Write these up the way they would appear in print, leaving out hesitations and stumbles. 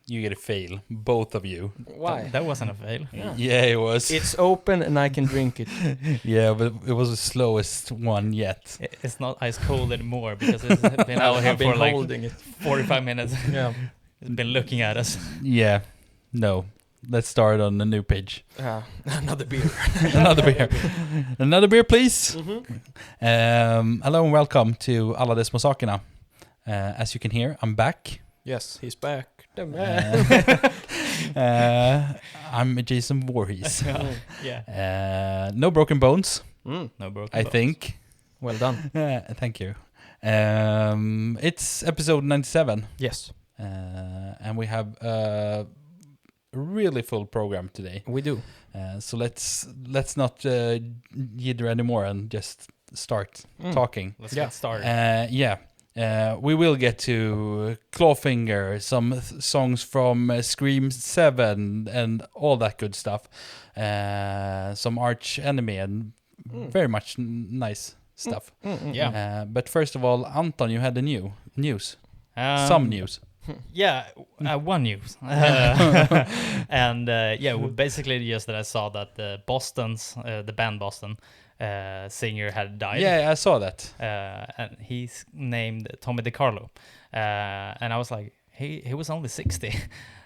you get a fail, both of you. Why? That wasn't a fail. Yeah, it was. It's open and I can drink it. Yeah, but it was the slowest one yet. It's not ice cold anymore because it's been out here I've been for like holding it. 45 minutes. Yeah. It's been looking at us. Yeah, no. Let's start on a new page. Another beer. Another beer. Another beer, please. Mm-hmm. Hello and welcome to Alladesmasakerna. As you can hear, I'm back. Yes, he's back. The man. I'm Jason Voorhees. Yeah. No broken bones, Mm. No broken I bones. think. Well done. Thank you. It's episode 97. Yes, And we have a really full program today. we do. So let's not jidder anymore and just start talking. Let's Yeah. get started. We will get to Clawfinger, some songs from Scream 7 and all that good stuff. Some Arch Enemy and very much nice stuff. Yeah. But first of all, Anton, you had the news. Some news. Yeah, one news. And basically just that I saw that the band Boston singer had died. Yeah, I saw that. And he's named Tommy DiCarlo. And I was like, he was only 60.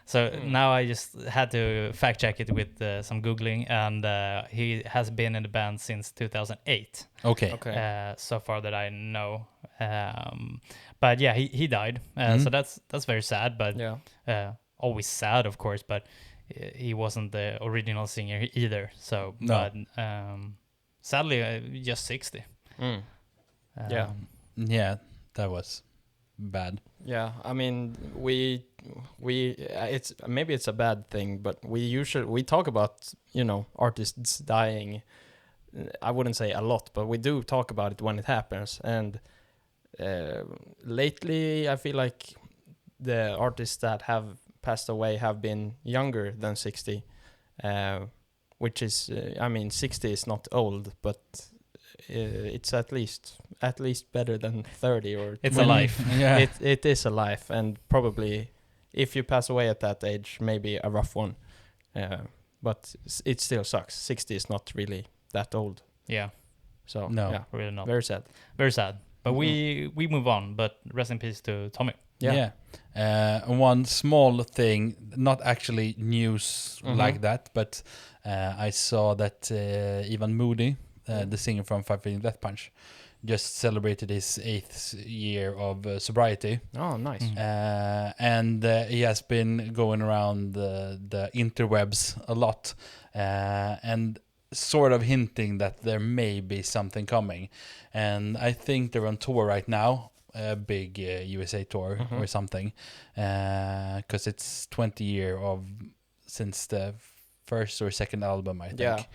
So now I just had to fact check it with some Googling, and he has been in the band since 2008. Okay. So far that I know. But yeah, he died. So that's very sad, but always sad, of course, but he wasn't the original singer either. So, No. but sadly, just 60. Yeah, that was bad. Yeah, I mean, we it's maybe it's a bad thing, but we talk about, artists dying. I wouldn't say a lot, but we do talk about it when it happens. And lately, I feel like the artists that have passed away have been younger than 60, which is, 60 is not old, but it's at least better than 30 or It's 20. a life. Yeah. It is a life, and probably if you pass away at that age, maybe a rough one. But it still sucks. 60 is not really that old. Yeah, So No. yeah, really not. very sad. Very sad. But we move on. But rest in peace to Tommy. Yeah. One small thing, not actually news Mhm. like that, but I saw that Ivan Moody, the singer from Five Finger Death Punch, just celebrated his 8th year of sobriety. Oh, nice. And he has been going around the interwebs a lot and sort of hinting that there may be something coming. And I think they're on tour right now, a big USA tour or something, because it's 20 year of since the first or second album, I think.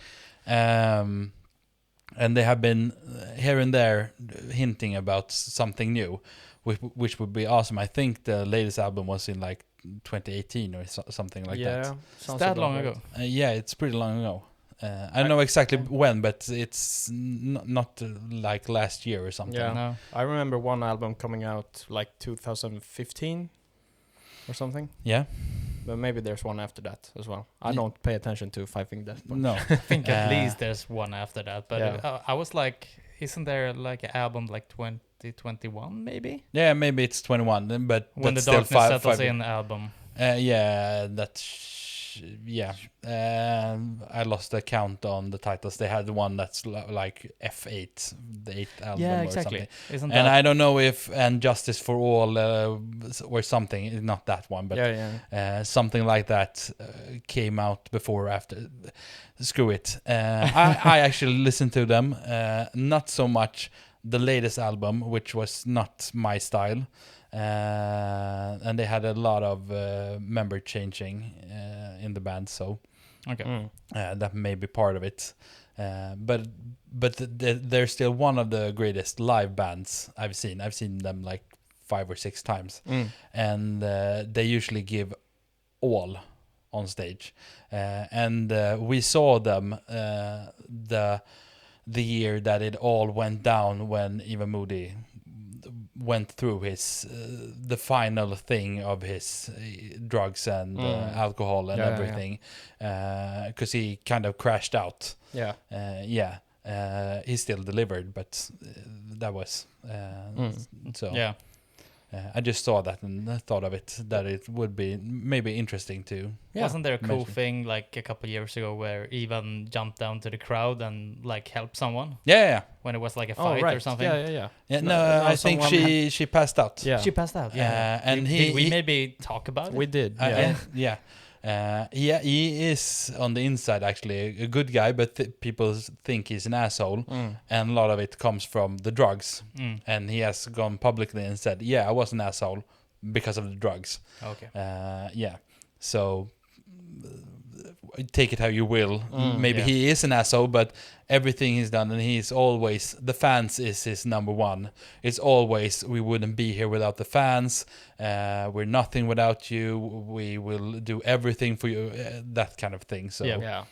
And they have been here and there hinting about something new, which would be awesome. I think the latest album was in like 2018 or something like that. Is that long ago? Yeah, it's pretty long ago. I don't know exactly when, but it's not like last year or something. Yeah. No. I remember one album coming out like 2015 or something. Yeah? But maybe there's one after that as well. I don't pay attention to Five Finger Death Punch. No. I think at least there's one after that. But Yeah. I was like, isn't there like an album like 2021 maybe? Yeah, maybe it's 21, but When that's the still Darkness Settles five. In album. Yeah, I lost the count on the titles. They had one that's like F8, the 8th album Yeah, or exactly. something. Isn't And that I don't know if And Justice for All or something, not that one, but something like that came out before or after. Screw it. I actually listened to them, not so much the latest album, which was not my style. And they had a lot of member changing in the band, so okay? that may be part of it. But they're still one of the greatest live bands I've seen. I've seen them like 5 or 6 times, and they usually give all on stage. And we saw them the year that it all went down when Ivan Moody went through his the final thing of his drugs and alcohol and everything, because he kind of crashed out. He still delivered, but that was so. Yeah. I just saw that and I thought of it, that it would be maybe interesting to. Wasn't there a cool mention. thing like a couple years ago where Ivan jumped down to the crowd and like helped someone Yeah. when it was like a fight or something? Yeah. No, I think she passed out. Yeah. She passed out. Yeah. And did we maybe talk about it? We did. He is on the inside actually a good guy, but people think he's an asshole, and a lot of it comes from the drugs. And he has gone publicly and said, "Yeah, I was an asshole because of the drugs." Okay. So take it how you will. Maybe he is an asshole, but everything he's done, and he's always, the fans is his number one. It's always, we wouldn't be here without the fans. We're nothing without you. We will do everything for you. That kind of thing. So yeah.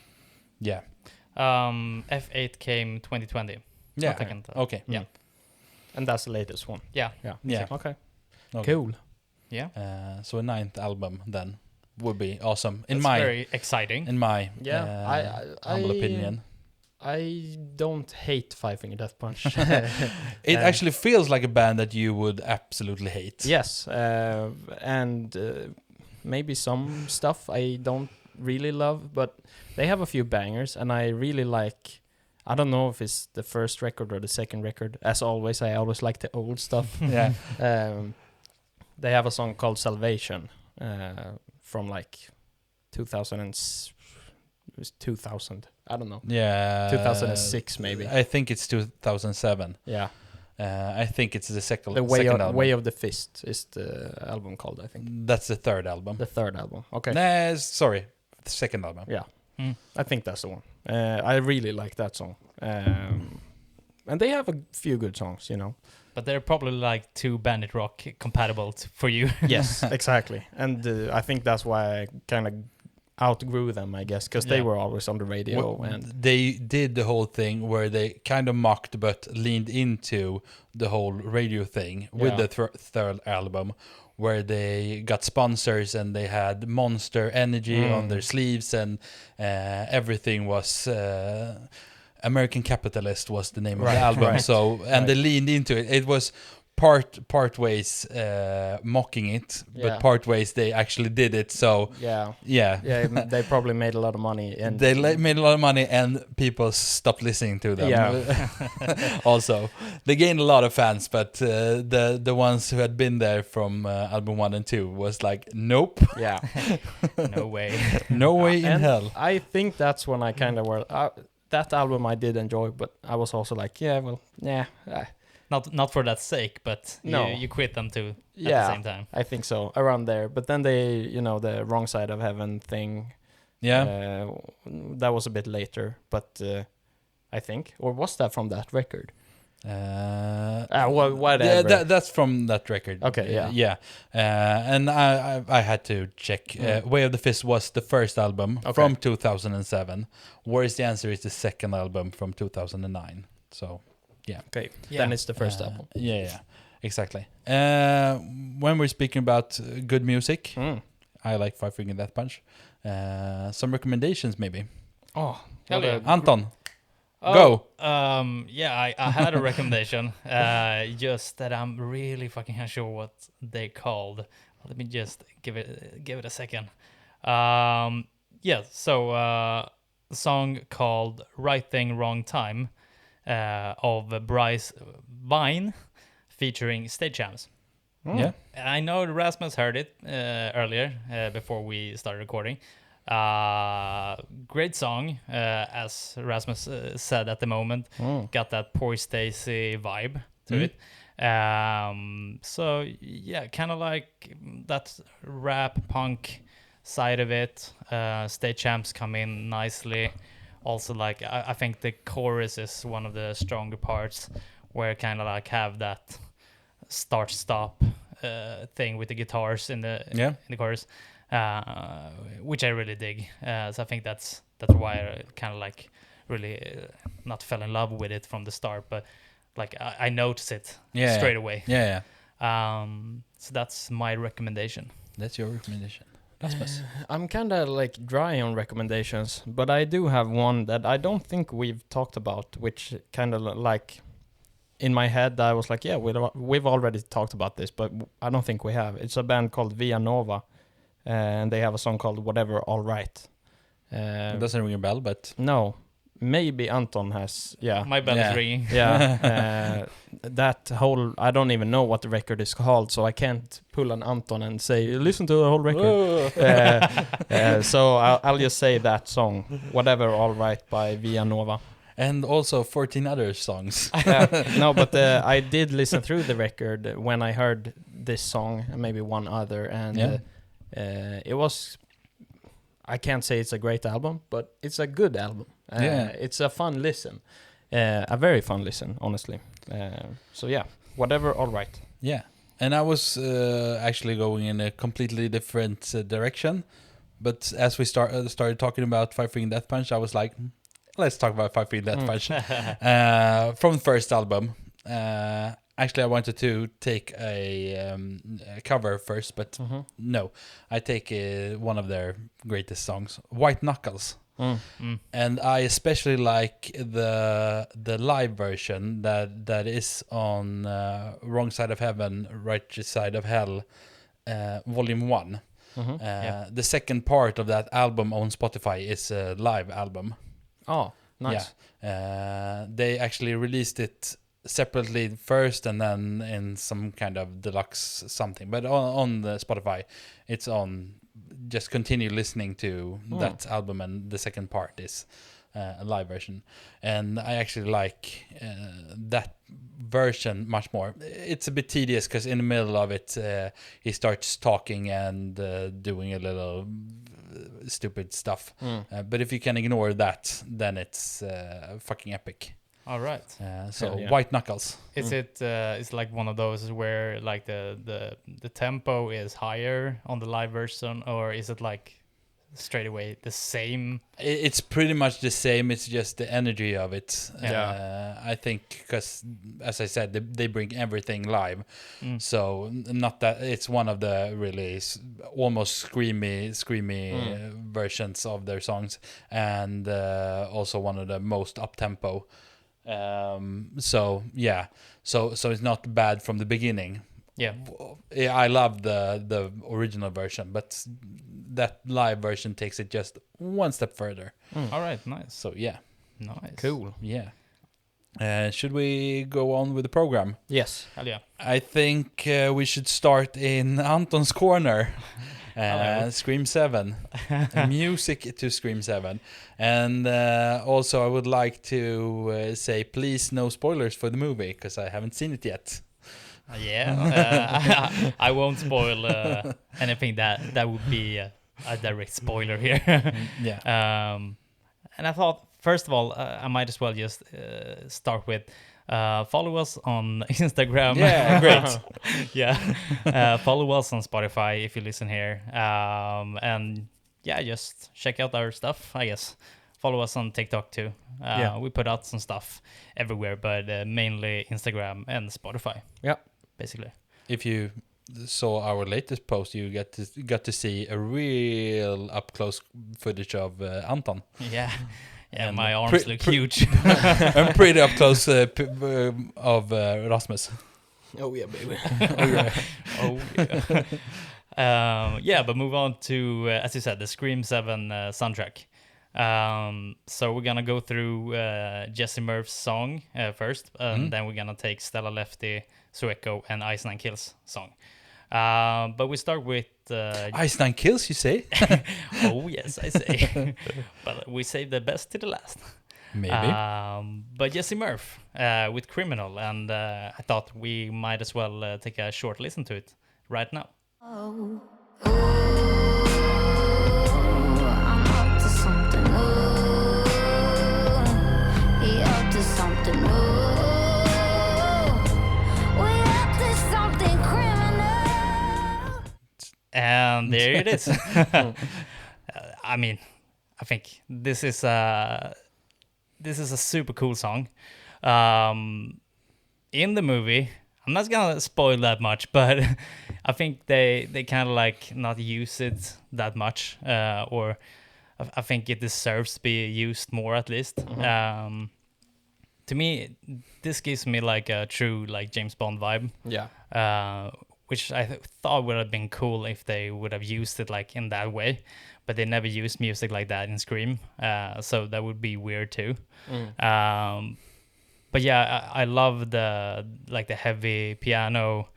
F8 came 2020. Yeah. Okay. Yeah. And that's the latest one. Yeah. Okay. Okay. Cool. Yeah. So a 9th album then would be awesome That's very exciting. in my humble opinion. I don't hate Five Finger Death Punch. It actually feels like a band that you would absolutely hate. Yes, and maybe some stuff I don't really love, but they have a few bangers, and I really like. I don't know if it's the first record or the second record. As always, I always like the old stuff. Yeah. They have a song called Salvation from like 2000. I don't know. Yeah. 2006 maybe. I think it's 2007. Yeah. I think it's the second album. Way of the Fist is the album called, I think. That's the third album. The third album. Okay. Nah, sorry. The second album. Yeah. I think that's the one. I really like that song. And they have a few good songs, you know. But they're probably like too Bandit Rock compatible for you. Yes, exactly. And I think that's why I kind of outgrew them, I guess, because they were always on the radio. And they did the whole thing where they kind of mocked but leaned into the whole radio thing with the third album, where they got sponsors and they had Monster Energy on their sleeves, and everything was American Capitalist was the name of the album. So they leaned into it. It was part ways mocking it, but part ways they actually did it. So they probably made a lot of money, and they made a lot of money, and people stopped listening to them. Also, they gained a lot of fans, but the ones who had been there from album 1 and 2 was like, nope. No way. No way in hell. I think that's when I kind of were that album I did enjoy, but I was also like, Not for that sake, but you quit them too at the same time. I think so, around there. But then they, the Wrong Side of Heaven thing. Yeah. That was a bit later, but I think, or was that from that record? Whatever. Yeah, that's from that record. Okay, yeah. And I had to check. Way of the Fist was the first album from 2007, whereas the answer is the second album from 2009. So, yeah. Okay, then it's the first album. Yeah, exactly. When we're speaking about good music, I like Five Finger Death Punch. Some recommendations, maybe. Oh, hell yeah. Anton. Go. I had a recommendation. Just that I'm really fucking unsure what they called. Let me just give it a second. So a song called "Right Thing, Wrong Time" of Bryce Vine, featuring Stage Jams. Yeah, I know Rasmus heard it earlier before we started recording. Great song, as Rasmus said at the moment. Got that Poor Stacy vibe to it. So yeah, kind of like that rap punk side of it. Stage Champs come in nicely. Also, like I think the chorus is one of the stronger parts, where kind of like have that start-stop thing with the guitars in the chorus. Which I really dig. So I think that's why I kind of like really not fell in love with it from the start, but like I noticed it straight away. So that's my recommendation. That's your recommendation. Rasmus. I'm kind of like dry on recommendations, but I do have one that I don't think we've talked about, which kind of like in my head I was like, yeah, we've already talked about this, but I don't think we have. It's a band called Via Nova, and they have a song called Whatever All Right. It doesn't ring a bell, but no, maybe Anton has. Yeah, My bell is ringing. yeah. That whole, I don't even know what the record is called, so I can't pull an Anton and say listen to the whole record. So I'll just say that song, Whatever All Right by Via Nova. And also 14 other songs. No, but I did listen through the record when I heard this song and maybe one other, and it was, I can't say it's a great album, but it's a good album. It's a fun listen, a very fun listen, honestly. So yeah, Whatever All Right. Yeah, and I was actually going in a completely different direction, but as we started talking about Five Finger Death Punch, I was like, let's talk about Five Finger Death Punch from the first album. Actually, I wanted to take a cover first, but no, I take one of their greatest songs, White Knuckles. And I especially like the live version that is on Wrong Side of Heaven, Right Side of Hell, Volume 1. The second part of that album on Spotify is a live album. Oh, nice. Yeah. They actually released it separately first and then in some kind of deluxe something. But on the Spotify, it's on. Just continue listening to that album, and the second part is a live version. And I actually like that version much more. It's a bit tedious because in the middle of it, he starts talking and doing a little stupid stuff. But if you can ignore that, then it's fucking epic. All right. White Knuckles. Is it? It's like one of those where like the tempo is higher on the live version, or is it like straight away the same? It's pretty much the same. It's just the energy of it. I think because, as I said, they bring everything live. So not that it's one of the really almost screamy versions of their songs, and also one of the most up tempo. So it's not bad from the beginning. I love the original version, but that live version takes it just one step further. All right, nice. So yeah, nice, cool. Yeah. Should we go on with the program? Yes. Hell yeah. I think we should start in Anton's corner. Scream 7. Music to Scream 7. And also I would like to say please no spoilers for the movie, because I haven't seen it yet. I won't spoil anything that would be a direct spoiler here. And I thought, first of all, I might as well just start with follow us on Instagram. Yeah, great. Follow us on Spotify if you listen here. And yeah, just check out our stuff, I guess. Follow us on TikTok too. We put out some stuff everywhere, but mainly Instagram and Spotify. Yeah, basically. If you saw our latest post, you got to see a real up close footage of Anton. Yeah. Yeah, and my arms look huge. I'm pretty up close of Rasmus. Oh yeah, baby. But move on to, as you said, the Scream 7 soundtrack. So we're gonna go through Jessie Murph's song first, and then we're gonna take Stella, Lefty, Sueco, and Ice Nine Kills song. But we start with Ice Nine Kills, you say? Oh yes, I say. But we save the best to the last. Maybe. But Jessie Murph with Criminal, and I thought we might as well take a short listen to it right now. I'm up to something new. He up to something new. And there it is. I mean, I think this is a super cool song. In the movie, I'm not gonna spoil that much, but I think they kind of like not use it that much, or I think it deserves to be used more at least. To me, this gives me like a true like James Bond vibe. Yeah. Which I thought would have been cool if they would have used it like in that way, but they never used music like that in Scream, so that would be weird too. But yeah, I love the heavy piano,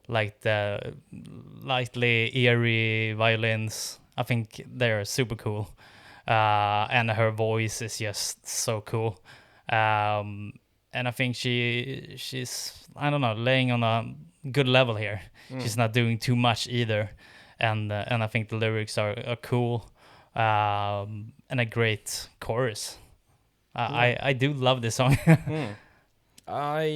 like the lightly eerie violins. I think they're super cool, and her voice is just so cool. And I think she's I don't know, laying on a good level here. She's not doing too much either, and I think the lyrics are cool, and a great chorus. I do love this song. I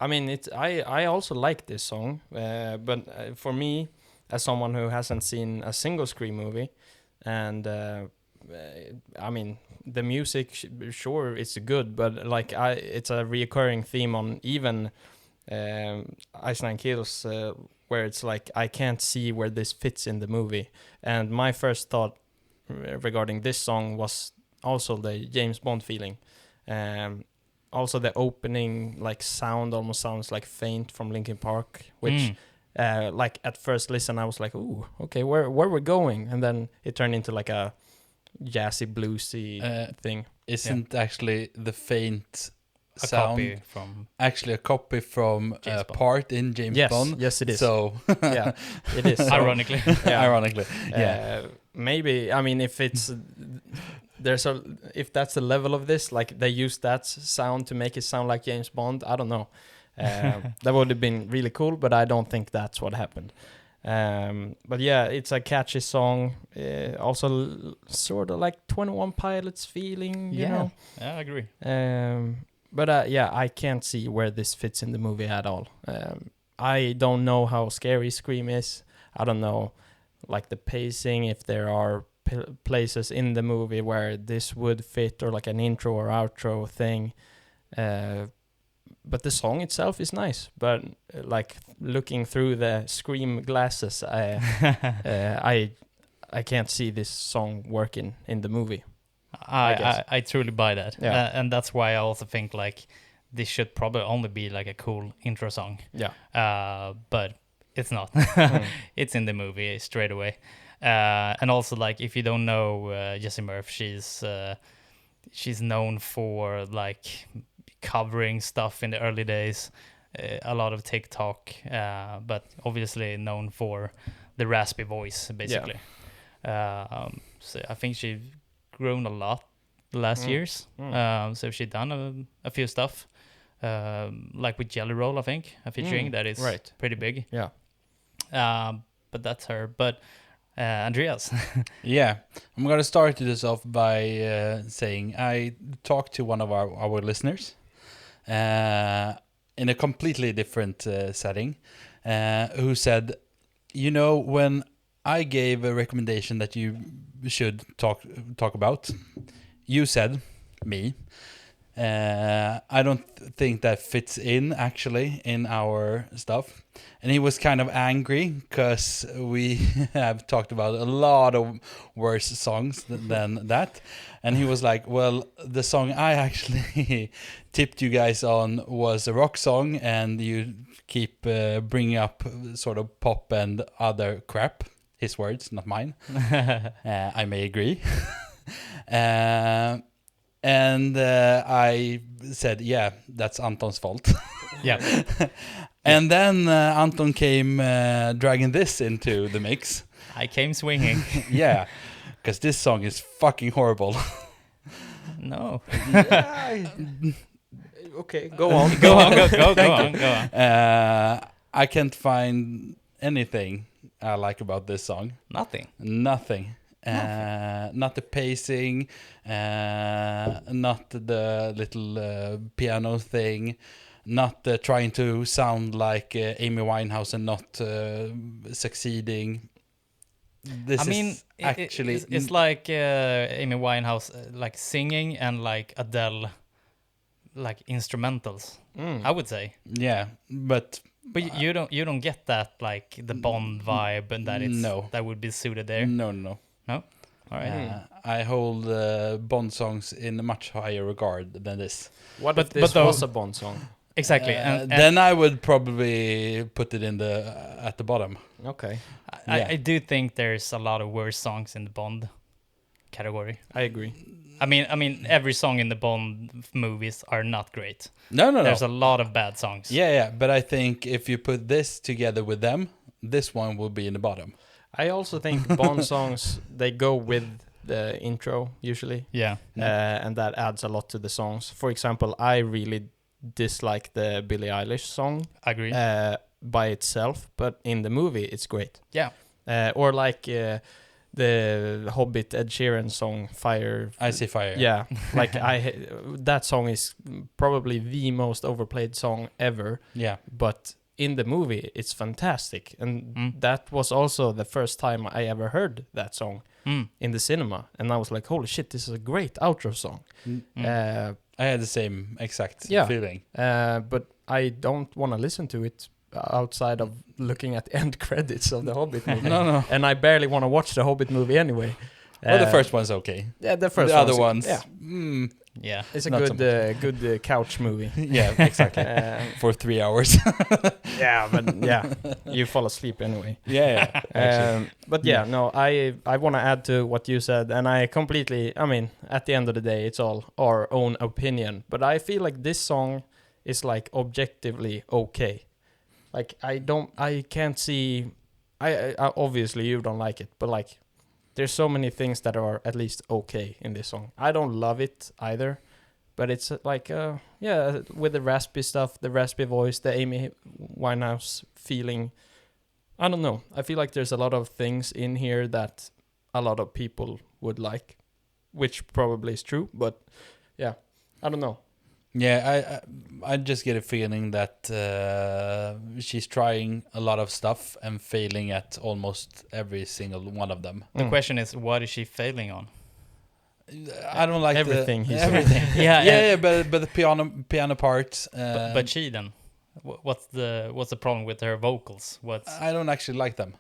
mean, I also like this song, but for me, as someone who hasn't seen a single Scream movie, and I mean, the music, sure, it's good, but like it's a reoccurring theme on even Ice Nine Kills, where it's like I can't see where this fits in the movie. And my first thought regarding this song was also the James Bond feeling. Also the opening like sound almost sounds like Faint from Linkin Park, which like at first listen I was like, ooh, okay, where we're going, and then it turned into like a jazzy bluesy thing. Isn't actually the Faint a sound copy from actually a copy from James a Bond. part in James Bond? Yes, it is. So Yeah, it is. So, ironically. yeah. ironically, yeah. Maybe, I mean, if it's if that's the level of this, like they use that sound to make it sound like James Bond, I don't know. That would have been really cool, but I don't think that's what happened. But yeah, it's a catchy song. Also sort of like 21 Pilots feeling, you know. Yeah, I agree. But yeah, I can't see where this fits in the movie at all. I don't know how scary Scream is. I don't know, like the pacing, if there are places in the movie where this would fit, or like an intro or outro thing. But the song itself is nice. But like looking through the Scream glasses, I can't see this song working in the movie. I truly buy that. Yeah. And that's why I also think like this should probably only be like a cool intro song. Yeah. But it's not. It's in the movie straight away. And also like if you don't know Jessie Murph, she's known for like covering stuff in the early days, a lot of TikTok, but obviously known for the raspy voice basically. So I think she's grown a lot the last years. So she's done a few stuff, like with Jelly Roll, I think, a featuring that is pretty big. Yeah. But that's her. But Andreas. Yeah, I'm gonna start this off by saying I talked to one of our listeners in a completely different setting, who said, you know, when I gave a recommendation that you should talk about, you said, me, I don't think that fits in actually in our stuff. And he was kind of angry because we have talked about a lot of worse songs than that. And he was like, well, the song I actually tipped you guys on was a rock song, and you keep bringing up sort of pop and other crap. His words, not mine. I may agree. And I said, yeah, that's Anton's fault. Yeah. And then Anton came dragging this into the mix. I came swinging. Yeah, because this song is fucking horrible. No. Okay, go on. Go on. I can't find anything I like about this song. Nothing. Not the pacing, not the little piano thing, not trying to sound like Amy Winehouse and not succeeding. It's like Amy Winehouse like singing and like Adele like instrumentals. I would say. Yeah, but you don't get that like the Bond vibe and that that would be suited there. No. All right. I hold Bond songs in a much higher regard than this. What if this was a Bond song? Exactly. And then I would probably put it at the bottom. Okay. I do think there's a lot of worse songs in the Bond category. I agree. I mean, every song in the Bond movies are not great. No. There's a lot of bad songs. Yeah. But I think if you put this together with them, this one will be in the bottom. I also think Bond songs, they go with the intro usually. Yeah. And that adds a lot to the songs. For example, I really dislike the Billie Eilish song. Agree. By itself, but in the movie it's great. Yeah. Or like the Hobbit Ed Sheeran song Fire. I See Fire. Yeah. Like that song is probably the most overplayed song ever. Yeah. But in the movie it's fantastic, and that was also the first time I ever heard that song in the cinema, and I was like, holy shit, this is a great outro song. I had the same exact feeling. But I don't want to listen to it outside of looking at the end credits of the Hobbit movie. No. And I barely want to watch the Hobbit movie anyway. Well, the first one's okay. Yeah, the first The other ones. Yeah. Yeah. It's a Not so good couch movie. Yeah, exactly. For 3 hours. Yeah, but yeah, you fall asleep anyway. Yeah. But yeah, no, I want to add to what you said, and I mean, at the end of the day, it's all our own opinion. But I feel like this song is like objectively okay. Like I can't see. I obviously you don't like it, but like there's so many things that are at least okay in this song. I don't love it either, but it's like with the raspy stuff, the raspy voice, the Amy Winehouse feeling. I don't know. I feel like there's a lot of things in here that a lot of people would like, which probably is true, but yeah, I don't know. Yeah, I just get a feeling that she's trying a lot of stuff and failing at almost every single one of them. The question is, what is she failing on? I don't like everything. Everything. yeah, but the piano part. But she then, what's the problem with her vocals? I don't actually like them.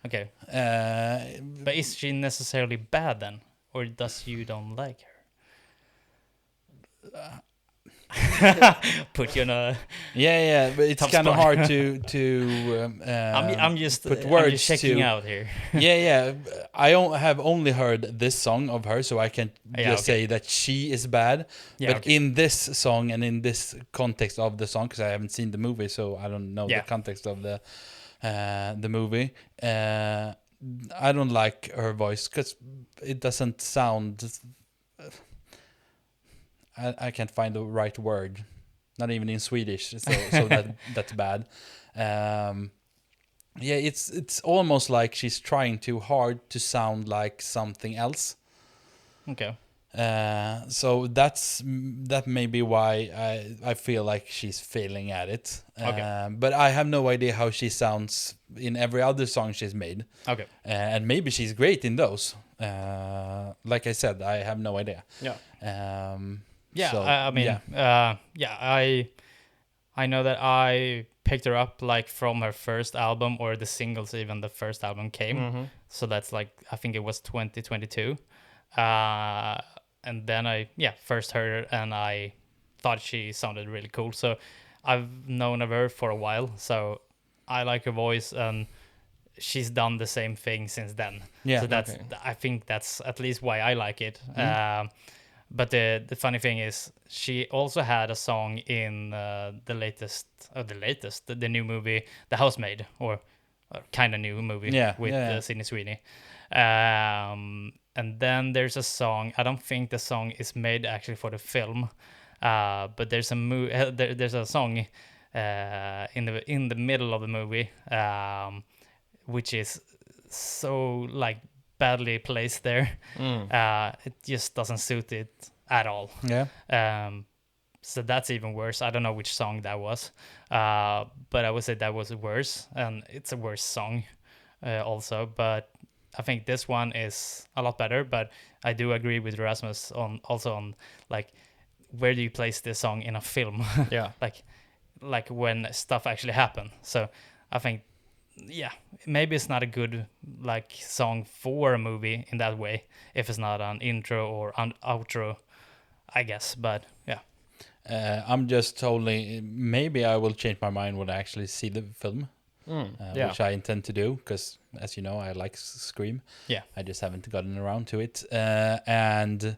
Okay. But is she necessarily bad then, or does you don't like her? Put you on a but it's kind of hard to I'm just put words I'm just checking to, out here. I have only heard this song of her, so I can just say that she is bad. But in this song and in this context of the song, because I haven't seen the movie, so I don't know the context of the movie. I don't like her voice because it doesn't sound. I can't find the right word, not even in Swedish, so that's bad. It's almost like she's trying too hard to sound like something else. Okay. So that may be why I feel like she's failing at it. But I have no idea how she sounds in every other song she's made. Okay. And maybe she's great in those. Like I said, I have no idea. Yeah. I know that I picked her up like from her first album, or the singles even the first album came. Mm-hmm. So that's like, I think it was 2022. And then I first heard her and I thought she sounded really cool. So I've known of her for a while. So I like her voice, and she's done the same thing since then. Yeah. So that's I think that's at least why I like it. Mm-hmm. But the funny thing is, she also had a song in the new movie, The Housemaid, or kind of new movie with Sydney Sweeney. And then there's a song. I don't think the song is made actually for the film, but there's a there's a song in the middle of the movie, which is so like badly placed there. It just doesn't suit it at all. So that's even worse. I don't know which song that was, but I would say that was worse, and it's a worse song also. But I think this one is a lot better. But I do agree with Rasmus on like where do you place this song in a film? Yeah. like when stuff actually happen. So I think, yeah, maybe it's not a good like song for a movie in that way if it's not an intro or an outro, I guess. But yeah. I'm just totally. Maybe I will change my mind when I actually see the film, which I intend to do because, as you know, I like Scream. Yeah. I just haven't gotten around to it, and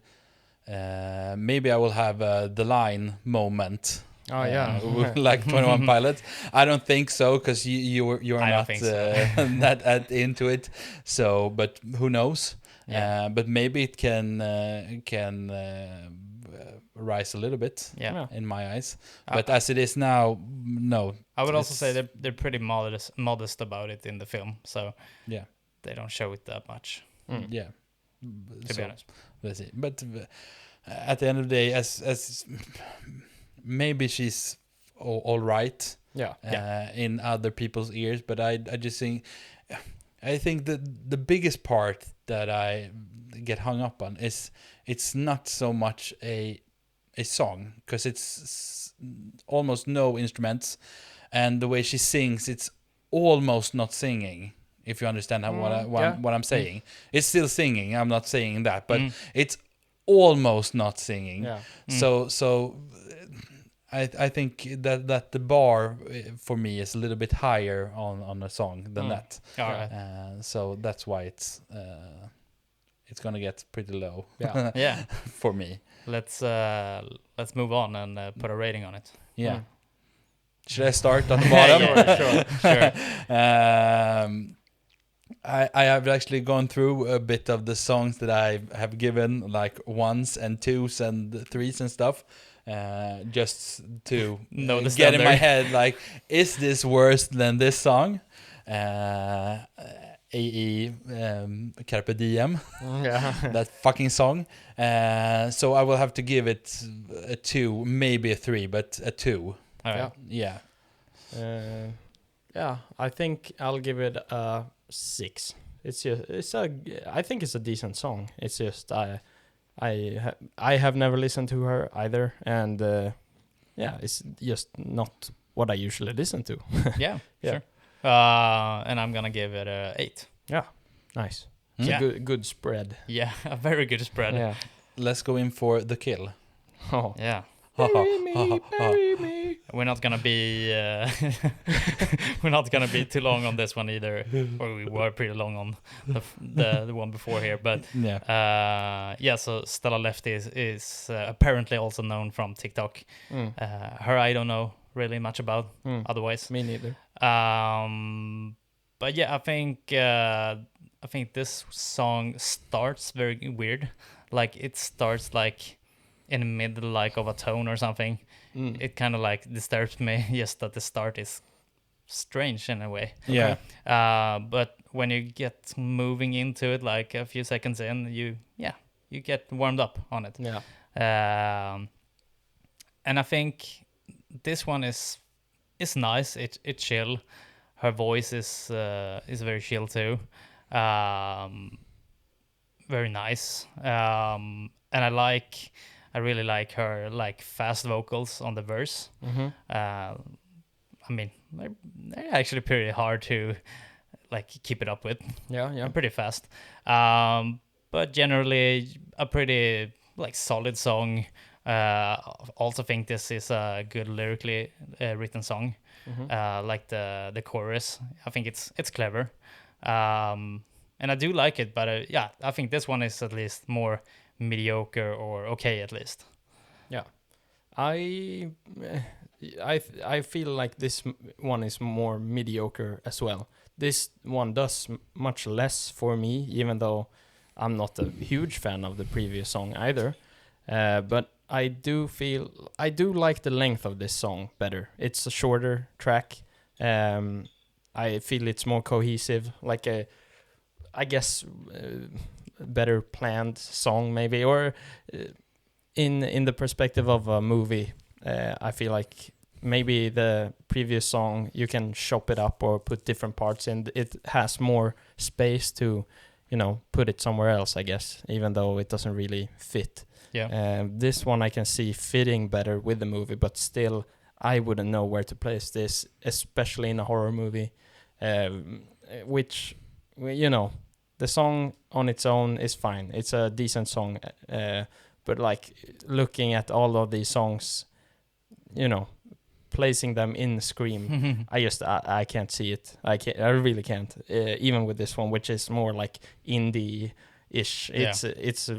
maybe I will have the line moment. Oh yeah. Like 21 Pilots. I don't think so because you're I don't not think so. that into it. So, but who knows? Yeah. But maybe it can rise a little bit. Yeah. In my eyes. But as it is now, no. I would also say they're pretty modest about it in the film. So yeah, they don't show it that much. Yeah. To be honest. Let's see. But at the end of the day, as maybe she's all right. Yeah. In other people's ears, but I just think the biggest part that I get hung up on is it's not so much a song because it's almost no instruments, and the way she sings, it's almost not singing. If you understand what I'm saying, it's still singing. I'm not saying that, but it's almost not singing. Yeah. So I think that the bar for me is a little bit higher on a song than that. All right. So that's why it's gonna get pretty low. Yeah. Yeah. For me. Let's move on and put a rating on it. Yeah. Should I start on the bottom? Sure. I have actually gone through a bit of the songs that I have given like 1s and 2s and 3s and stuff, just to Know the get in my standard. head like, is this worse than this song? Carpe Diem, Yeah. that fucking song. So I will have to give it a 2, maybe a 3, but a 2. All right. Yeah. Yeah, I think I'll give it a 6. I think it's a decent song. It's just I have never listened to her either, and it's just not what I usually listen to. Yeah. Yeah. Sure. And I'm gonna give it a 8. Yeah, nice. It's Yeah. a good spread. Yeah, a very good spread. Yeah. Let's go in for the kill. Oh. Yeah. Bury me, bury me. We're not gonna be too long on this one either. Or we were pretty long on the one before here, but Yeah. so Stella Lefty is apparently also known from TikTok. Her I don't know really much about otherwise. Me neither. But yeah, I think this song starts very weird. Like it starts like in the middle like of a tone or something. It kind of like disturbs me just that the start is strange in a way. Yeah. But when you get moving into it like a few seconds in, you get warmed up on it. Yeah. And I think this one is nice. It's chill. Her voice is very chill too. Very nice. And I really like her like fast vocals on the verse. I mean, they're actually pretty hard to like keep it up with. Yeah. Pretty fast. But generally a pretty like solid song. Also think this is a good lyrically written song. Like the chorus, I think it's clever, and I do like it. But I think this one is at least more mediocre or okay at least. Yeah, I feel like this one is more mediocre as well. This one does much less for me, even though I'm not a huge fan of the previous song either. But I do like the length of this song better. It's a shorter track. I feel it's more cohesive, like I guess better planned song maybe, or in the perspective of a movie, I feel like maybe the previous song you can chop it up or put different parts in. It has more space to, put it somewhere else, I guess, even though it doesn't really fit This one I can see fitting better with the movie, but still I wouldn't know where to place this, especially in a horror movie, which, you know, the song on its own is fine. It's a decent song, but like looking at all of these songs, you know, placing them in Scream, I can't see it. I really can't. Even with this one, which is more like indie-ish. It's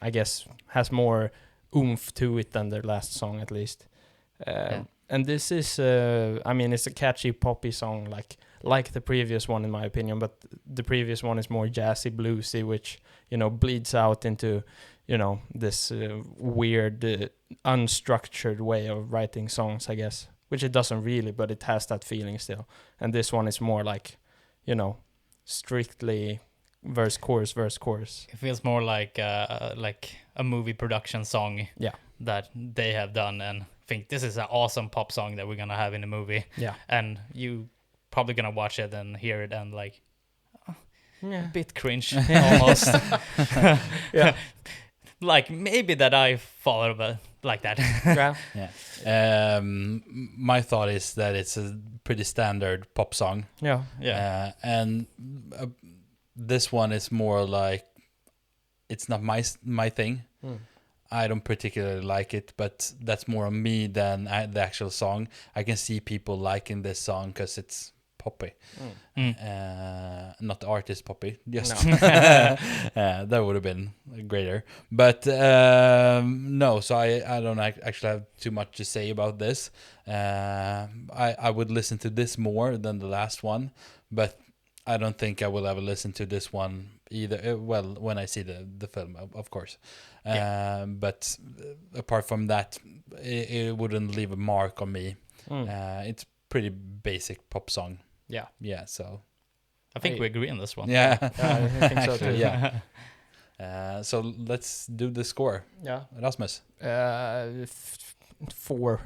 I guess has more oomph to it than their last song, at least. And this is, I mean, it's a catchy poppy song, like the previous one in my opinion, but the previous one is more jazzy, bluesy, which, you know, bleeds out into, you know, this weird, unstructured way of writing songs, I guess, which it doesn't really, but it has that feeling still. And this one is more like, you know, strictly verse, chorus, verse, chorus. It feels more like a movie production song that they have done and think this is an awesome pop song that we're gonna have in the movie. Yeah. And you probably gonna watch it and hear it and like a bit cringe almost. Yeah. Like maybe that I follow but like that. Yeah. My thought is that it's a pretty standard pop song. Yeah. And this one is more like, it's not my thing. I don't particularly like it, but that's more on me than the actual song. I can see people liking this song because it's poppy. Not the artist poppy, just that would have been greater. But no, so I don't actually have too much to say about this. I would listen to this more than the last one, but I don't think I will ever listen to this one either. Well, when I see the film, of course. But apart from that, it wouldn't leave a mark on me. It's pretty basic pop song. Yeah. So I think we agree on this one. Yeah, I think so too. Yeah. So let's do the score. Yeah. Rasmus. 4.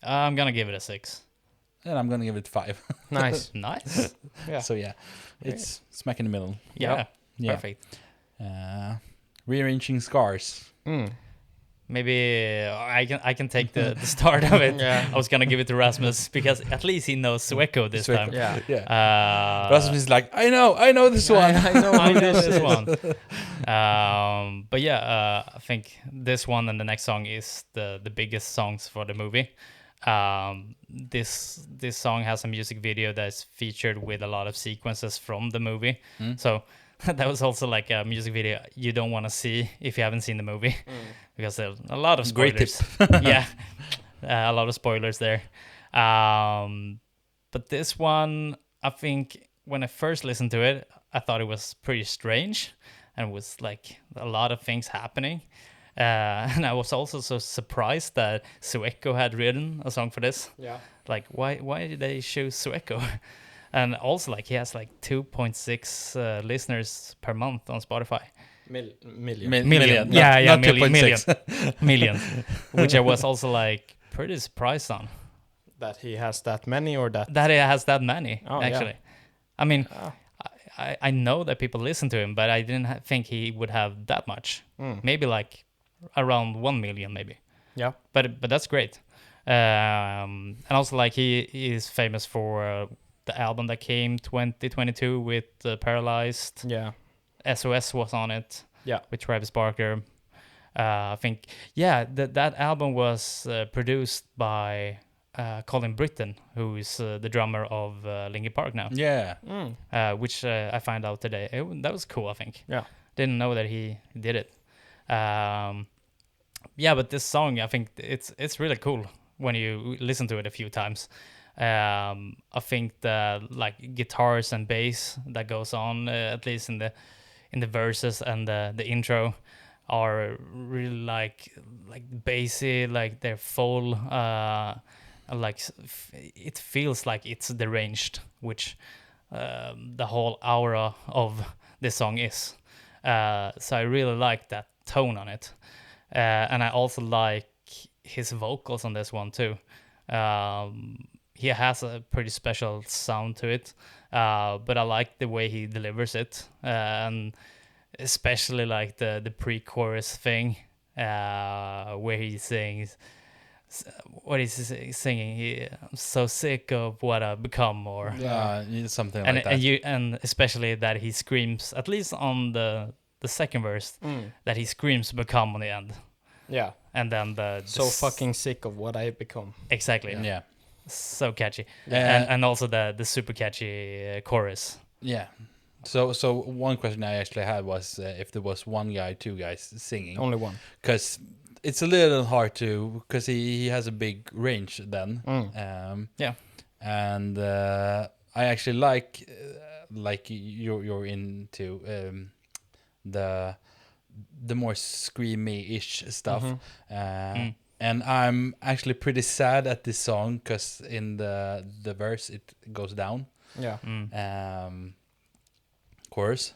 I'm gonna give it a 6. And I'm gonna give it 5. Nice. Nice. Yeah. So yeah, it's smack in the middle. Yeah. Yeah. Perfect. Rearranging scars. Maybe I can take the start of it. Yeah. I was gonna give it to Rasmus because at least he knows Sueco this time. Yeah. Rasmus is like, I know this one. I know I know this this one. But yeah, I think this one and the next song is the biggest songs for the movie. This song has a music video that's featured with a lot of sequences from the movie. So that was also like a music video you don't want to see if you haven't seen the movie because there's a lot of spoilers. Yeah, a lot of spoilers there. But this one, I think when I first listened to it, I thought it was pretty strange and was like a lot of things happening. And I was also so surprised that Sueco had written a song for this. Yeah. Like, why did they choose Sueco? And also, like, he has like 2.6 listeners per month on Spotify. Million. Million. Yeah, Not million. Which I was also like pretty surprised on. That he has that many, or that That he has that many, Oh, actually. yeah. I mean, I know that people listen to him, but I didn't think he would have that much. Maybe like around 1 million, maybe. Yeah. But that's great. And also, like, he is famous for the album that came 2022 with Paralyzed. Yeah. SOS was on it. Yeah. With Travis Barker. I think, yeah, that album was produced by Colin Britton, who is the drummer of Linkin Park now. Yeah. Which I found out today. That was cool, I think. Yeah. Didn't know that he did it. Yeah, but this song, I think it's really cool when you listen to it a few times. I think the like guitars and bass that goes on, at least in the verses and the intro, are really like bassy, like they're full. Like it feels like it's deranged, which the whole aura of this song is. So I really like that tone on it, and I also like his vocals on this one too. He has a pretty special sound to it, but I like the way he delivers it, and especially like the pre-chorus thing. where he sings. What is he singing? I'm so sick of what I've become, or something and like that. And especially that he screams, at least on the second verse, that he screams "become" on the end. Yeah. And then so fucking sick of what I've become. Exactly. Yeah. So catchy. And also the super catchy chorus. Yeah. So one question I actually had was if there was one guy, two guys singing. Only one. Because it's a little hard to, because he has a big range then. Yeah. And I actually like you're into the more screamy-ish stuff. And I'm actually pretty sad at this song because in the verse it goes down. Yeah. Chorus.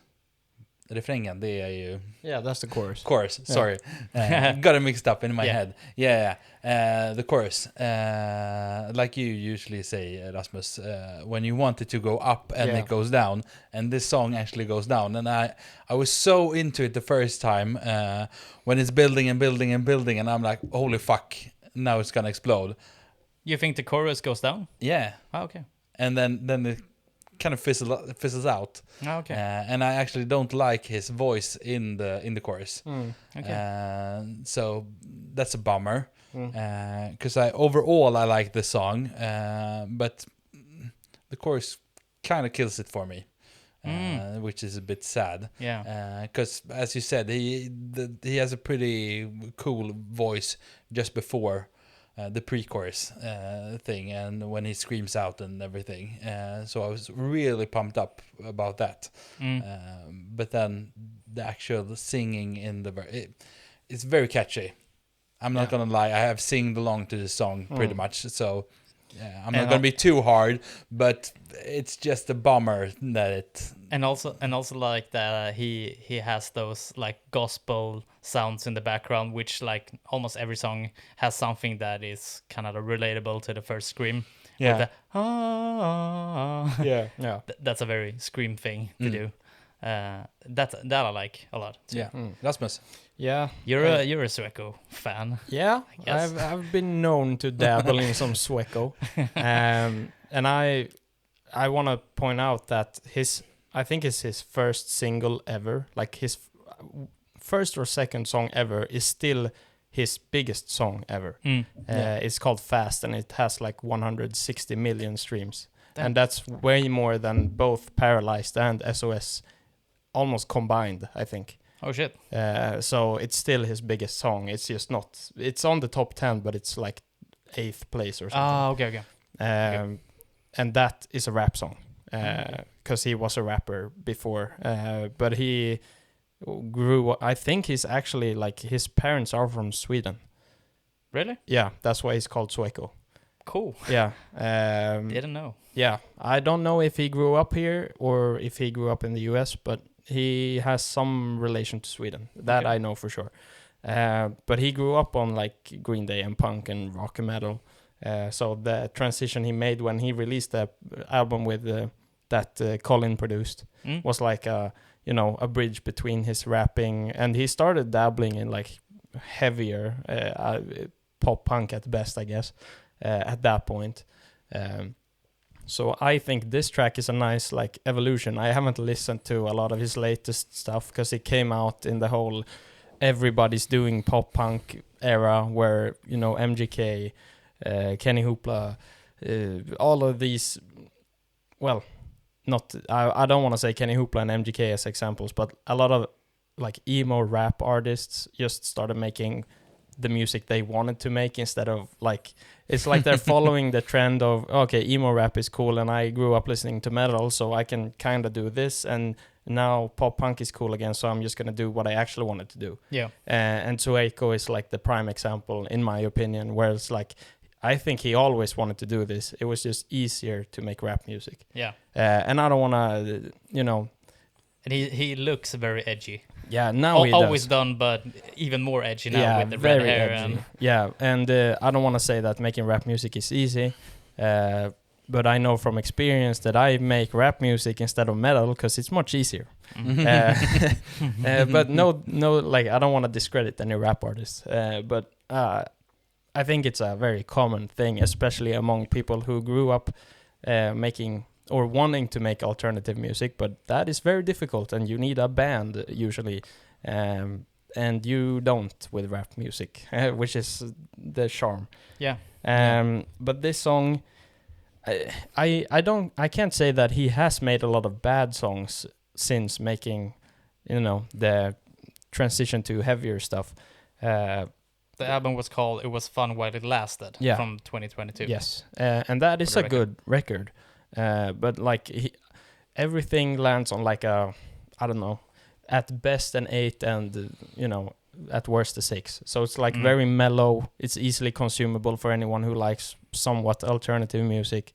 Refrängen, det är ju... Yeah, that's the chorus. Chorus, sorry. Got it mixed up in my head. Yeah. The chorus. Like you usually say, Rasmus, when you want it to go up and it goes down. And this song actually goes down. And I was so into it the first time when it's building and building and building. And I'm like, holy fuck, now it's gonna explode. You think the chorus goes down? Yeah. Oh, okay. And then it kind of fizzles out. Oh, okay. And I actually don't like his voice in the chorus. Okay. So that's a bummer. Because overall I like the song, but the chorus kind of kills it for me, which is a bit sad. Yeah. Because as you said, he has a pretty cool voice just before the pre-chorus thing, and when he screams out and everything. So I was really pumped up about that. But then the actual singing in it's very catchy. I'm not gonna lie, I have singed along to the song pretty much, so I'm not gonna be too hard, but it's just a bummer that it... And also like that he has those like gospel sounds in the background, which like almost every song has something that is kind of relatable to the first scream. Yeah. With the, Yeah. That's a very scream thing to do. That I like a lot too. Yeah. Rasmus. Yeah. You're a Sueco fan. Yeah, Yes. I've been known to dabble in some Sueco, and I want to point out that I think it's his first single ever, like his first or second song ever is still his biggest song ever. It's called Fast, and it has like 160 million streams. Damn. And that's way more than both Paralyzed and SOS almost combined, I think. Oh shit. So it's still his biggest song. It's just not, it's on the top 10, but it's like 8th place or something. Oh, okay. And that is a rap song, because he was a rapper before, but he grew, I think he's actually like, his parents are from Sweden. Really? Yeah, that's why he's called Sueco. Cool. Yeah. Didn't know. Yeah, I don't know if he grew up here or if he grew up in the US, but he has some relation to Sweden. That I know for sure. But he grew up on like Green Day and punk and rock and metal. So the transition he made when he released the album with that Colin produced was like a bridge between his rapping, and he started dabbling in like heavier pop punk at best, I guess, at that point. So I think this track is a nice like evolution. I haven't listened to a lot of his latest stuff because it came out in the whole everybody's doing pop punk era where, MGK, Kenny Hoopla, all of these, well, not, I don't want to say Kenny Hoopla and MGK as examples, but a lot of like emo rap artists just started making the music they wanted to make instead of like, it's like they're following the trend of, okay, emo rap is cool and I grew up listening to metal, so I can kind of do this, and now pop punk is cool again, so I'm just going to do what I actually wanted to do. Yeah. And Sueco is like the prime example in my opinion, where it's like, I think he always wanted to do this. It was just easier to make rap music. Yeah. And I don't want to, And he looks very edgy. Yeah, now he always does. done, but even more edgy now with the red hair. Edgy. Yeah, and I don't want to say that making rap music is easy, but I know from experience that I make rap music instead of metal because it's much easier. But no, like I don't want to discredit any rap artists, but I think it's a very common thing, especially among people who grew up making or wanting to make alternative music, but that is very difficult and you need a band usually, and you don't with rap music, which is the charm. Yeah. But this song, I can't say that he has made a lot of bad songs since making, the transition to heavier stuff. The album was called It Was Fun While It Lasted from 2022. Yes, and that is a good record. But like everything lands on like a, I don't know, at best an 8 and, at worst a 6. So it's like very mellow. It's easily consumable for anyone who likes somewhat alternative music.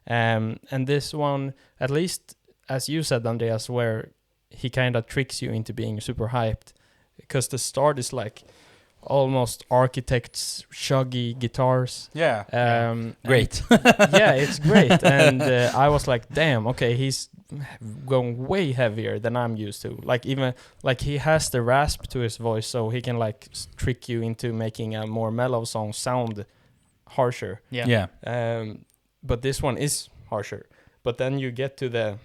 And this one, at least as you said, Andreas, where he kind of tricks you into being super hyped, because the start is like almost Architects shuggy guitars. Great. Yeah, it's great. And I was like, damn, okay, he's going way heavier than I'm used to. Like even like he has the rasp to his voice, so he can like trick you into making a more mellow song sound harsher. But this one is harsher. But then you get to the,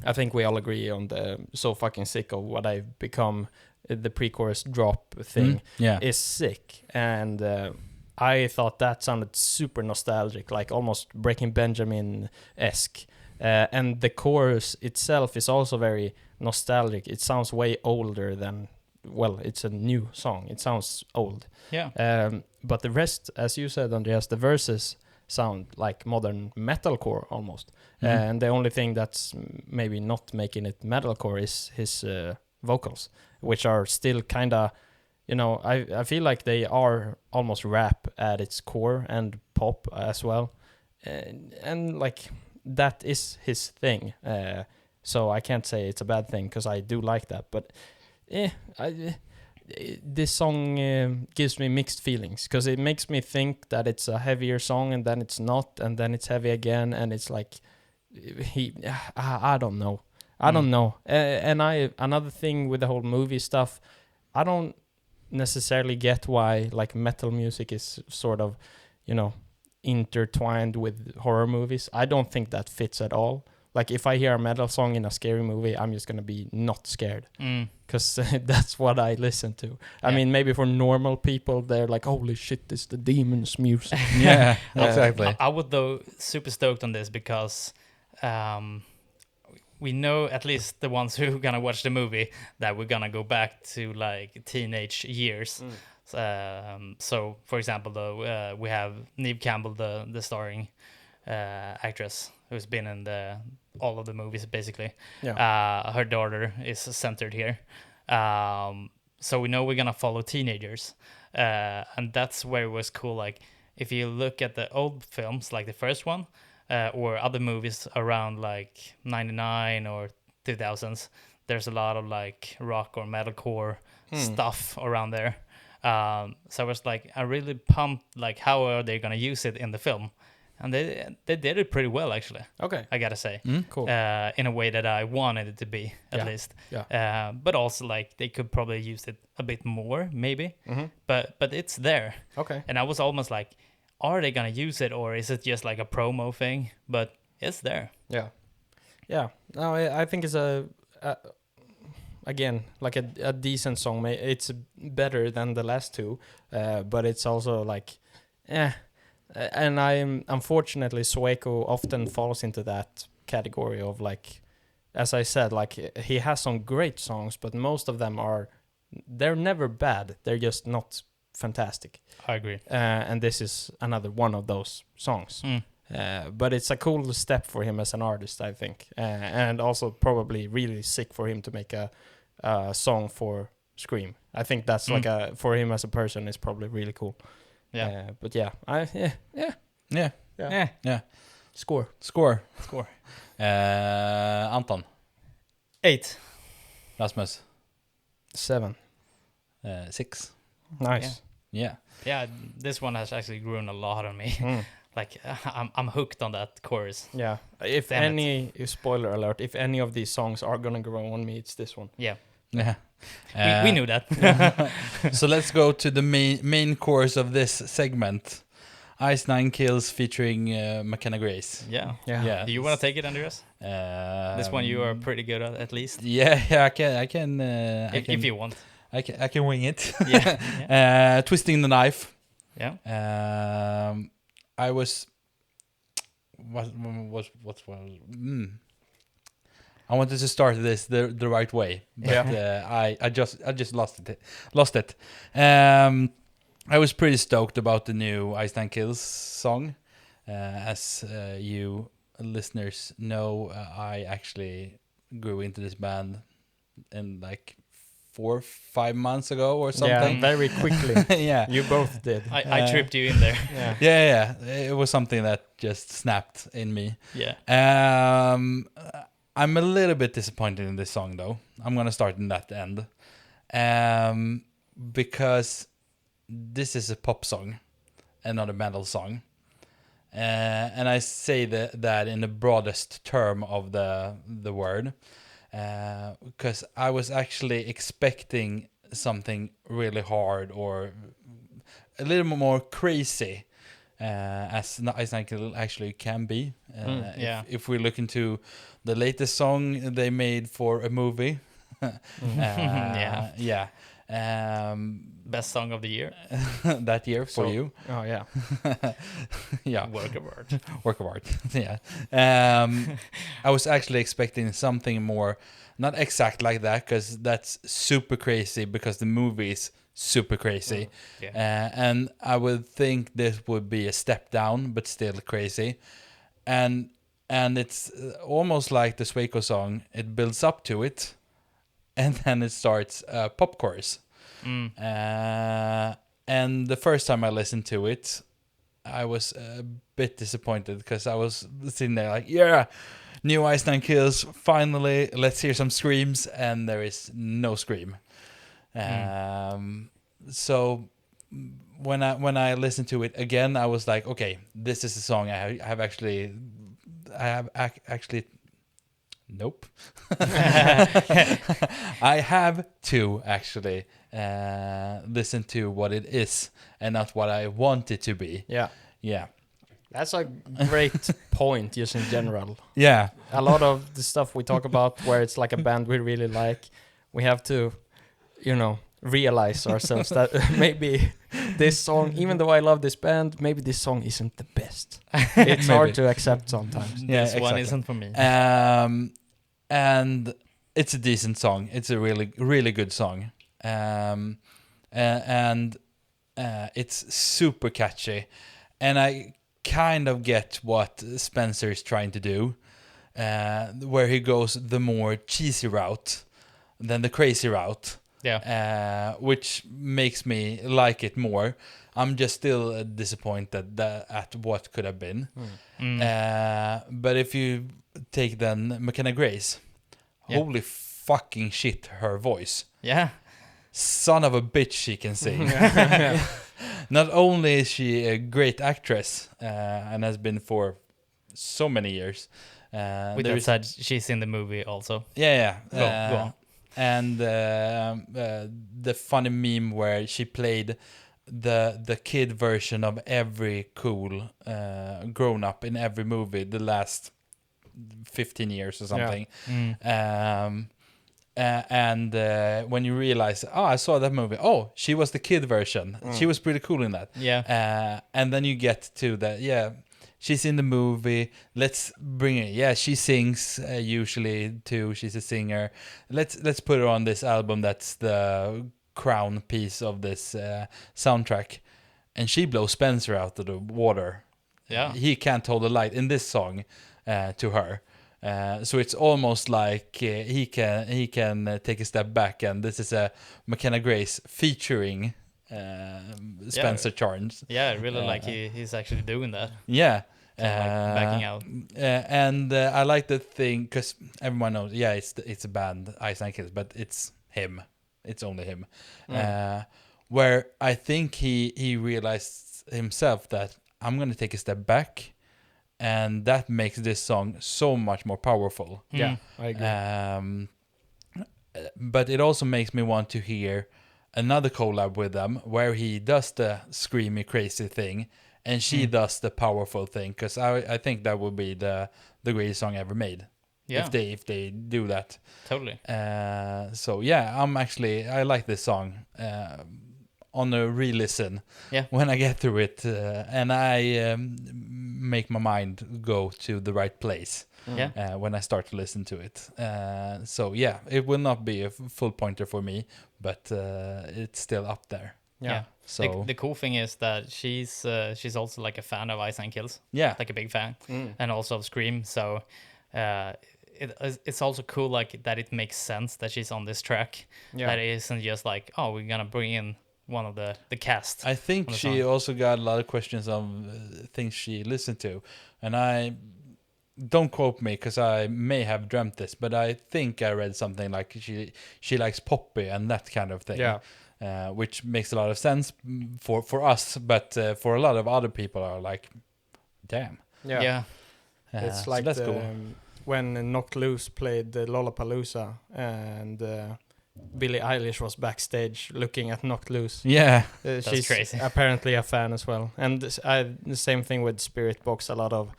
I think we all agree on the So Fucking Sick of What I've Become. The pre-chorus drop thing is sick, and I thought that sounded super nostalgic, like almost Breaking Benjamin-esque. And the chorus itself is also very nostalgic. It sounds way older than, well, it's a new song. It sounds old. But the rest, as you said, Andreas, the verses sound like modern metalcore almost. And the only thing that's maybe not making it metalcore is his vocals, which are still kind of, I feel like they are almost rap at its core and pop as well. And like, that is his thing. So I can't say it's a bad thing, because I do like that. But this song gives me mixed feelings, because it makes me think that it's a heavier song, and then it's not, and then it's heavy again, and it's like, I don't know. I don't know. And another thing with the whole movie stuff, I don't necessarily get why like metal music is sort of, intertwined with horror movies. I don't think that fits at all. Like if I hear a metal song in a scary movie, I'm just going to be not scared, because that's what I listen to. I mean, maybe for normal people, they're like, holy shit, this is the demon's music. Exactly. I would though super stoked on this, because we know, at least the ones who are gonna watch the movie, that we're gonna go back to like teenage years. So, for example, though, we have Neve Campbell, the starring actress, who's been in all of the movies basically. Her daughter is centered here. So we know we're gonna follow teenagers, and that's where it was cool. Like if you look at the old films, like the first one. Or other movies around like 99 or 2000s, there's a lot of like rock or metalcore stuff around there. So I was like, I really pumped, like how are they gonna use it in the film? And they did it pretty well, actually. Okay. I gotta say. Cool. In a way that I wanted it to be, at least. But also like they could probably use it a bit more, maybe. But it's there. Okay. And I was almost like, are they gonna use it, or is it just like a promo thing? But it's there. Yeah. No, I think it's again like a decent song. It's better than the last two, but it's also like, And unfortunately, Sueco often falls into that category of like, as I said, like he has some great songs, but most of them they're never bad. They're just not fantastic. I agree. And this is another one of those songs. But it's a cool step for him as an artist, I think. And also probably really sick for him to make a song for Scream. I think that's like for him as a person, is probably really cool. But yeah. Score. Anton. 8. Rasmus. 7. 6. Nice. Yeah, this one has actually grown a lot on me. like I'm hooked on that chorus. Yeah. If Damn any spoiler alert, if any of these songs are gonna grow on me, it's this one. Yeah, Yeah. we knew that. So let's go to the main course of this segment. Ice Nine Kills featuring McKenna Grace. Yeah. Yeah. Do you want to take it, Andreas? This one you are pretty good at least. Yeah, I can. If you want. I can wing it. Yeah. Twisting the Knife. Yeah. I was. I wanted to start this the right way, but I just lost it. I was pretty stoked about the new Ice Nine Kills song. As you listeners know, I actually grew into this band in like 4 or 5 months ago or something. Yeah, very quickly. Yeah, You both did. I tripped you in there. Yeah. It was something that just snapped in me. Yeah. I'm a little bit disappointed in this song though. I'm gonna start in that end, because this is a pop song and not a metal song, and I say that in the broadest term of the word, because I was actually expecting something really hard or a little more crazy, as Ice Nine Kills actually can be. If we look into the latest song they made for a movie, Best song of the year. that year for you. Oh yeah. Yeah. Work of art. Work of art. Yeah. I was actually expecting something more, not exact like that, because that's super crazy because the movie is super crazy. And I would think this would be a step down, but still crazy. And it's almost like the Sueco song. It builds up to it, and then it starts a pop chorus. And the first time I listened to it, I was a bit disappointed because I was sitting there like, yeah, new Ice Nine Kills, finally, let's hear some screams, and there is no scream. So when I listened to it again, I was like, okay, this is a song I have actually. Nope. I have to actually listen to what it is and not what I want it to be. Yeah. That's a great point, just in general. Yeah. A lot of the stuff we talk about where it's like a band we really like, we have to, realize ourselves that maybe this song, even though I love this band, maybe this song isn't the best. It's hard to accept sometimes. Yeah, This one isn't for me. And it's a decent song. It's a really, really good song. And it's super catchy. And I kind of get what Spencer is trying to do, where he goes the more cheesy route than the crazy route. Yeah. Which makes me like it more. I'm just still disappointed at what could have been. But if you take then McKenna Grace, holy fucking shit, her voice. Yeah. Son of a bitch, she can sing. Not only is she a great actress, and has been for so many years. With that said, she's in the movie also. Yeah. Go on. And the funny meme where she played the kid version of every cool grown up in every movie the last 15 years or something. And when you realize, I saw that movie. Oh, she was the kid version. She was pretty cool in that. Yeah. And then you get to that. Yeah, she's in the movie. Let's bring it. Yeah, she sings usually too. She's a singer. Let's put her on this album. That's the crown piece of this soundtrack. And she blows Spencer out of the water. Yeah. He can't hold a light in this song to her. So it's almost like he can take a step back, and this is a McKenna Grace featuring Spencer Charnes. Yeah, I really like he's actually doing that. Yeah. Backing out. And I like the thing, because everyone knows, it's a band, Ice Nine Kills, but it's him. It's only him. Where I think he realized himself that I'm gonna take a step back, and that makes this song so much more powerful. Yeah, I agree. But it also makes me want to hear another collab with them where he does the screamy crazy thing and she does the powerful thing, because I think that would be the greatest song ever made. Yeah. If they do that. Totally. So yeah, I like this song on a re-listen. Yeah. When I get through it, and I make my mind go to the right place. Yeah. When I start to listen to it. So yeah, it will not be a full pointer for me, but it's still up there. Yeah. So the cool thing is that she's also like a fan of Ice and Kills. yeah, Like a big fan, and also of Scream. So it's also cool like that it makes sense that she's on this track. Yeah. That it isn't just like, oh, we're gonna bring in one of the cast. I think on the she song. also got a lot of questions on things she listened to, and I don't quote me because I may have dreamt this, but I think I read something like she likes poppy and that kind of thing. Yeah. Which makes a lot of sense for us, but for a lot of other people are like, damn. Yeah. It's so like that's cool. When Knocked Loose played Lollapalooza and Billie Eilish was backstage looking at Knocked Loose. Yeah, She's crazy. apparently a fan as well. And the same thing with Spirit Box. A lot of,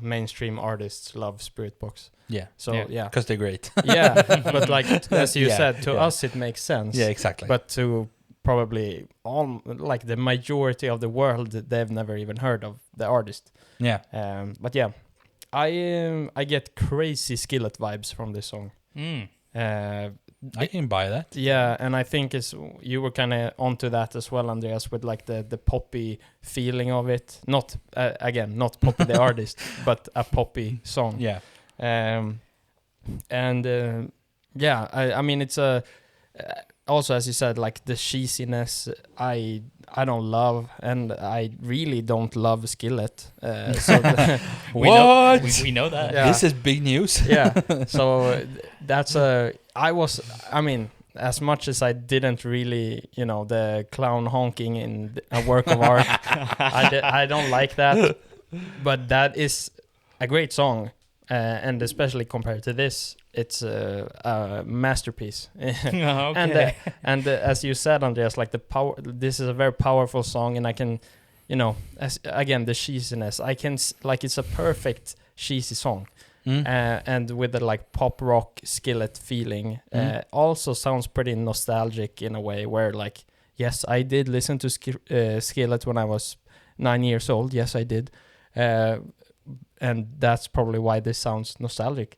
mainstream artists love Spirit Box. yeah, So, yeah. because they're great. Yeah, but like, as you Yeah, said, to yeah. us it makes sense. Yeah, exactly. But to probably like the majority of the world, they've never even heard of the artist. yeah, But yeah, I get crazy Skillet vibes from this song. I can buy that. Yeah, and I think you were kind of onto that as well, Andreas, with like the poppy feeling of it. Not not Poppy the artist, but a poppy song. Yeah, I mean it's also, as you said, like the cheesiness I don't love, and I really don't love Skillet. We know that. Yeah. This is big news. Yeah, so that's as much as I didn't really, the clown honking in a work of art, I don't like that, but that is a great song, and especially compared to this, it's a masterpiece. Okay. And as you said, Andreas, like this is a very powerful song, and I can, the cheesiness, it's a perfect cheesy song. And with the like pop rock Skillet feeling, also sounds pretty nostalgic in a way where like, yes, I did listen to Skillet when I was 9 years old. Yes, I did. And that's probably why this sounds nostalgic.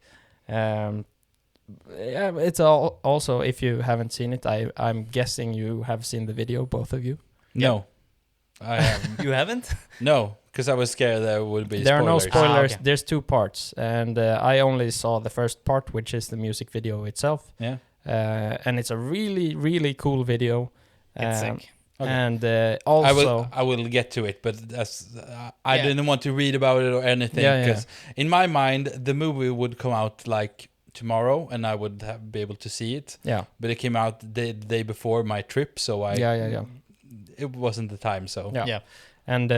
It's also, if you haven't seen it, I'm guessing you have seen the video, both of you. No, I haven't. You haven't? No, because I was scared there would be There spoilers. are no spoilers. Okay. There's 2 parts, and I only saw the first part, which is the music video itself. Yeah. And it's a really, really cool video. It's sick. Okay. And also, I will get to it, but I didn't want to read about it or anything, because in my mind the movie would come out like tomorrow and I would be able to see it. Yeah. But it came out the day before my trip, so it wasn't the time. So Yeah. And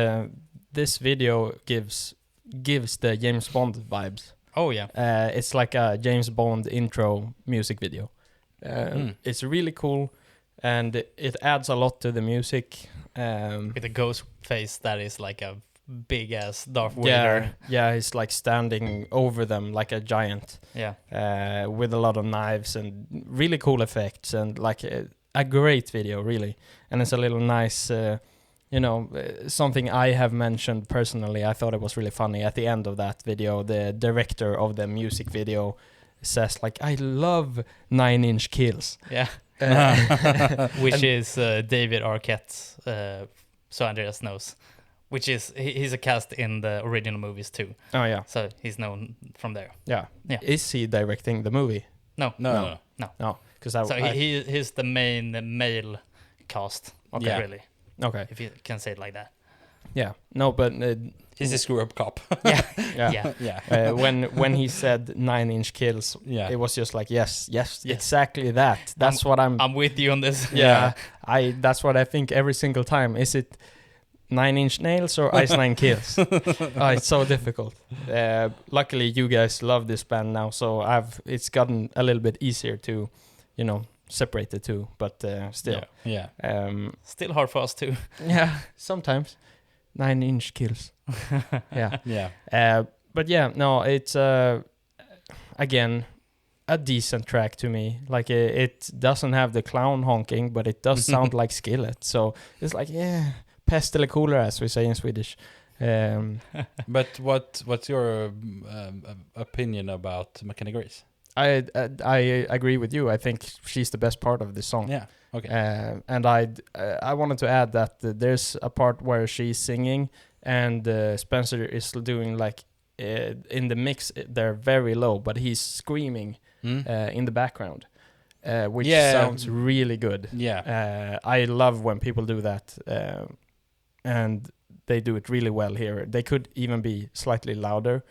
this video gives the James Bond vibes. Oh yeah. It's like a James Bond intro music video. It's really cool, and it adds a lot to the music. With a ghost face that is like a big ass Darth Vader. Yeah, he's like standing over them like a giant. Yeah. With a lot of knives and really cool effects, and like a great video, really. And it's a little nice, something I have mentioned personally. I thought it was really funny. At the end of that video, the director of the music video says like, "I love 9 Inch Kills." Yeah. Which is David Arquette, so Andreas knows. Which is, he's a cast in the original movies too. Oh yeah. So he's known from there. Yeah. Yeah. Is he directing the movie? No. No, because So he's the main male cast. Okay. Yeah. Really. Okay. If you can say it like that. Yeah. No, but he's a screw-up cop. Yeah. Yeah. when he said 9 Inch Kills, Yeah. it was just like yes, exactly that. That's what I'm with you on this. Yeah. That's what I think every single time. Is it Nine Inch Nails or Ice Nine Kills? It's so difficult. Luckily, you guys love this band now, so it's gotten a little bit easier to, separate the two. But still, Yeah. Still hard for us too. Yeah, sometimes. 9 Inch Kills. Yeah. Yeah. But yeah, no, it's again a decent track to me. Like it doesn't have the clown honking, but it does sound like Skillet. So it's like pest eller kolera, as we say in Swedish. But what's your opinion about McKenna Grace? I agree with you. I think she's the best part of the song. Yeah. Okay. And I wanted to add that there's a part where she's singing and Spencer is doing like in the mix they're very low, but he's screaming in the background, which sounds really good. Yeah. I love when people do that, and they do it really well here. They could even be slightly louder,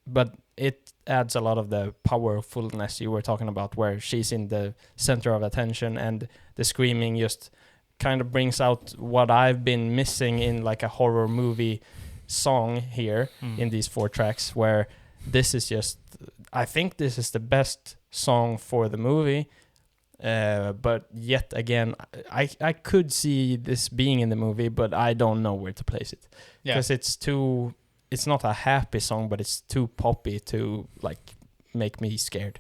but it adds a lot of the powerfulness you were talking about, where she's in the center of attention, and the screaming just kind of brings out what I've been missing in like a horror movie song here in these 4 tracks, where this is just, I think this is the best song for the movie, but yet again I could see this being in the movie, but I don't know where to place it, because it's not a happy song, but it's too poppy to like make me scared.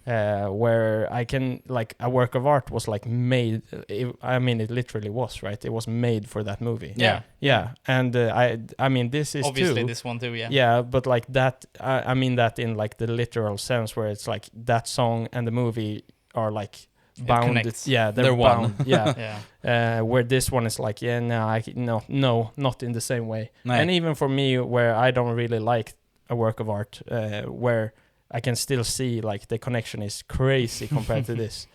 Where I can, like, a work of art was like made, it literally was, right? It was made for that movie. Yeah. And I mean this is obviously too. this one too. Yeah, but like that, I mean that in like the literal sense, where it's like that song and the movie are like bound. They're one. bound. Yeah. Where this one is like, no, not in the same way. No. And even for me, where I don't really like a work of art, where I can still see like the connection is crazy compared to this.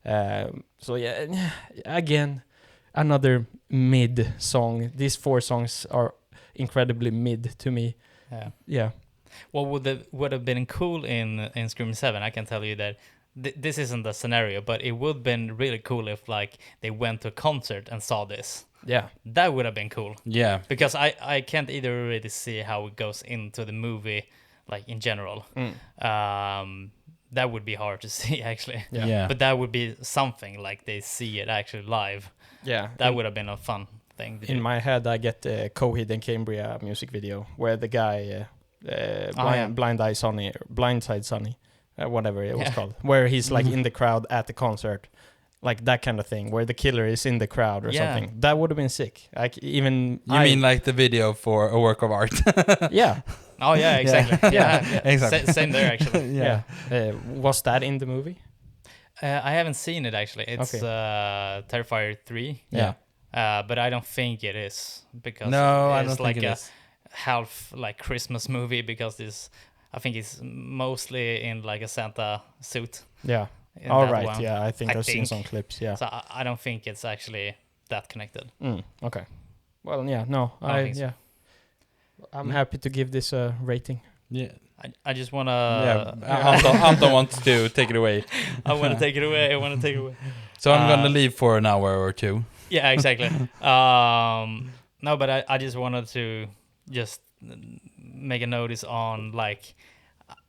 So yeah, again, another mid song. These 4 songs are incredibly mid to me. Yeah. What would have been cool in Scream 7? I can tell you that this isn't the scenario, but it would have been really cool if like they went to a concert and saw this. Yeah. That would have been cool. Yeah. Because I can't either really see how it goes into the movie, like in general. That would be hard to see actually. Yeah. But that would be something, like they see it actually live. Yeah. That would have been a fun thing to do. In my head, I get the Coheed and Cambria music video where the guy, Blindside Sonny, whatever it was called, where he's like in the crowd at the concert, like that kind of thing, where the killer is in the crowd or something. That would have been sick. Like even you mean like the video for a work of art? Yeah. Oh yeah, exactly. Yeah. Exactly. Same there actually. Yeah. Was that in the movie? I haven't seen it actually. It's Terrifier 3. Yeah. But I don't think it is, because I it's don't like think it a is. half like Christmas movie, because I think it's mostly in like a Santa suit. Yeah. in All that right. one. Yeah, I think I I've seen think. some clips. Yeah. So I don't think it's actually that connected. Okay. Well, yeah. No, I don't think so. I'm happy to give this a rating. Yeah. I just wanna. Anton wants to take it away. I want to take it away. So I'm gonna leave for an hour or 2. Yeah, exactly. No, but I just wanted to just make a notice on, like,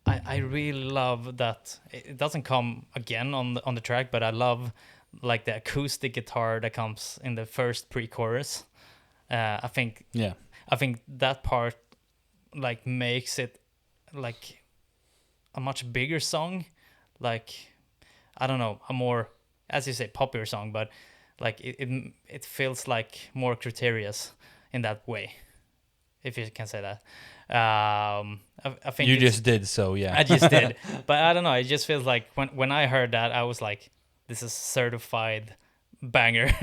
I really love that it doesn't come again on the track, but I love like the acoustic guitar that comes in the first pre-chorus. I think that part like makes it like a much bigger song, like, I don't know, a more, as you say, poppier song, but like it feels like more criterious in that way, if you can say that. I think you just did, so yeah. I just did, but I don't know. It just feels like when I heard that, I was like, this is certified banger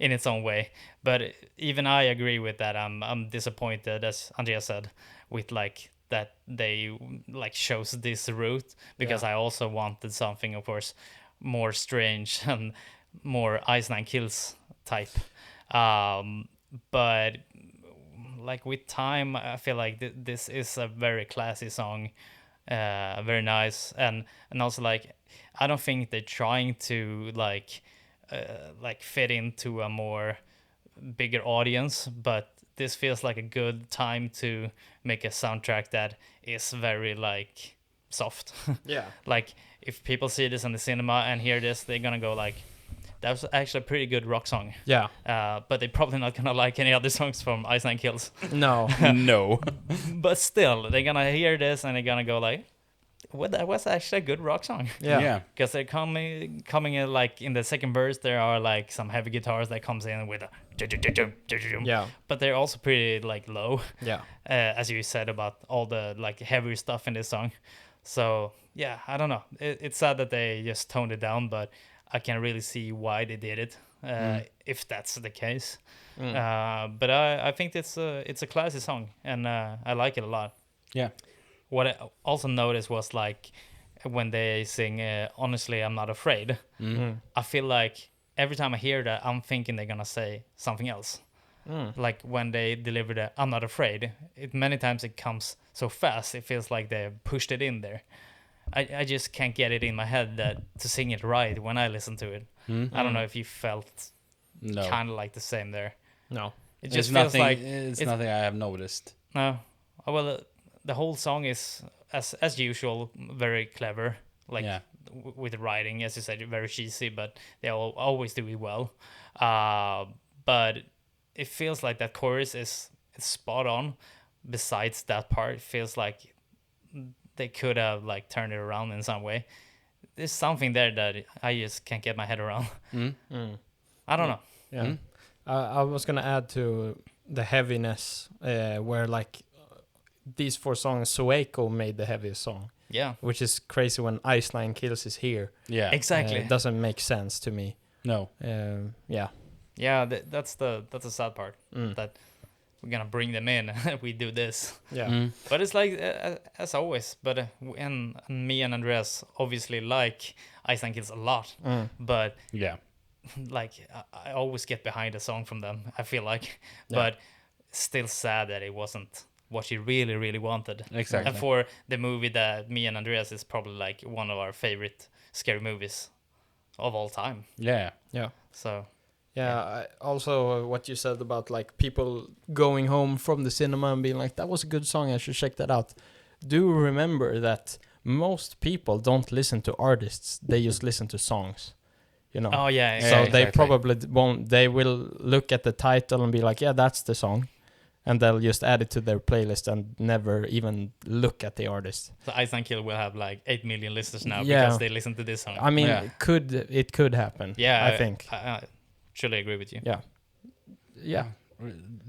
in its own way. But even I agree with that. I'm disappointed, as Andreas said, with like that they like chose this route, because I also wanted something, of course, more strange and more Ice Nine Kills type. But like with time, I feel like this is a very classy song, very nice, and also like I don't think they're trying to like fit into a more bigger audience, but this feels like a good time to make a soundtrack that is very like soft. Yeah. Like if people see this in the cinema and hear this, they're gonna go like, that was actually a pretty good rock song. Yeah. But they're probably not gonna like any other songs from Ice Nine Kills. No. No. But still, they're gonna hear this and they're gonna go like, well, that was actually a good rock song. Yeah. Because they're coming in like in the second verse, there are like some heavy guitars that comes in with a Yeah. but they're also pretty like low, Yeah. as you said about all the like heavier stuff in this song. So yeah, I don't know. It's sad that they just toned it down, but I can really see why they did it, if that's the case. But I think it's a classy song, and I like it a lot. Yeah. What I also noticed was like when they sing "Honestly, I'm Not Afraid," I feel like every time I hear that, I'm thinking they're gonna say something else. Like when they deliver the "I'm Not Afraid," many times it comes so fast, it feels like they pushed it in there. I just can't get it in my head that to sing it right when I listen to it. I don't know if you felt kind of like the same there. No. It just feels like it's nothing I have noticed. no. Well, the whole song is as usual very clever, like with the writing, as you said, very cheesy, but they always do it well. But it feels like that chorus is spot on. Besides that part, it feels like they could have like turned it around in some way. There's something there that I just can't get my head around. I don't know. Yeah. I was gonna add to the heaviness, where like these 4 songs, Sueco made the heaviest song. Yeah. Which is crazy when Ice Nine Kills is here. Yeah. Exactly. It doesn't make sense to me. No. Yeah. Yeah, that's the sad part. That we're gonna bring them in. We do this. Yeah. But it's like as always. But and me and Andreas obviously like Ice Nine Kills a lot. But Yeah. like I always get behind a song from them, I feel like. Yeah. But still sad that it wasn't what she really, really wanted. Exactly. And for the movie that me and Andreas is probably like one of our favorite scary movies of all time. Yeah. Yeah. So Yeah. Also, what you said about like people going home from the cinema and being like, "That was a good song. I should check that out." Do remember that most people don't listen to artists; they just listen to songs. You know. oh yeah, So exactly. they probably won't. They will look at the title and be like, "Yeah, that's the song," and they'll just add it to their playlist and never even look at the artist. So Ice Nine Kill will have like 8 million listeners now Yeah. because they listen to this song. I mean, Yeah. it could happen. Yeah, I think. I truly agree with you. Yeah.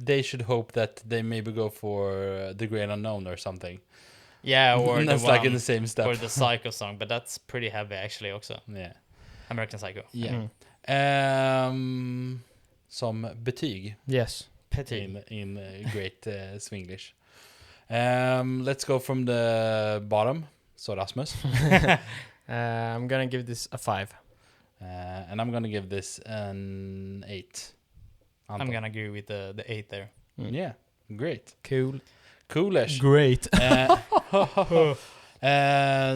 They should hope that they maybe go for The Great Unknown or something. Yeah, or that's the like in one the same step. or the Psycho song, but that's pretty heavy actually also. Yeah. American Psycho. Yeah. Som betyg Yes. Petty. in great Swinglish. Let's go from the bottom. So Rasmus. I'm gonna give this a 5. And I'm gonna give this an 8. Anton. I'm gonna agree with the 8 there. Yeah, great. Cool. Coolish. Great.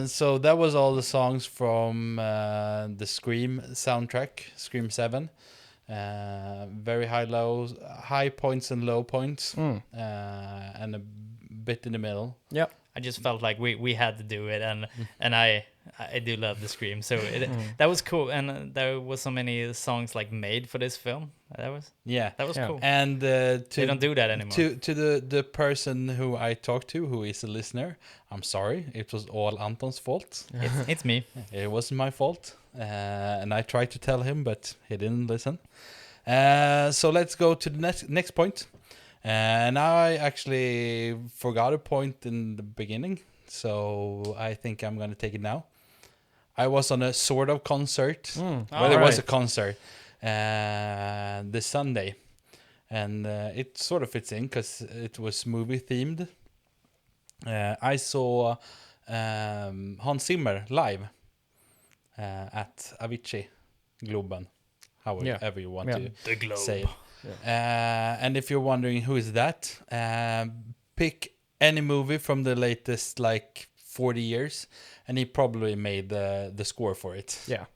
So that was all the songs from the Scream soundtrack, Scream 7. Very high points and low points, and a bit in the middle. Yep. I just felt like we had to do it, and I do love the Scream, so that was cool, and there was so many songs like made for this film. That was cool. And They don't do that anymore. to the person who I talked to, who is a listener, I'm sorry, it was all Anton's fault. It's me. It wasn't my fault, and I tried to tell him, but he didn't listen. So let's go to the next point. Now I actually forgot a point in the beginning, so I think I'm gonna take it now. I was on a sort of concert. Well, it was a concert this Sunday, and it sort of fits in because it was movie themed. I saw Hans Zimmer live at Avicii, Globen, however you want to say it. And if you're wondering who is that, pick any movie from the latest like 40 years, and he probably made the score for it. Yeah.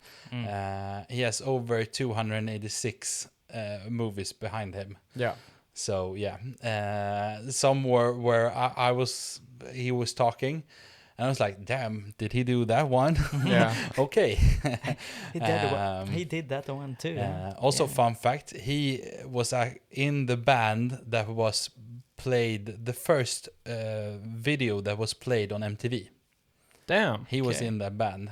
He has over 286 movies behind him. Yeah. So some were where he was talking, and I was like, damn, did he do that one? Yeah. Okay. He did that one too. Also, fun fact, he was in the band that was played, the first video that was played on MTV. Damn. He was in that band.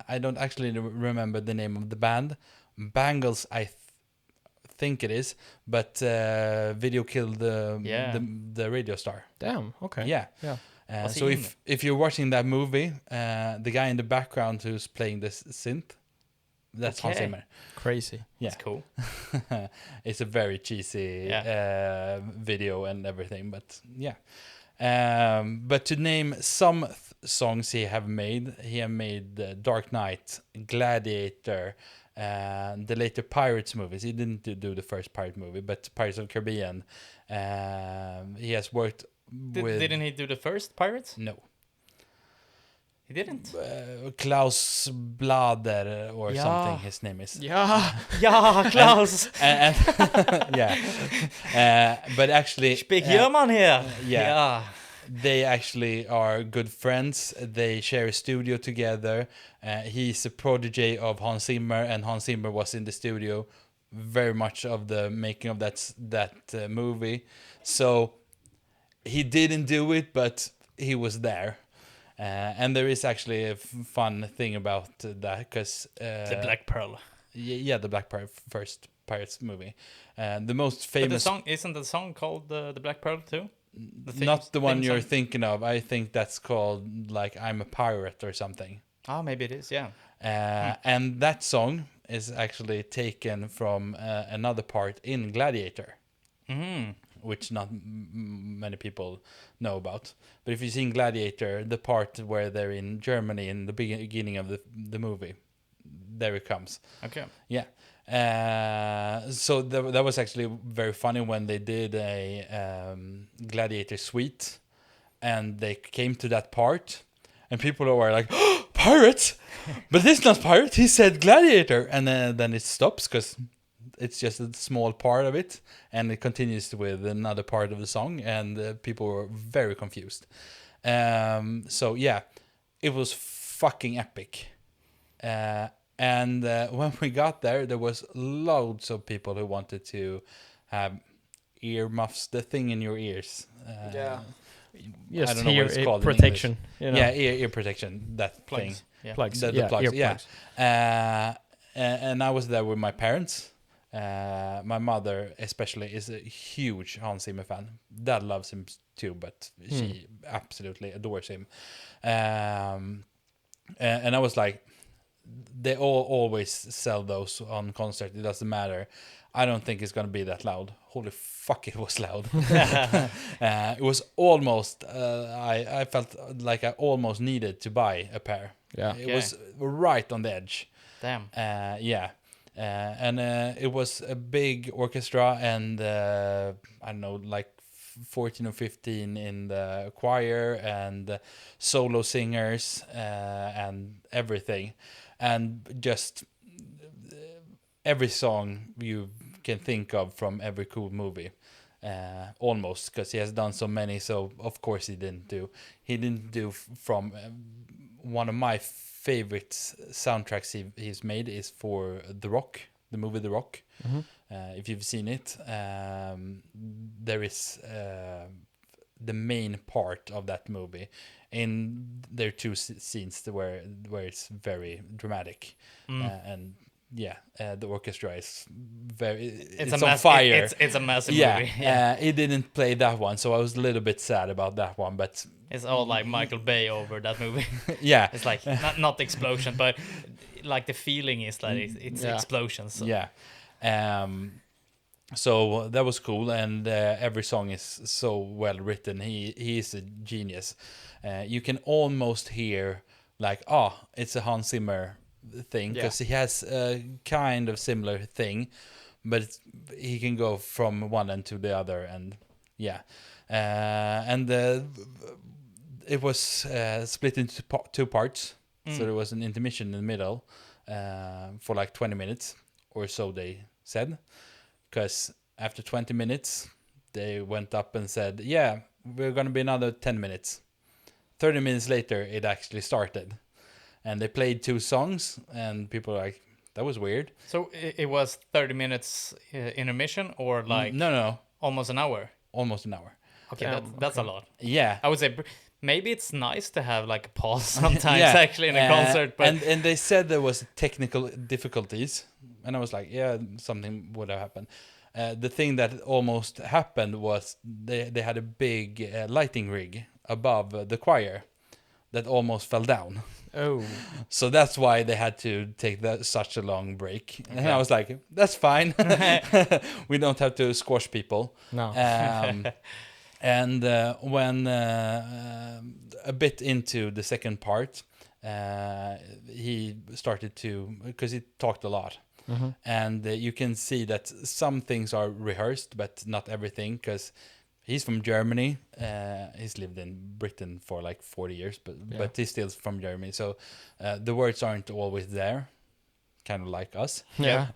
I don't actually remember the name of the band. Bangles, I think it is, but video killed the radio star. Damn. Okay. Yeah. So if you're watching that movie, the guy in the background who's playing this synth, that's Hans Zimmer. Crazy. Yeah. That's cool. It's a very cheesy video and everything, but yeah. But to name some songs he have made Dark Knight, Gladiator, the later Pirates movies. He didn't do the first pirate movie, but Pirates of the Caribbean. He has worked with... Didn't he do the first Pirates? No. He didn't? Klaus Blader or something his name is. Yeah. Ja, Klaus! And but actually... Speak German here! Yeah. They actually are good friends. They share a studio together. He's a protege of Hans Zimmer, and Hans Zimmer was in the studio very much of the making of that movie. So he didn't do it, but he was there. And there is actually a fun thing about that, because... the Black Pearl. Yeah, the Black Pearl, first Pirates movie. The most famous... But isn't the song called the Black Pearl too? Not the one you're thinking of. I think that's called like I'm a Pirate or something. Oh, maybe it is, yeah. And that song is actually taken from another part in Gladiator, which not many people know about. But if you've seen Gladiator, the part where they're in Germany in the beginning of the movie, there it comes. Okay. Yeah. So that was actually very funny when they did a Gladiator suite, and they came to that part, and people were like, oh, "Pirates!" But this is not pirate. He said Gladiator, and then it stops because it's just a small part of it, and it continues with another part of the song, and people were very confused. So yeah, it was fucking epic. And when we got there was loads of people who wanted to have ear muffs, the thing in your ears. Yes, I don't know what it's called protection. In English. Yeah, ear protection, that plugs. thing. Yeah. Plugs. The plugs, yeah. And I was there with my parents. My mother especially is a huge Hans Zimmer fan. Dad loves him too, but she absolutely adores him. And I was like, they always sell those on concert. It doesn't matter. I don't think it's gonna be that loud. Holy fuck, it was loud. It was almost. I felt like I almost needed to buy a pair. Yeah, it was right on the edge. Damn. And it was a big orchestra, and I don't know, like 14 or 15 in the choir, and solo singers, and everything. And just every song you can think of from every cool movie, almost, because he has done so many. So of course he didn't do from one of my favorite soundtracks he's made is for The Rock, the movie The Rock. If you've seen it, there is the main part of that movie. And there are two scenes where it's very dramatic, and the orchestra is it's on fire. It's a massive movie. Yeah, he didn't play that one, so I was a little bit sad about that one. But it's all like Michael Bay over that movie. Yeah, it's like not the explosion, but like the feeling is like it's explosions. So. Yeah. So that was cool, and every song is so well written. He is a genius. You can almost hear like, it's a Hans Zimmer thing, because he has a kind of similar thing, but he can go from one end to the other, and it was split into two parts. So there was an intermission in the middle for like 20 minutes or so, they said. because after 20 minutes, they went up and said, yeah, we're going to be another 10 minutes. 30 minutes later, it actually started. And they played 2 songs, and people were like, that was weird. So it was 30 minutes intermission, or like No. almost an hour? Almost an hour. Okay, that's a lot. Yeah. I would say maybe it's nice to have like a pause sometimes Yeah. actually in a concert. But and they said there was technical difficulties, and I was like, yeah, something would have happened. The thing that almost happened was they had a big lighting rig above the choir that almost fell down. Oh. So that's why they had to take such a long break. And I was like, that's fine. We don't have to squash people. No. And when a bit into the second part, he started to, because he talked a lot. Mm-hmm. And you can see that some things are rehearsed, but not everything, because he's from Germany. He's lived in Britain for like 40 years, but he's still from Germany. So the words aren't always there, kind of like us. Yeah.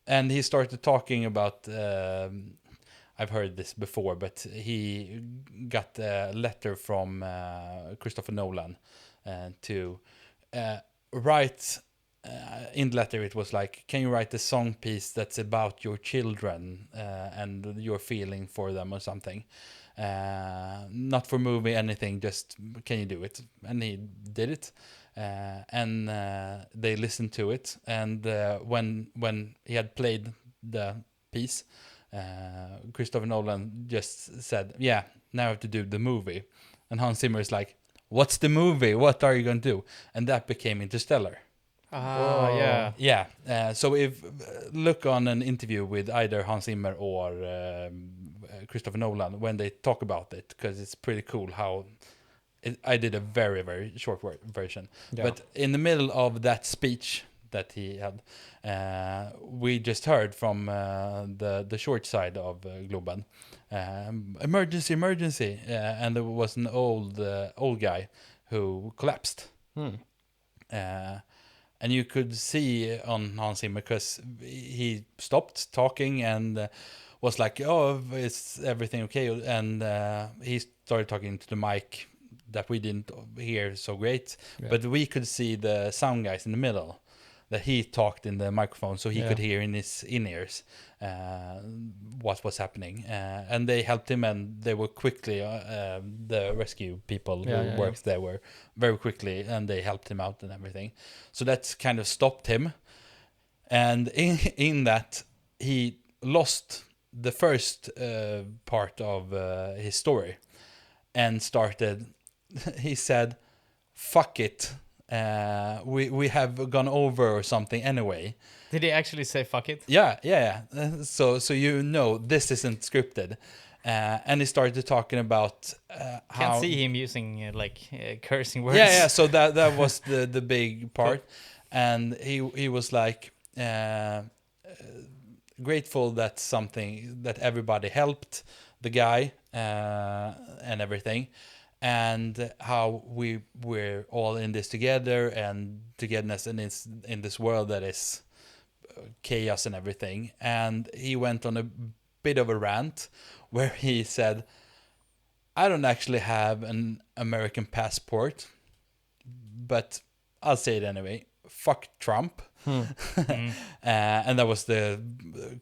And he started talking about, I've heard this before, but he got a letter from Christopher Nolan to write. In the letter, it was like, can you write a song piece that's about your children and your feeling for them or something? Not for movie, anything, just can you do it? And he did it. And they listened to it. And when he had played the piece, Christopher Nolan just said, yeah, now I have to do the movie. And Hans Zimmer is like, what's the movie? What are you going to do? And that became Interstellar. Yeah. Yeah. So if look on an interview with either Hans Zimmer or Christopher Nolan when they talk about it, because it's pretty cool how I did a very, very short version. Yeah. But in the middle of that speech that he had, we just heard from the short side of Globen, emergency, and there was an old guy who collapsed. And you could see on Hans Zimmer, because he stopped talking and was like, oh, is everything okay? And he started talking to the mic that we didn't hear so great. Yeah. But we could see the sound guys in the middle, that he talked in the microphone, so he could hear in his in-ears what was happening. And they helped him, and they were quickly, the rescue people who worked there were very quickly, and they helped him out and everything. So that kind of stopped him. And in that, he lost the first part of his story and started, he said, fuck it. We have gone over or something anyway. Did he actually say fuck it? Yeah. So this isn't scripted. And he started talking about how... Can't see him using cursing words. Yeah. So that was the big part. And he was like grateful that everybody helped the guy and everything. And how we're all in this together, and togetherness in this world that is chaos and everything. And he went on a bit of a rant where he said, I don't actually have an American passport, but I'll say it anyway. Fuck Trump. And that was the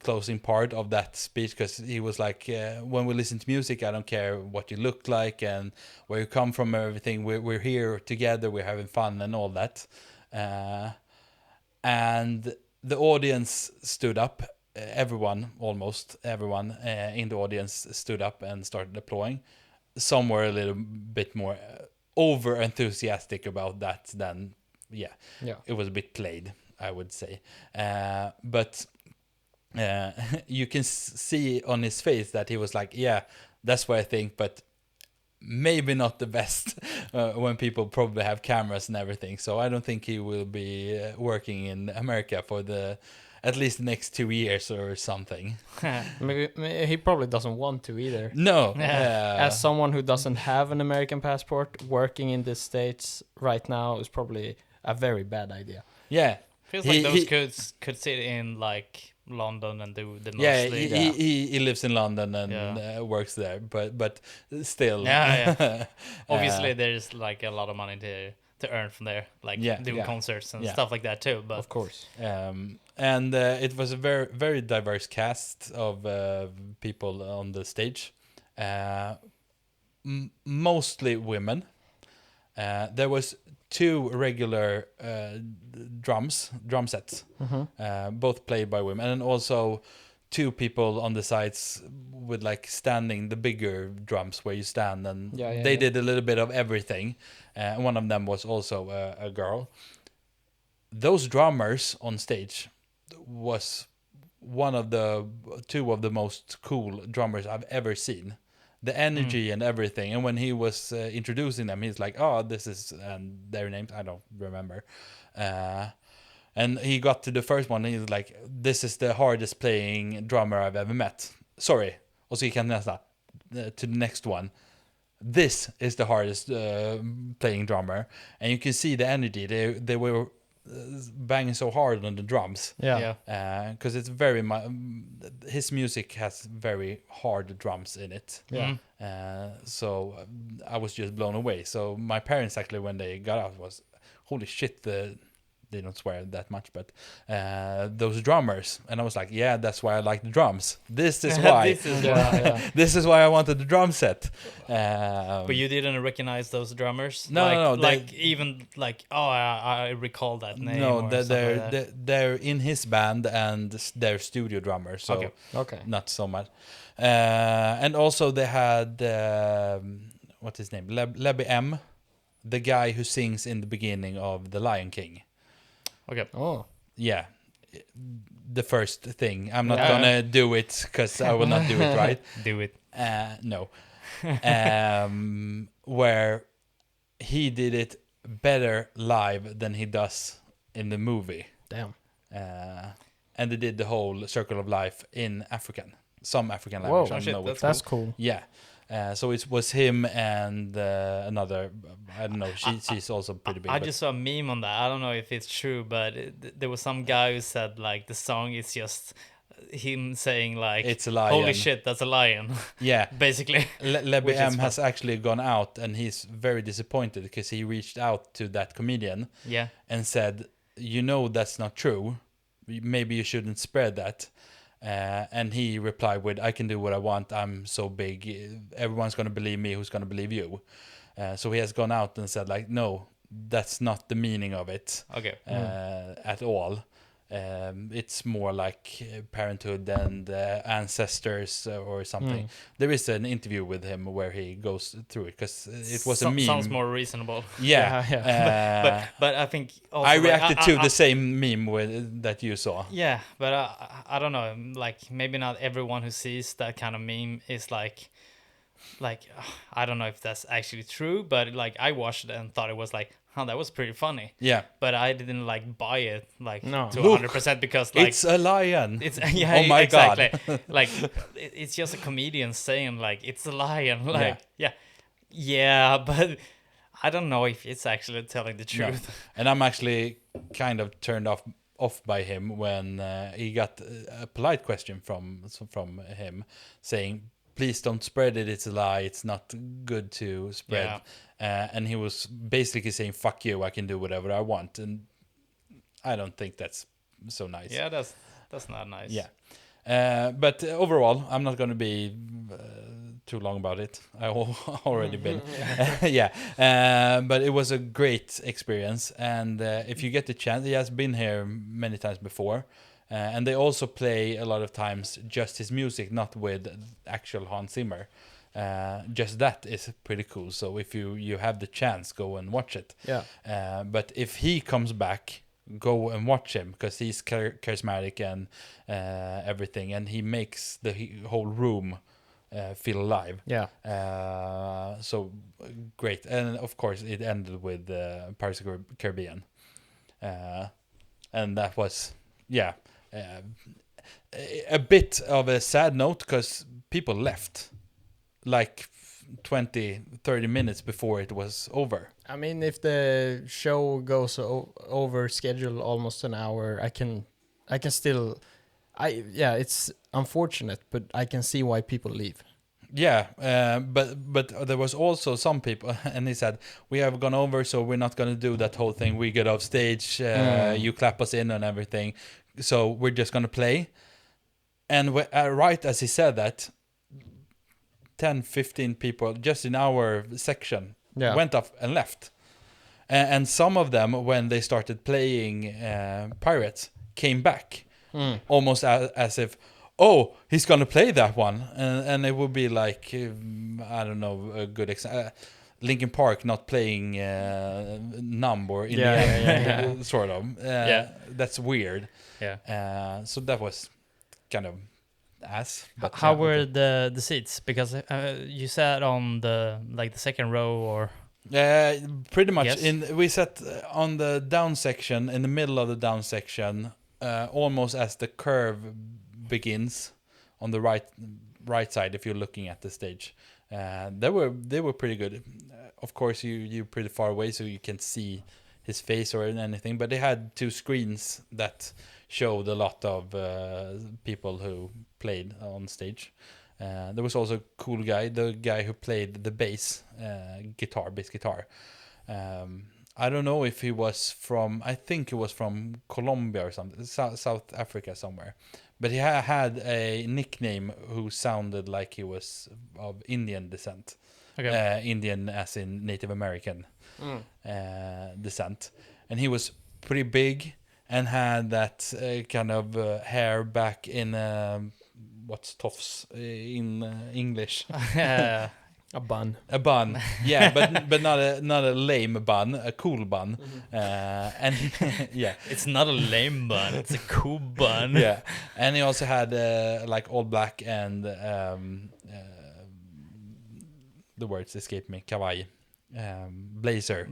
closing part of that speech, because he was like, when we listen to music, I don't care what you look like and where you come from, everything. We're here together, we're having fun and all that. And the audience stood up. Almost everyone in the audience stood up and started applauding. Some were a little bit more over enthusiastic about that than, it was a bit played, I would say. But you can see on his face that he was like, yeah, that's what I think, but maybe not the best when people probably have cameras and everything. So I don't think he will be working in America for at least the next 2 years or something. Maybe he probably doesn't want to either. No. As someone who doesn't have an American passport, working in the States right now is probably a very bad idea. Yeah. Feels like those could sit in like London and do the Yeah, mostly. he lives in London and works there, but still. Yeah. Obviously, there's like a lot of money to earn from there, like doing concerts and stuff like that too. But of course, and it was a very very diverse cast of people on the stage, mostly women. There was 2 regular drum sets, both played by women, and also 2 people on the sides with like standing the bigger drums where you stand, and they did a little bit of everything. One of them was also a girl. Those drummers on stage was one of the 2 of the most cool drummers I've ever seen. The energy and everything, and when he was introducing them, he's like, "Oh, this is their names. I don't remember." And he got to the first one, and he's like, "This is the hardest playing drummer I've ever met." Sorry, och så gick han nästa to the next one. This is the hardest playing drummer, and you can see the energy. They were banging so hard on the drums. Because it's very his music has very hard drums in it. So I was just blown away. So my parents actually, when they got out, was holy shit. They don't swear that much, but those drummers, and I was like, yeah, that's why I like the drums. This is why. This is why I wanted the drum set. But you didn't recognize those drummers? No. I recall that name. No, they're in his band and they're studio drummers, so not so much. And also they had what's his name, Lebby M, the guy who sings in the beginning of The Lion King. Okay. Oh. Yeah. The first thing. I'm not gonna do it because I will not do it right. Do it. No. Where he did it better live than he does in the movie. Damn. And they did the whole Circle of Life in African. Some African language. Whoa, I don't know which that's cool. Yeah. So it was him and another, I don't know, she's also pretty big. I just saw a meme on that. I don't know if it's true, but there was some guy who said like the song is just him saying like, it's a lion. Holy shit, that's a lion. Yeah. Basically. Lebby M has actually gone out and he's very disappointed because he reached out to that comedian and said, that's not true. Maybe you shouldn't spread that. And he replied with, I can do what I want. I'm so big. Everyone's going to believe me. Who's going to believe you? So he has gone out and said like, no, that's not the meaning of it. Okay. At all. It's more like parenthood and ancestors or something. There is an interview with him where he goes through it because it was a meme. Sounds more reasonable. Yeah. But I think also I reacted to the same meme that you saw. Yeah, but I don't know. Like maybe not everyone who sees that kind of meme is like I don't know if that's actually true, but like I watched it and thought it was like, oh, that was pretty funny. Yeah. But I didn't like buy it like to Look, 100% because like it's a lion. It's oh my exactly. God. Like it's just a comedian saying like it's a lion. Like yeah, but I don't know if it's actually telling the truth. No. And I'm actually kind of turned off by him when he got a polite question from him saying, please don't spread it, it's a lie, it's not good to spread. And he was basically saying, fuck you, I can do whatever I want. And I don't think that's so nice. Yeah, that's not nice. Yeah. But overall, I'm not going to be too long about it. I've already been. But it was a great experience. And if you get the chance, he has been here many times before. And they also play a lot of times just his music, not with actual Hans Zimmer. Just that is pretty cool. So if you have the chance, go and watch it. Yeah. But if he comes back, go and watch him because he's charismatic and everything, and he makes the whole room feel alive. Yeah. So great, and of course it ended with Pirates of the Caribbean, and that was a bit of a sad note because people left like 20-30 minutes before it was over. I mean, if the show goes over schedule almost an hour, I can still It's unfortunate, but I can see why people leave. Yeah, but there was also some people, and he said, we have gone over, so we're not going to do that whole thing. We get off stage, you clap us in and everything, so we're just going to play. And right as he said that, 10, 15 people just in our section went off and left. And some of them, when they started playing Pirates, came back, almost as if, oh, he's gonna play that one, and it would be like I don't know, a good example. Linkin Park not playing Numb or in the end, sort of. That's weird. Yeah. So that was kind of ass. But how were the seats? Because you sat on the second row or. Pretty much. Yes. We sat on the down section, in the middle of the down section, almost as the curve begins on the right side. If you're looking at the stage, they were pretty good. Of course, you're pretty far away, so you can't see his face or anything. But they had 2 screens that showed a lot of people who played on stage. There was also a cool guy, the guy who played the bass guitar. I don't know if he was from, I think he was from Colombia or something, South Africa somewhere. But he had a nickname who sounded like he was of Indian descent. Okay. Indian as in Native American descent. And he was pretty big and had that kind of hair back in, what's toffs in English? A bun. A bun, yeah, but not a lame bun, a cool bun, and yeah, It's not a lame bun; it's a cool bun. yeah, and he also had like all black and the words escape me, kawaii, blazer,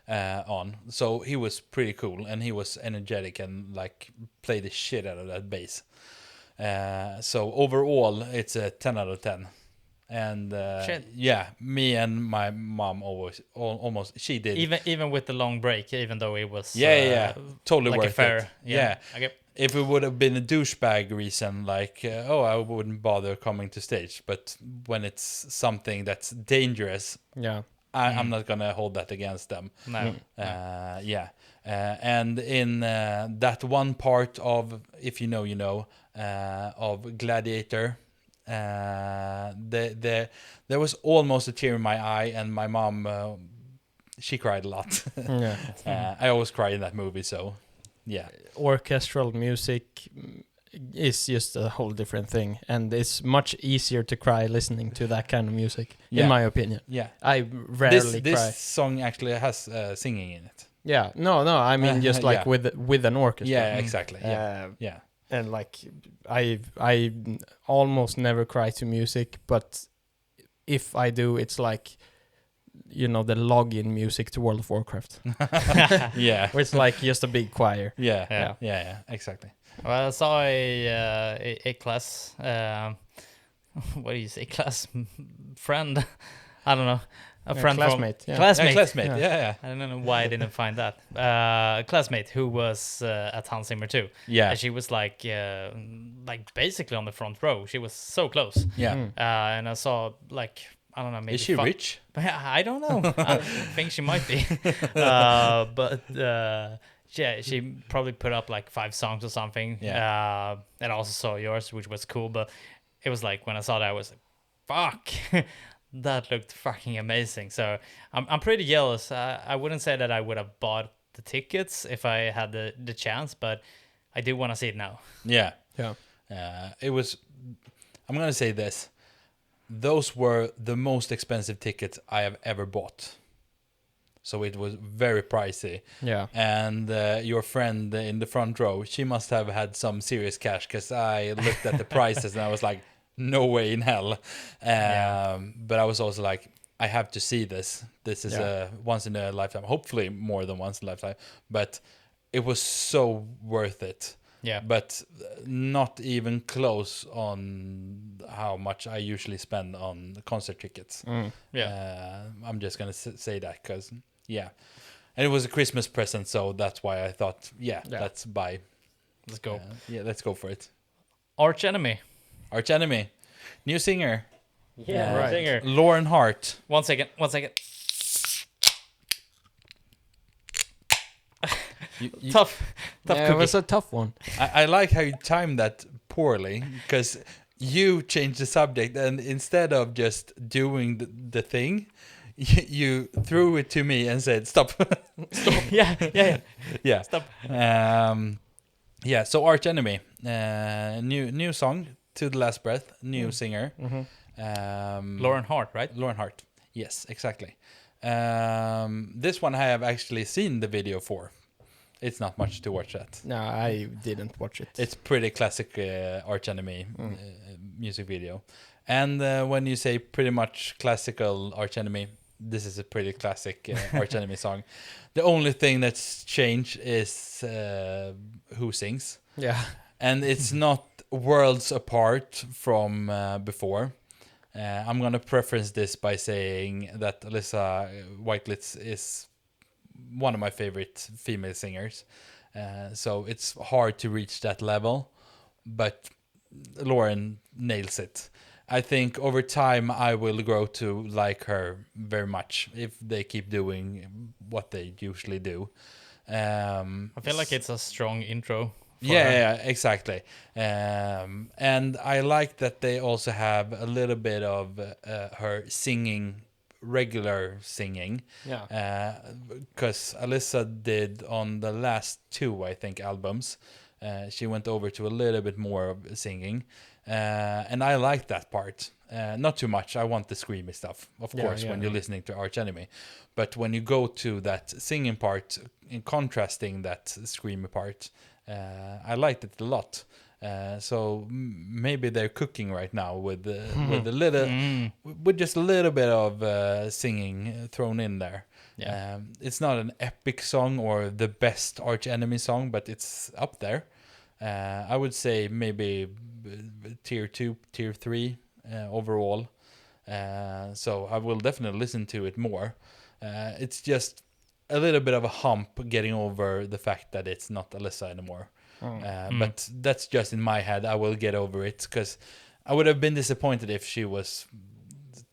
on. So he was pretty cool, and he was energetic and like played the shit out of that bass. So overall, it's a 10 out of 10. And yeah, me and my mom almost she did even with the long break, even though it was totally like worth a fair, it. Yeah. Okay. If it would have been a douchebag reason, like I wouldn't bother coming to stage. But when it's something that's dangerous, I'm not gonna hold that against them. No. And in that one part of, if you know, of Gladiator. There was almost a tear in my eye, and my mom she cried a lot. I always cry in that movie, so yeah. Orchestral music is just a whole different thing, and it's much easier to cry listening to that kind of music, in my opinion. Yeah, I rarely cry. This song actually has singing in it. Yeah, no, I mean just like with an orchestra. Yeah, exactly. Yeah. And like I almost never cry to music, but if I do, it's like, the login music to World of Warcraft. Yeah, where it's like just a big choir. Yeah, exactly. Well, I saw a class. What do you say, class friend? I don't know. A friend, classmate. Classmate. Yeah. I don't know why I didn't find that. Classmate who was at Hans Zimmer too. Yeah. And she was like basically on the front row. She was so close. Yeah. And I saw I don't know, maybe. Is she rich? I don't know. I think she might be. But she probably put up like 5 songs or something. Yeah. And I also saw yours, which was cool. But it was like when I saw that, I was like, fuck. That looked fucking amazing. So I'm pretty jealous. I wouldn't say that I would have bought the tickets if I had the chance, but I do want to see it now. Yeah. It was. I'm gonna say this. Those were the most expensive tickets I have ever bought. So it was very pricey. Yeah. And your friend in the front row, she must have had some serious cash, because I looked at the prices and I was like, no way in hell. But I was also like, I have to see this. This is a once in a lifetime, hopefully more than once in a lifetime. But it was so worth it. Yeah. But not even close on how much I usually spend on concert tickets. I'm just going to say that because, And it was a Christmas present, so that's why I thought, let's buy Let's go. Yeah, let's go for it. Arch Enemy. Arch Enemy, new singer, Yeah, right. Singer. Lauren Hart. 1 second. Tough Yeah, it cookie. was a tough one. I like how you timed that poorly, because you changed the subject, and instead of just doing the thing, you threw it to me and said, stop. yeah. Yeah. Stop. Yeah, so Arch Enemy, new song, To the Last Breath, new singer. Lauren Hart, right? Lauren Hart. Yes, exactly. This one I have actually seen the video for. It's not much to watch that. No, I didn't watch it. It's pretty classic Arch Enemy music video. And when you say pretty much classical Arch Enemy, this is a pretty classic Arch Enemy song. The only thing that's changed is who sings. Yeah. And it's not worlds apart from before. I'm going to preference this by saying that Alyssa Whitelitz is one of my favorite female singers. So it's hard to reach that level. But Lauren nails it. I think over time I will grow to like her very much if they keep doing what they usually do. I feel like it's a strong intro. Yeah, exactly. And I like that they also have a little bit of her singing, regular singing. Yeah. Because Alyssa did on the last 2, I think, albums. She went over to a little bit more of singing. And I like that part. Not too much. I want the screamy stuff, of course, when you're listening to Arch Enemy. But when you go to that singing part, in contrasting that screamy part, I liked it a lot. So maybe they're cooking right now with a little, with just a little bit of singing thrown in there. Yeah. It's not an epic song or the best Arch Enemy song, but it's up there. I would say maybe tier 2, tier 3 overall. So I will definitely listen to it more. It's just a little bit of a hump getting over the fact that it's not Alyssa anymore. But that's just in my head. I will get over it, because I would have been disappointed if she was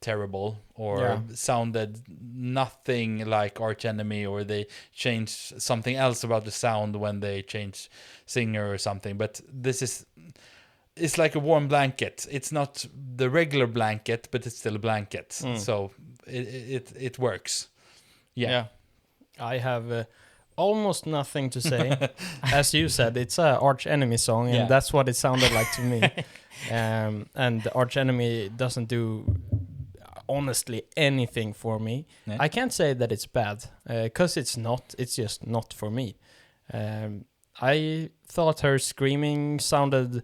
terrible or sounded nothing like Arch Enemy, or they changed something else about the sound when they changed singer or something. But it's like a warm blanket. It's not the regular blanket, but it's still a blanket. So it works. Yeah. I have almost nothing to say. As you said, it's a Arch Enemy song, and that's what it sounded like to me. And Arch Enemy doesn't do honestly anything for me. Yeah. I can't say that it's bad, because it's not. It's just not for me. I thought her screaming sounded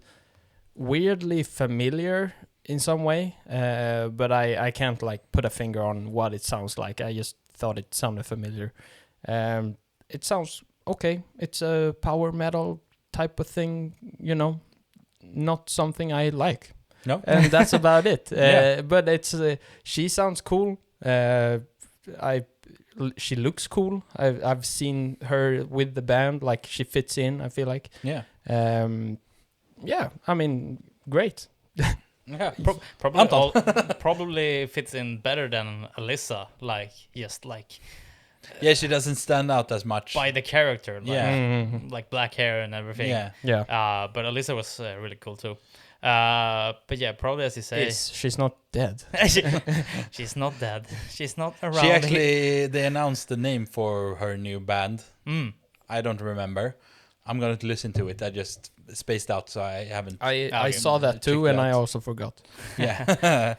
weirdly familiar in some way, but I can't like put a finger on what it sounds like. I just thought it sounded familiar. It sounds okay. It's a power metal type of thing, not something I like. No, and that's about it. But it's she sounds cool. She looks cool. I've seen her with the band. Like, she fits in, I feel like. Yeah. I mean, great. Yeah. Probably fits in better than Alyssa. Yeah, she doesn't stand out as much by the character. Like black hair and everything. Yeah. But Alyssa was really cool too. But yeah, probably as you say, she's not dead. She's not dead. She's not around. She actually, they announced the name for her new band. I don't remember. I'm going to listen to it. I just spaced out, so I haven't. I saw that too, and I also forgot. Yeah.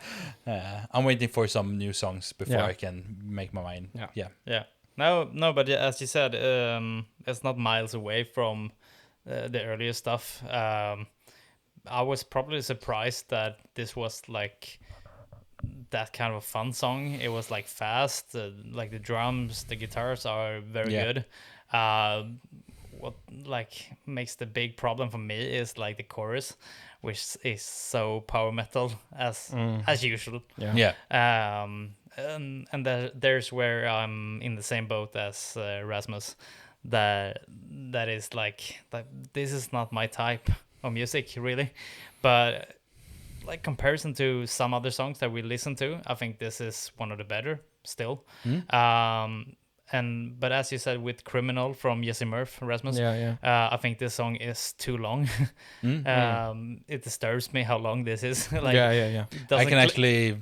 I'm waiting for some new songs before I can make my mind. Yeah. No, but as you said, it's not miles away from the earlier stuff. I was probably surprised that this was like that kind of a fun song. It was like fast, like the drums, the guitars are very good. What like makes the big problem for me is like the chorus, which is so power metal as usual. And there's where I'm in the same boat as Rasmus. that is like that. This is not my type of music really, but like comparison to some other songs that we listen to, I think this is one of the better still. But as you said with Criminal from Jessie Murph, Rasmus, I think this song is too long. It disturbs me how long this is. Like, I can actually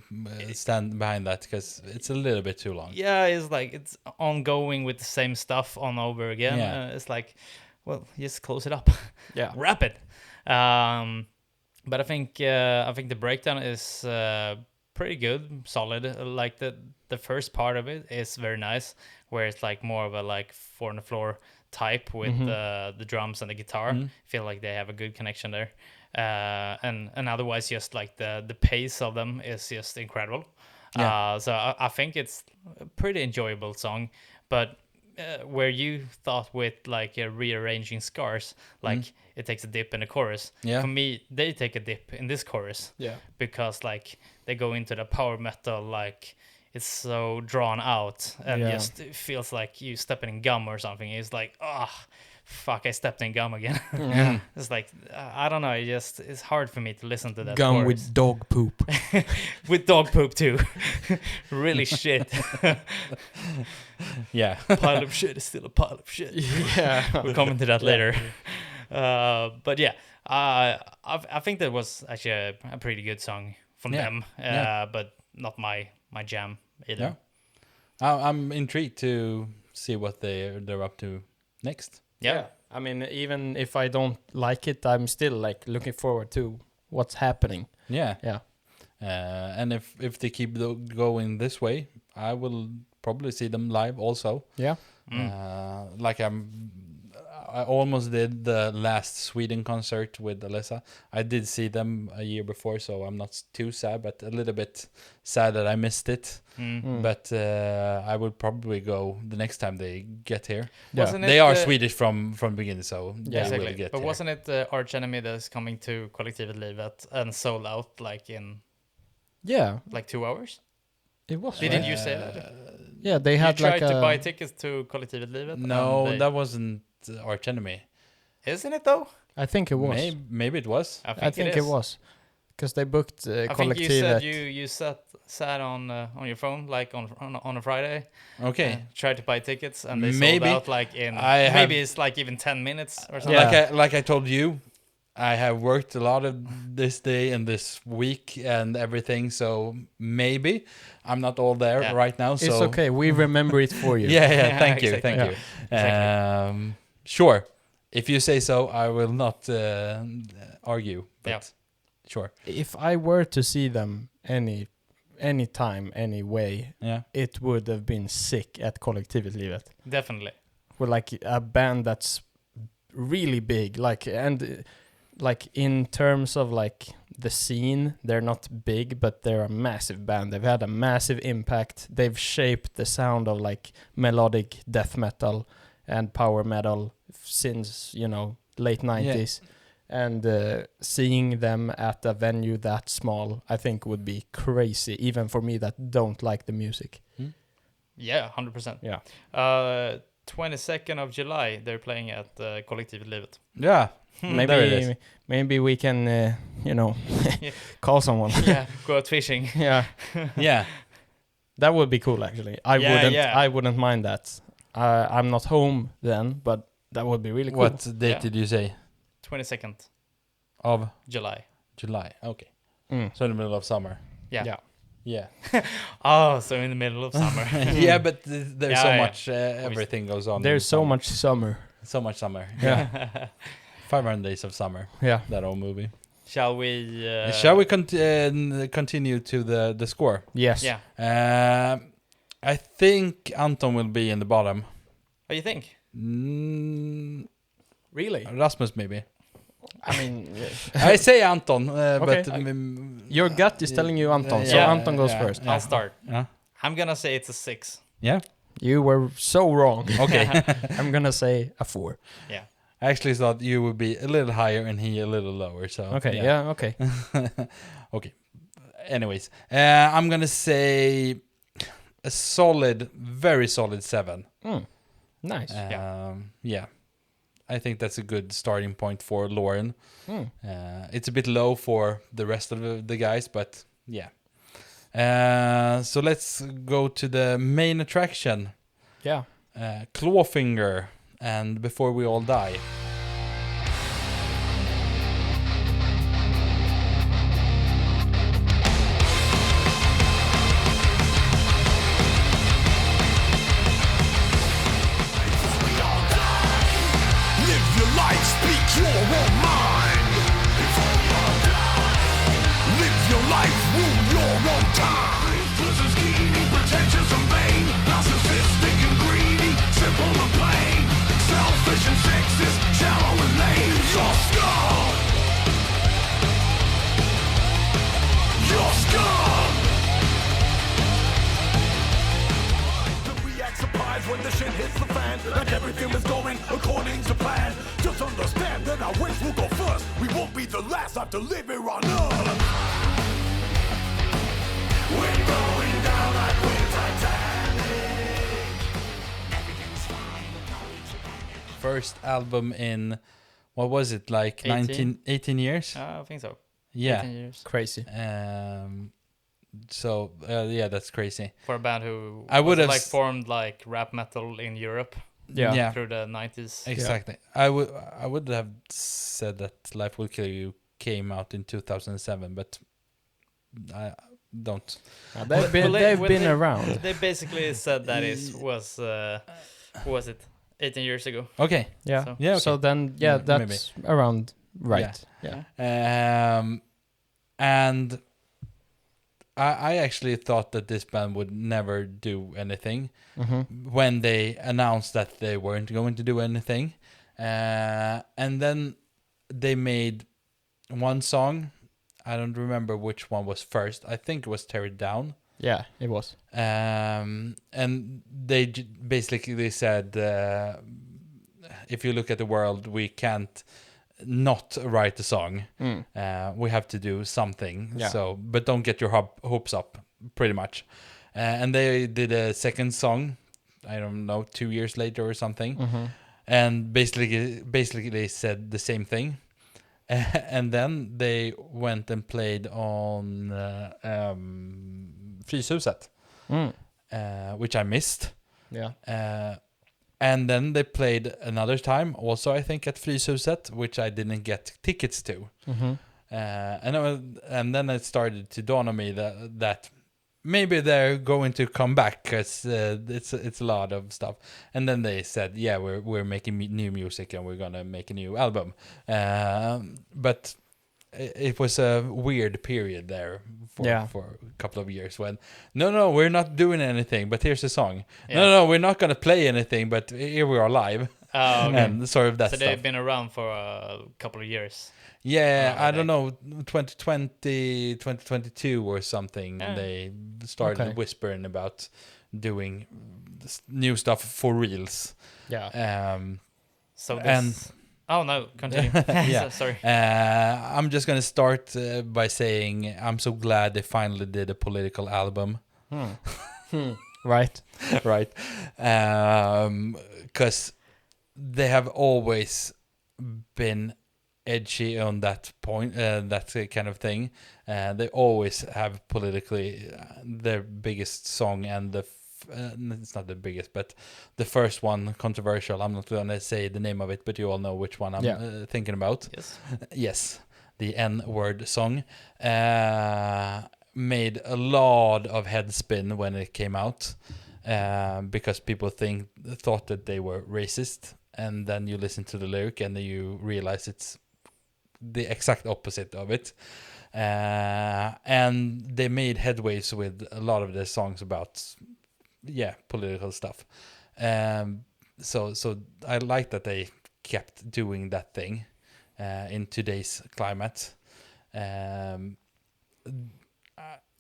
stand behind that because it's a little bit too long. Yeah, it's like it's ongoing with the same stuff on over again. It's like, well, just close it up. Wrap it. But I think the breakdown is pretty good, solid. Like the first part of it is very nice, where it's like more of a like 4-on-the-floor type with the drums and the guitar. Feel like they have a good connection there. And otherwise, just like the pace of them is just incredible. So I think it's a pretty enjoyable song. But where you thought with like rearranging scars, like it takes a dip in the chorus. For me, they take a dip in this chorus. Because like they go into the power metal, like it's so drawn out and just it feels like you stepping in gum or something. It's like, fuck, I stepped in gum again. It's like, I don't know, it's hard for me to listen to that gum chorus. with dog poop. With dog poop too. Really shit. Pile of shit is still a pile of shit. We'll come into that later. But yeah, I think that was actually a pretty good song from them, but not my jam either. I'm intrigued to see what they're up to next. I mean, even if I don't like it, I'm still like looking forward to what's happening. And if they keep going this way, I will probably see them live also. Like I almost did the last Sweden concert with Alyssa. I did see them a year before, so I'm not too sad, but a little bit sad that I missed it. But I will probably go the next time they get here. They are Swedish from the beginning, so they will get But here. wasn't it the Arch Enemy that's coming to Kollektivet Livet and sold out like in like 2 hours? It was. Didn't you say that? Yeah, they had you tried like to buy tickets to Kollektivet Livet. No, that wasn't Arch Enemy. Isn't it though? I think it was. Maybe it was. I think it was. Because they booked I think you said you sat on your phone like on a Friday. Okay. Tried to buy tickets and they sold out like in it's like even 10 minutes or something. Like I told you, I have worked a lot of this day and this week and everything, so maybe I'm not all there right now. So it's okay. We remember it for you. Thank you. Exactly. Sure. If you say so, I will not argue. But sure. If I were to see them any time, any way, it would have been sick at Kollektivet Livet. Definitely. With like a band that's really big, like in terms of like the scene, they're not big, but they're a massive band. They've had a massive impact. They've shaped the sound of like melodic death metal and power metal since, late 90s. And seeing them at a venue that small, I think would be crazy, even for me that don't like the music. Yeah, 100%. Yeah. 22nd of July, they're playing at Kollektivet Livet. Yeah. Maybe we can, call someone. Go out fishing. Yeah. That would be cool, actually. I wouldn't mind that. I'm not home then, but that would be really cool. What date did you say? 22nd of July. Okay. So in the middle of summer. Yeah. So in the middle of summer. Yeah, but there's so much everything goes on. There's so much summer. So much summer. Yeah. 500 Days of Summer. Yeah. That old movie. Shall we continue to the score? Yes. Yeah. I think Anton will be in the bottom. What do you think? Really? Rasmus maybe. I mean, I say Anton, okay. but your gut is telling you Anton, so Anton goes first. I'll start. I'm gonna say it's a 6. Yeah. You were so wrong. Okay. I'm gonna say a 4. Yeah. I actually thought you would be a little higher and he a little lower. So okay. Okay. Okay. Anyways, I'm gonna say a solid, very solid 7. Nice. Yeah. I think that's a good starting point for Lauren. It's a bit low for the rest of the guys, but yeah. So let's go to the main attraction. Yeah. Clawfinger and Before We All Die. Your own mind. Before you all die. Live your life, rule your own time. This is skinny, pretentious and vain, narcissistic and greedy, simple and plain, selfish and sexist, shallow and lame. Your scum. Your scum. The react surprised when the shit hits the fan, like everything was going according to plan. Just understand that our ways will go first. We won't be the last to live here on earth. We're going down like we're Titanic. Everything's fine. First album in, what was it, like 18 years? I think so. Yeah. 18 years. Crazy. So yeah, that's crazy. For a band who I would have like formed like rap metal in Europe. Yeah. Through the 90s. Exactly. I would have said that Life Will Kill You came out in 2007, but I don't. They've been around. They basically said that was 18 years ago. Okay. Yeah. So, Yeah. Okay. So then, that's around right. Yeah. And I actually thought that this band would never do anything when they announced that they weren't going to do anything. And then they made one song. I don't remember which one was first. I think it was Tear It Down. Yeah, it was. And they basically said, if you look at the world, we can't not write a song. We have to do something. Yeah. So, but don't get your hopes up, pretty much. And they did a second song, I don't know, 2 years later or something. And basically they said the same thing. And then they went and played on Fryshuset, which I missed. Yeah. And then they played another time, also I think at Fryshuset, which I didn't get tickets to. And then it started to dawn on me that maybe they're going to come back, because it's a lot of stuff. And then they said, yeah, we're making new music and we're gonna make a new album. But it was a weird period there for a couple of years when no, we're not doing anything, but here's a song. No, we're not gonna play anything, but here we are live. Okay. And sort of that so stuff. they've been around for a couple of years. Yeah, I don't know, 2020, 2022 or something. They started whispering about doing new stuff for reals. Yeah. So this... and oh no, continue. yeah. Sorry. I'm just gonna start by saying I'm so glad they finally did a political album. Right. Right. Because they have always been edgy on that point, that kind of thing. They always have politically their biggest song, and it's not the biggest, but the first one, controversial. I'm not going to say the name of it, but you all know which one I'm thinking about. Yes. Yes, the N-word song made a lot of head spin when it came out, because people thought that they were racist, and then you listen to the lyric and then you realize it's the exact opposite of it. And they made headways with a lot of their songs about political stuff. So I like that they kept doing that thing in today's climate. It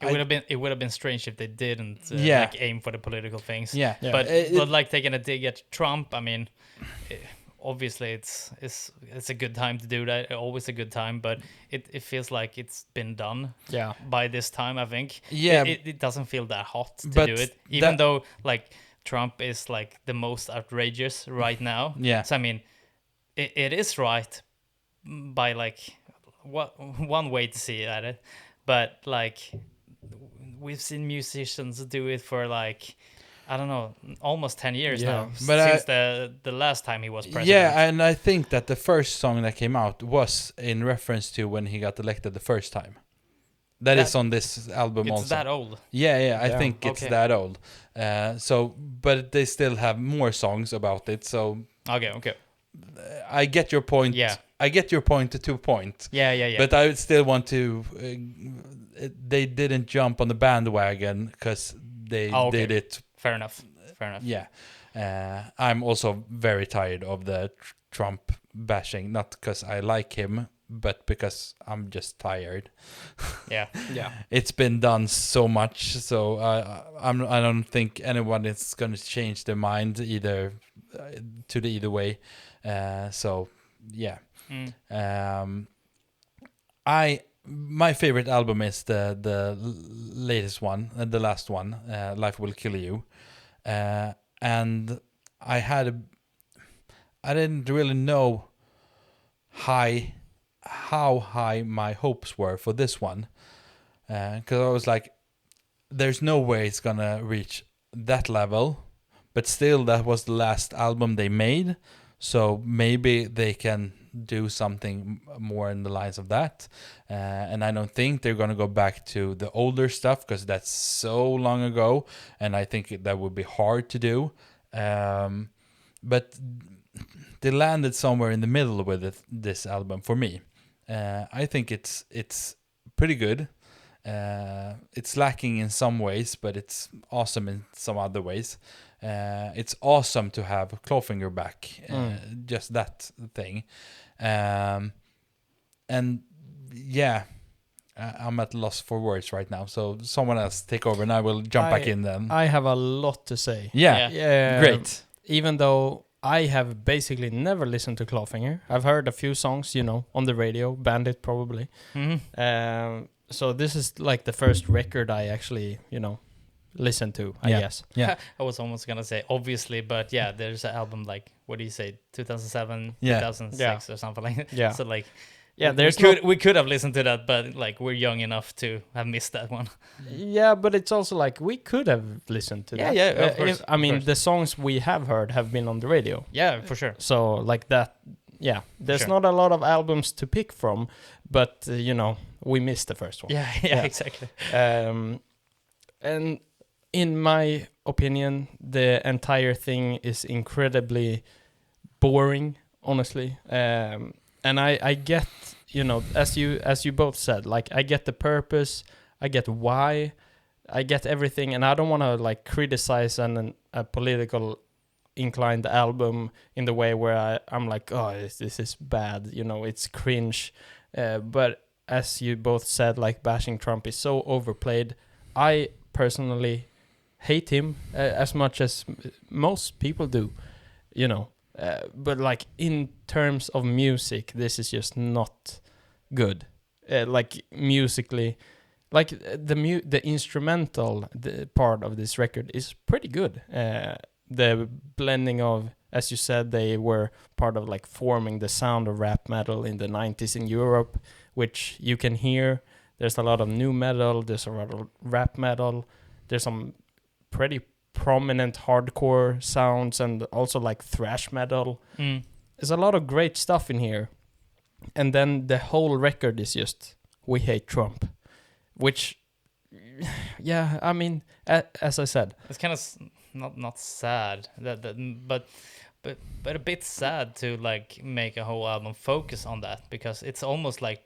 would have been strange if they didn't like aim for the political things. Yeah. But like taking a dig at Trump, I mean, obviously it's a good time to do that. Always a good time, but it feels like it's been done. Yeah. By this time, I think. Yeah. It doesn't feel that hot to but do it, even though like Trump is like the most outrageous right now. Yeah. So I mean, it is right by like one way to see at it, but like we've seen musicians do it for like, I don't know, almost 10 years now, But since the last time he was president. Yeah, and I think that the first song that came out was in reference to when he got elected the first time. That is on this album it's also. It's that old. Yeah, I think it's Okay. that old. So, but they still have more songs about it. So Okay. I get your point. Yeah. I get your point to 2 points. Yeah. But I would still want to. They didn't jump on the bandwagon because they did it. Fair enough. Yeah. I'm also very tired of the Trump bashing. Not because I like him, but because I'm just tired. Yeah. It's been done so much, so I don't think anyone is going to change their mind either to the either way. So yeah. My favorite album is the latest one, the last one, Life Will Kill You, and I didn't really know how high my hopes were for this one, because I was like, there's no way it's gonna reach that level, but still that was the last album they made, so maybe they can do something more in the lines of that, and I don't think they're gonna go back to the older stuff because that's so long ago, and I think that would be hard to do, but they landed somewhere in the middle with this album for me. I think it's pretty good. It's lacking in some ways, but it's awesome in some other ways. It's awesome to have Clawfinger back. Just that thing. And yeah, I'm at loss for words right now. So someone else take over, and I will jump back in then. I have a lot to say. Yeah. Great. Even though I have basically never listened to Clawfinger. I've heard a few songs, on the radio, Bandit probably. So this is like the first record I actually, listened to, I guess. Yeah. I was almost gonna say obviously, but yeah, there's an album like, what do you say, 2007, Yeah. 2006 or something like that. Yeah. So like, Yeah, we could have listened to that, but like we're young enough to have missed that one. Yeah, but it's also like we could have listened to that. Yeah, of course, I mean, of course. the songs we have heard have been on the radio. Yeah, for sure. So like that, yeah. There's Sure. not a lot of albums to pick from, but we missed the first one. Yeah, exactly. And in my opinion, the entire thing is incredibly boring, honestly. And I get, as you both said, like I get the purpose, I get why, I get everything, and I don't want to like criticize a political inclined album in the way where I'm like, oh, this is bad, it's cringe. But as you both said, like bashing Trump is so overplayed. I personally hate him as much as most people do, but like in terms of music, this is just not good. Like musically, like the instrumental part of this record is pretty good. The blending of, as you said, they were part of like forming the sound of rap metal in the 90s in Europe, which you can hear. There's a lot of new metal, there's a lot of rap metal, there's some pretty prominent hardcore sounds, and also like thrash metal. There's a lot of great stuff in here. And then the whole record is just, we hate Trump, which, yeah, I mean, as I said, It's kind of not sad, but a bit sad to like make a whole album focus on that, because it's almost like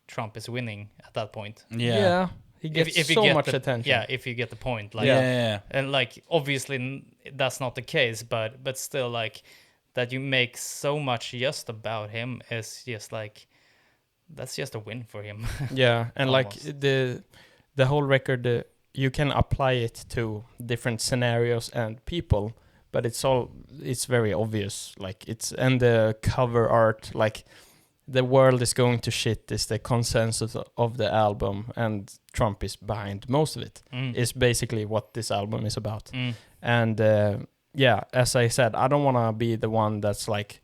Trump is winning at that point. Yeah, he gets If you so get much the, attention. Yeah, if you get the point, like, Yeah. and like obviously that's not the case, but still, like that you make so much just about him is just like, that's just a win for him. Yeah, and like Almost. the whole record, you can apply it to different scenarios and people, but it's very obvious. Like and the cover art, like the world is going to shit is the consensus of the album, and Trump is behind most of it. Is basically what this album is about. And as I said, I don't want to be the one that's like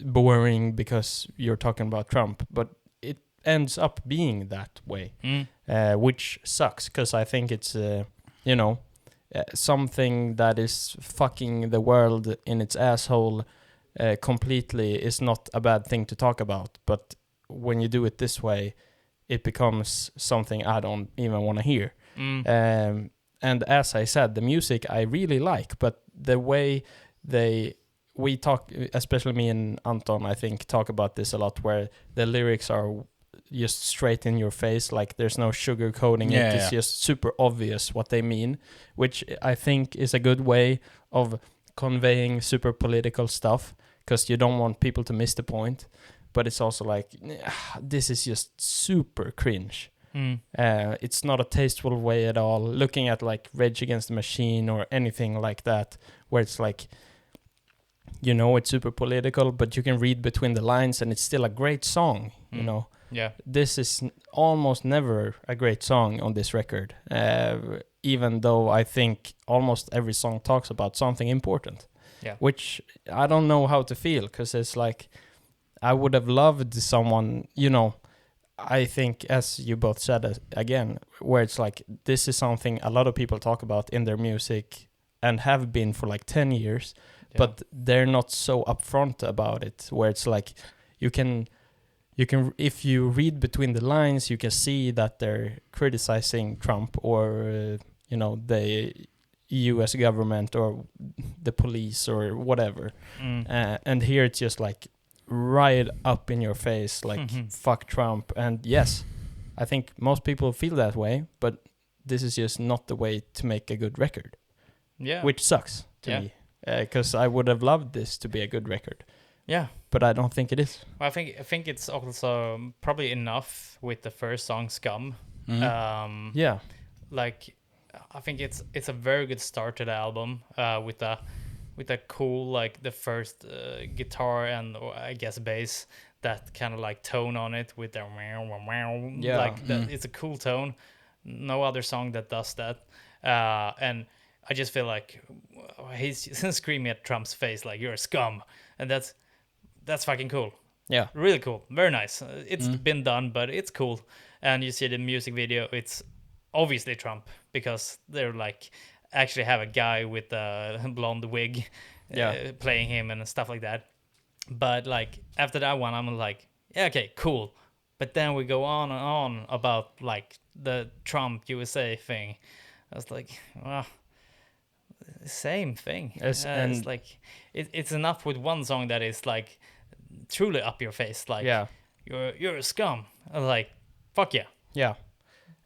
boring because you're talking about Trump, but it ends up being that way, which sucks, because I think it's something that is fucking the world in its asshole completely is not a bad thing to talk about, but when you do it this way, it becomes something I don't even want to hear. And as I said, the music I really like, but the way we talk, especially me and Anton, I think, talk about this a lot, where the lyrics are just straight in your face, like there's no sugarcoating it. It's just super obvious what they mean, which I think is a good way of conveying super political stuff, because you don't want people to miss the point. But it's also like, this is just super cringe. It's not a tasteful way at all. Looking at like Rage Against the Machine or anything like that, where it's like, it's super political, but you can read between the lines and it's still a great song, you know. Yeah. This is almost never a great song on this record, even though I think almost every song talks about something important. Yeah. Which I don't know how to feel, because it's like, I would have loved someone, I think, as you both said again, where it's like, this is something a lot of people talk about in their music and have been for like 10 years, but they're not so upfront about it, where it's like, you can, if you read between the lines, you can see that they're criticizing Trump or, the US government or the police or whatever. And here it's just like, right up in your face, like fuck Trump. And yes, I think most people feel that way, but this is just not the way to make a good record. Which sucks to me, because I would have loved this to be a good record. But I don't think it is. Well, I think it's also probably enough with the first song, Scum. Like, I think it's a very good start to the album, with a cool, like, the first guitar and, or I guess, bass, that kind of like tone on it with the it's a cool tone. No other song that does that. And I just feel like he's screaming at Trump's face like, you're a scum, and that's fucking cool. Really cool, very nice. It's been done, but it's cool. And you see the music video, it's obviously Trump, because they're like actually have a guy with a blonde wig playing him and stuff like that. But like after that one, I'm like, yeah, okay, cool. But then we go on and on about like the Trump USA thing. I was like, well, same thing. And it's like it's enough with one song that is like truly up your face, like you're a scum. I'm like, fuck yeah.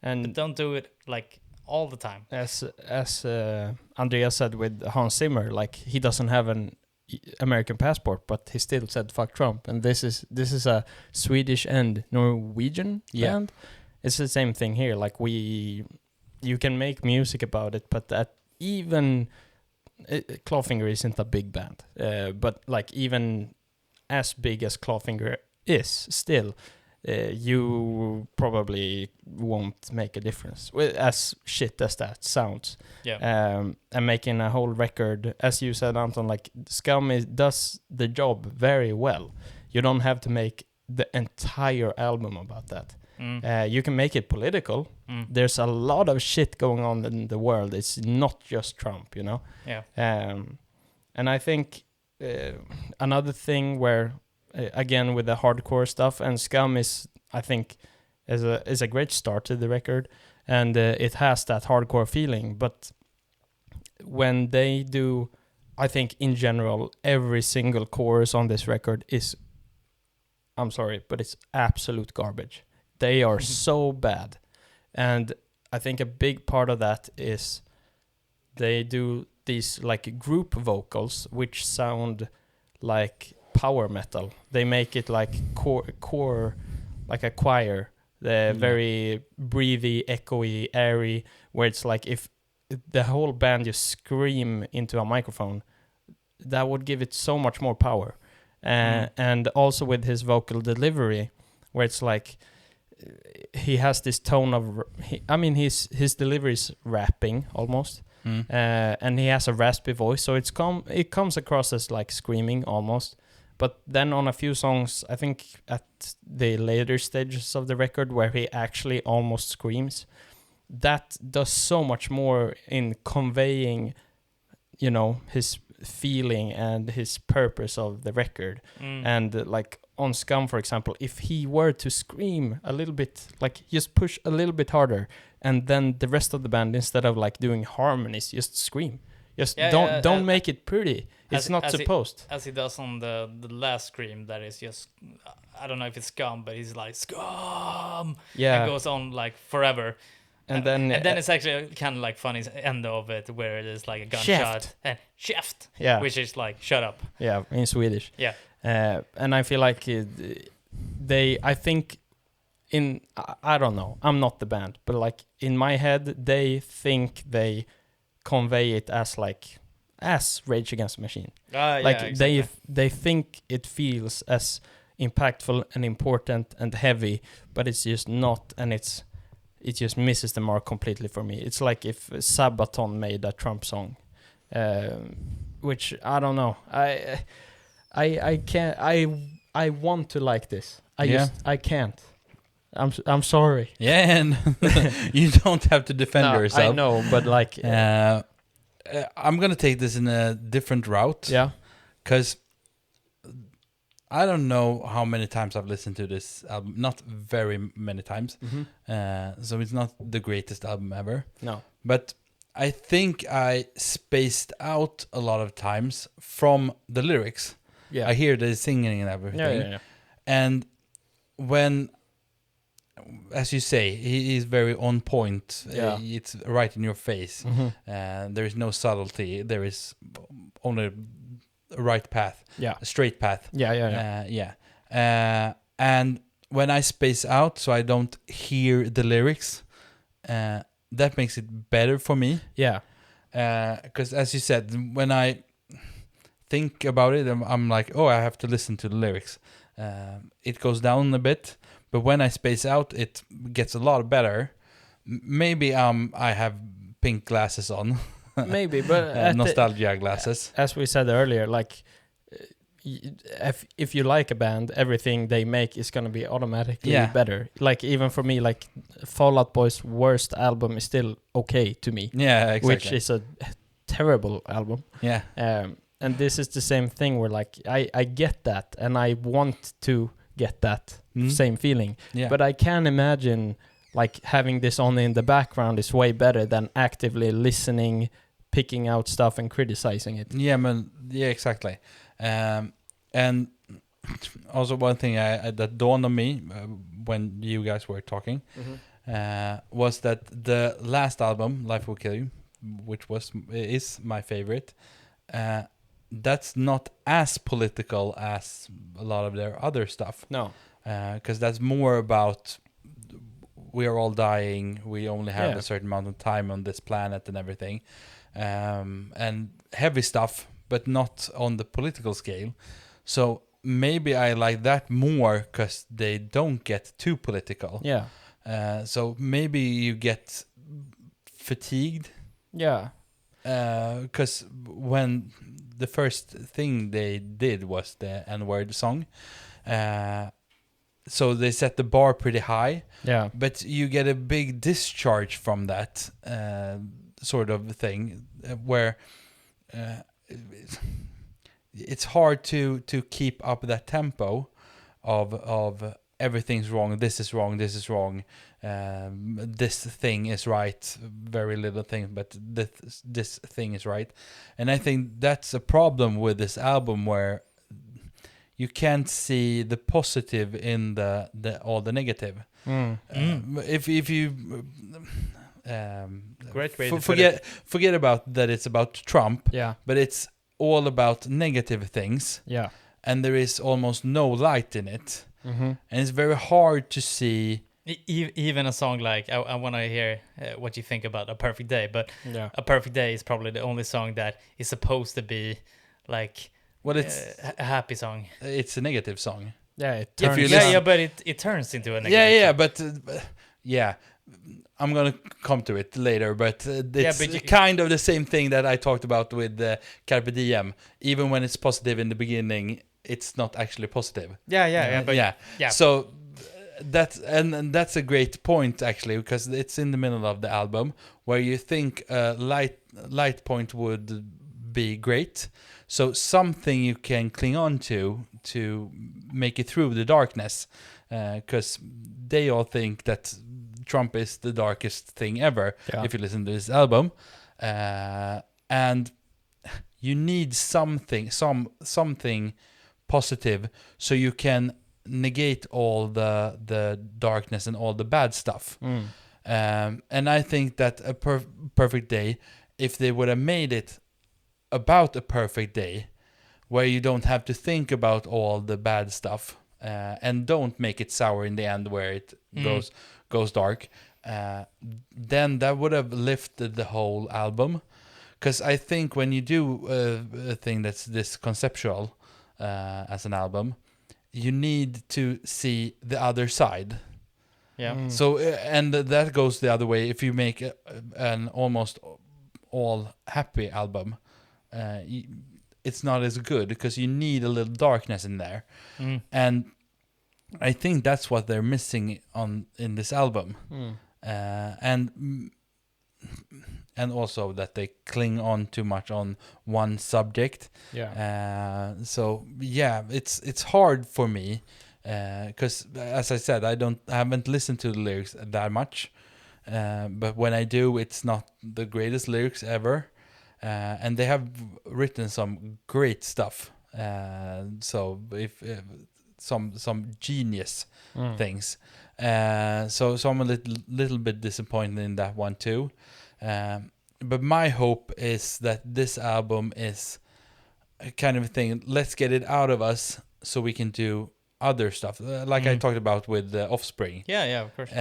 And but don't do it like all the time. As Andreas said with Hans Zimmer, like, he doesn't have an American passport, but he still said fuck Trump. And this is a Swedish and Norwegian band. It's the same thing here. Like, you can make music about it, but that even Clawfinger isn't a big band. But like, even as big as Clawfinger is, still you probably won't make a difference, as shit as that sounds. And making a whole record, as you said, Anton, like, Scum does the job very well. You don't have to make the entire album about that. You can make it political. There's a lot of shit going on in the world. It's not just Trump, and I think another thing where, again, with the hardcore stuff, and Scum is, I think, is a great start to the record, and it has that hardcore feeling. But when they do, I think in general, every single chorus on this record is, I'm sorry, but it's absolute garbage. They are so bad. And I think a big part of that is they do these like group vocals, which sound like power metal. They make it like core like a choir. The very breathy, echoey, airy, where it's like if the whole band just scream into a microphone, that would give it so much more power. and also with his vocal delivery, where it's like he has this tone of, his delivery is rapping almost, and he has a raspy voice, so it comes across as like screaming almost. But then on a few songs, I think at the later stages of the record where he actually almost screams, that does so much more in conveying, his feeling and his purpose of the record. And like on Scum, for example, if he were to scream a little bit, like just push a little bit harder, and then the rest of the band, instead of like doing harmonies, just scream. Just don't make it pretty. It's not supposed. As he does on the last scream, that is just, I don't know if it's Scum, but he's like, Scum! Yeah. And goes on like forever. And then it's actually kind of like funny end of it, where it is like a gunshot. And Käft! Yeah. Which is like, shut up. Yeah, in Swedish. Yeah. And I feel like I don't know, I'm not the band, but like in my head, they think they convey it as Rage Against the Machine. Exactly. They think it feels as impactful and important and heavy, but it's just not, and it just misses the mark completely for me. It's like if Sabaton made a Trump song, which I don't know. I can't. I want to like this. I can't. I'm sorry. Yeah, and you don't have to defend yourself. I know, but like, I'm gonna take this in a different route. Yeah, because I don't know how many times I've listened to this album. Not very many times. So it's not the greatest album ever. No, but I think I spaced out a lot of times from the lyrics. Yeah, I hear the singing and everything. Yeah. And when, as you say, he is very on point. Yeah. It's right in your face. There is no subtlety. There is only a right path. Yeah. A straight path. Yeah. And when I space out so I don't hear the lyrics, that makes it better for me. Yeah. Because as you said, when I think about it, I'm like, oh, I have to listen to the lyrics. It goes down a bit, but when I space out, it gets a lot better. Maybe I have pink glasses on. Maybe, but nostalgia glasses. As we said earlier, like if you like a band, everything they make is gonna be automatically better. Like even for me, like Fall Out Boy's worst album is still okay to me. Yeah, exactly. Which is a terrible album. Yeah. And this is the same thing where like I get that and I want to get that same feeling. Yeah. But I can imagine like having this on in the background is way better than actively listening, picking out stuff and criticizing it. Yeah, man. Yeah, exactly. And also one thing that dawned on me when you guys were talking was that the last album, Life Will Kill You, which is my favorite, that's not as political as a lot of their other stuff. No. Because that's more about we are all dying, we only have a certain amount of time on this planet and everything. And heavy stuff, but not on the political scale. So maybe I like that more because they don't get too political. Yeah. So maybe you get fatigued. Yeah. Because when the first thing they did was the N-word song, so they set the bar pretty high. Yeah. But you get a big discharge from that sort of thing, where it's hard to keep up that tempo of everything's wrong, this is wrong, this is wrong, this thing is right, very little thing, but this thing is right. And I think that's a problem with this album, where you can't see the positive in the all the negative. If you great way to forget about that it's about Trump, but it's all about negative things, and there is almost no light in it, and it's very hard to see. Even a song like I want to hear what you think about A Perfect Day, but A Perfect Day is probably the only song that is supposed to be like Well, it's a happy song. it's a negative song. Yeah, it If turns. you Yeah, listen- yeah, but it turns into a negative. Yeah, song. but yeah, I'm gonna come to it later. But it's but you- kind of the same thing that I talked about with Carpe Diem. Even when it's positive in the beginning, it's not actually positive. Yeah, but yeah. yeah. So and that's a great point actually, because it's in the middle of the album where you think a light point would be great. So something you can cling on to make it through the darkness, because they all think that Trump is the darkest thing ever. Yeah. If you listen to this album, and you need something positive so you can negate all the darkness and all the bad stuff. And I think that a perfect day, if they would have made it about a perfect day, where you don't have to think about all the bad stuff, and don't make it sour in the end where it goes dark, then that would have lifted the whole album. Because I think when you do a thing that's this conceptual as an album, you need to see the other side. Yeah. So and that goes the other way. If you make an almost all happy album, it's not as good because you need a little darkness in there. And I think that's what they're missing in this album. And also that they cling on too much on one subject. Yeah. So yeah, it's hard for me because as I said, I haven't listened to the lyrics that much. But when I do, it's not the greatest lyrics ever. And they have written some great stuff. So if some genius things. So I'm a little bit disappointed in that one too. But my hope is that this album is a kind of a thing. Let's get it out of us so we can do other stuff, like I talked about with Offspring. Yeah, of course.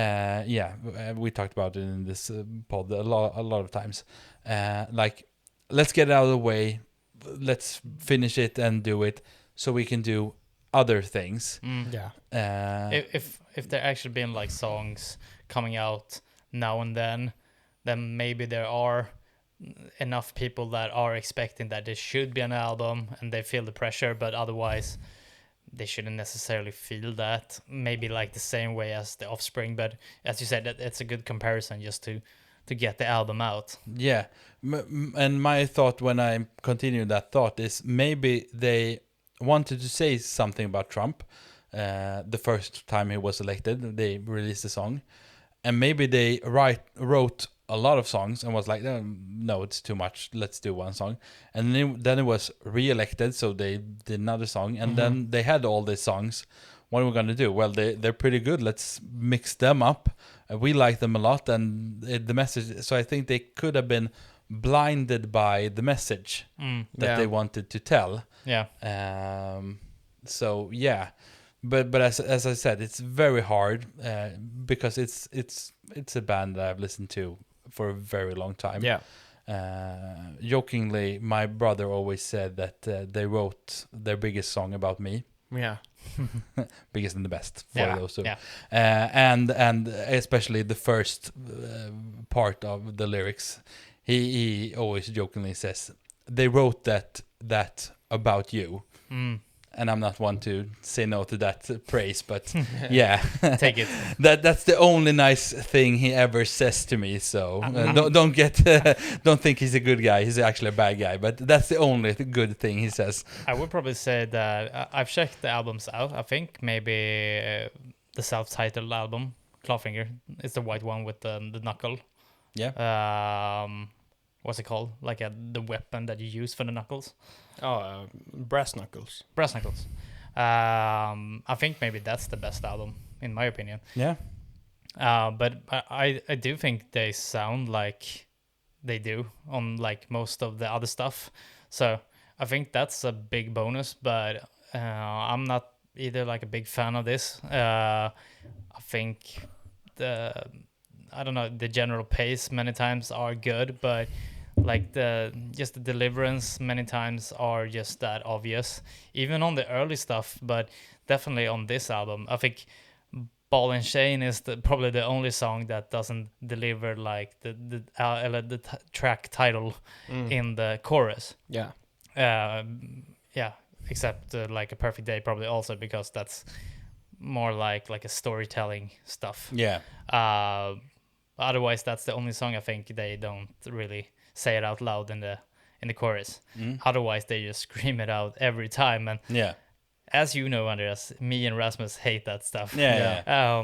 We talked about it in this pod a lot of times. Like, let's get it out of the way. Let's finish it and do it so we can do other things. Yeah. If there actually been like songs coming out now and then maybe there are enough people that are expecting that there should be an album and they feel the pressure, but otherwise they shouldn't necessarily feel that. Maybe like the same way as the Offspring, but as you said, it's a good comparison just to get the album out. Yeah, and my thought when I continue that thought is maybe they wanted to say something about Trump. The first time he was elected, they released a song, and maybe they wrote a lot of songs and was like, no, it's too much. Let's do one song. And then it was re-elected, so they did another song, and then they had all these songs. What are we gonna do? Well, they're pretty good. Let's mix them up. We like them a lot, and the message. So I think they could have been blinded by the message that they wanted to tell. Yeah. So yeah, but as I said, it's very hard because it's a band that I've listened to for a very long time. Yeah. Jokingly, my brother always said that they wrote their biggest song about me. Yeah. Biggest and the best for those two. Yeah. And especially the first part of the lyrics, he always jokingly says they wrote that about you. And I'm not one to say no to that praise, but yeah, Take it. That's the only nice thing he ever says to me. So don't think he's a good guy. He's actually a bad guy, but that's the only good thing he says. I would probably say that I've checked the albums out. I think maybe the self-titled album, Clawfinger, is the white one with the knuckle. Yeah. What's it called? Like the weapon that you use for the knuckles. Brass knuckles. Brass knuckles. I think maybe that's the best album in my opinion. Yeah. But I do think they sound like they do on like most of the other stuff. So I think that's a big bonus. But I'm not either like a big fan of this. I think the general pace many times are good, but like the deliverance many times are just that obvious, even on the early stuff, but definitely on this album. I think Ball and Chain is probably the only song that doesn't deliver like the track title in the chorus. Yeah. Yeah, except like A Perfect Day probably also, because that's more like a storytelling stuff. Yeah. Otherwise, that's the only song I think they don't really say it out loud in the chorus. Otherwise, they just scream it out every time. And Yeah. as you know, Andreas, me and Rasmus hate that stuff. Yeah.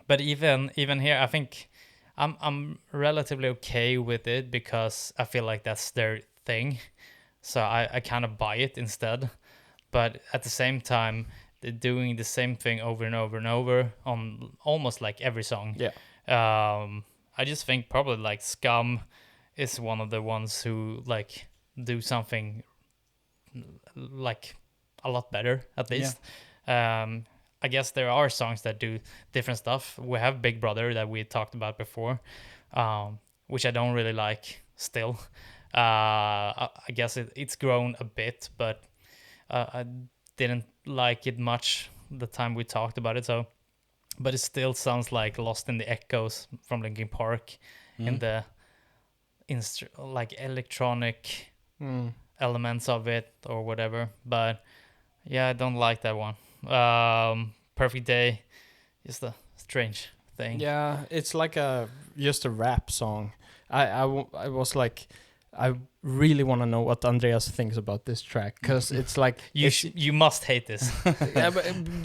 But even here, I think I'm relatively okay with it, because I feel like that's their thing. So I kind of buy it instead. But at the same time, they're doing the same thing over and over and over on almost like every song. Yeah. I just think probably like Scum is one of the ones who like do something like a lot better, at least. I guess there are songs that do different stuff. We have Big Brother that we talked about before, which I don't really like still. I guess it's grown a bit, but I didn't like it much the time we talked about it. So, but it still sounds like Lost in the Echoes from Linkin Park in the like electronic elements of it or whatever. But yeah, I don't like that one. Perfect Day is a strange thing. Yeah, it's like just a rap song. I was like, I really want to know what Andreas thinks about this track, because it's like you must hate this. yeah,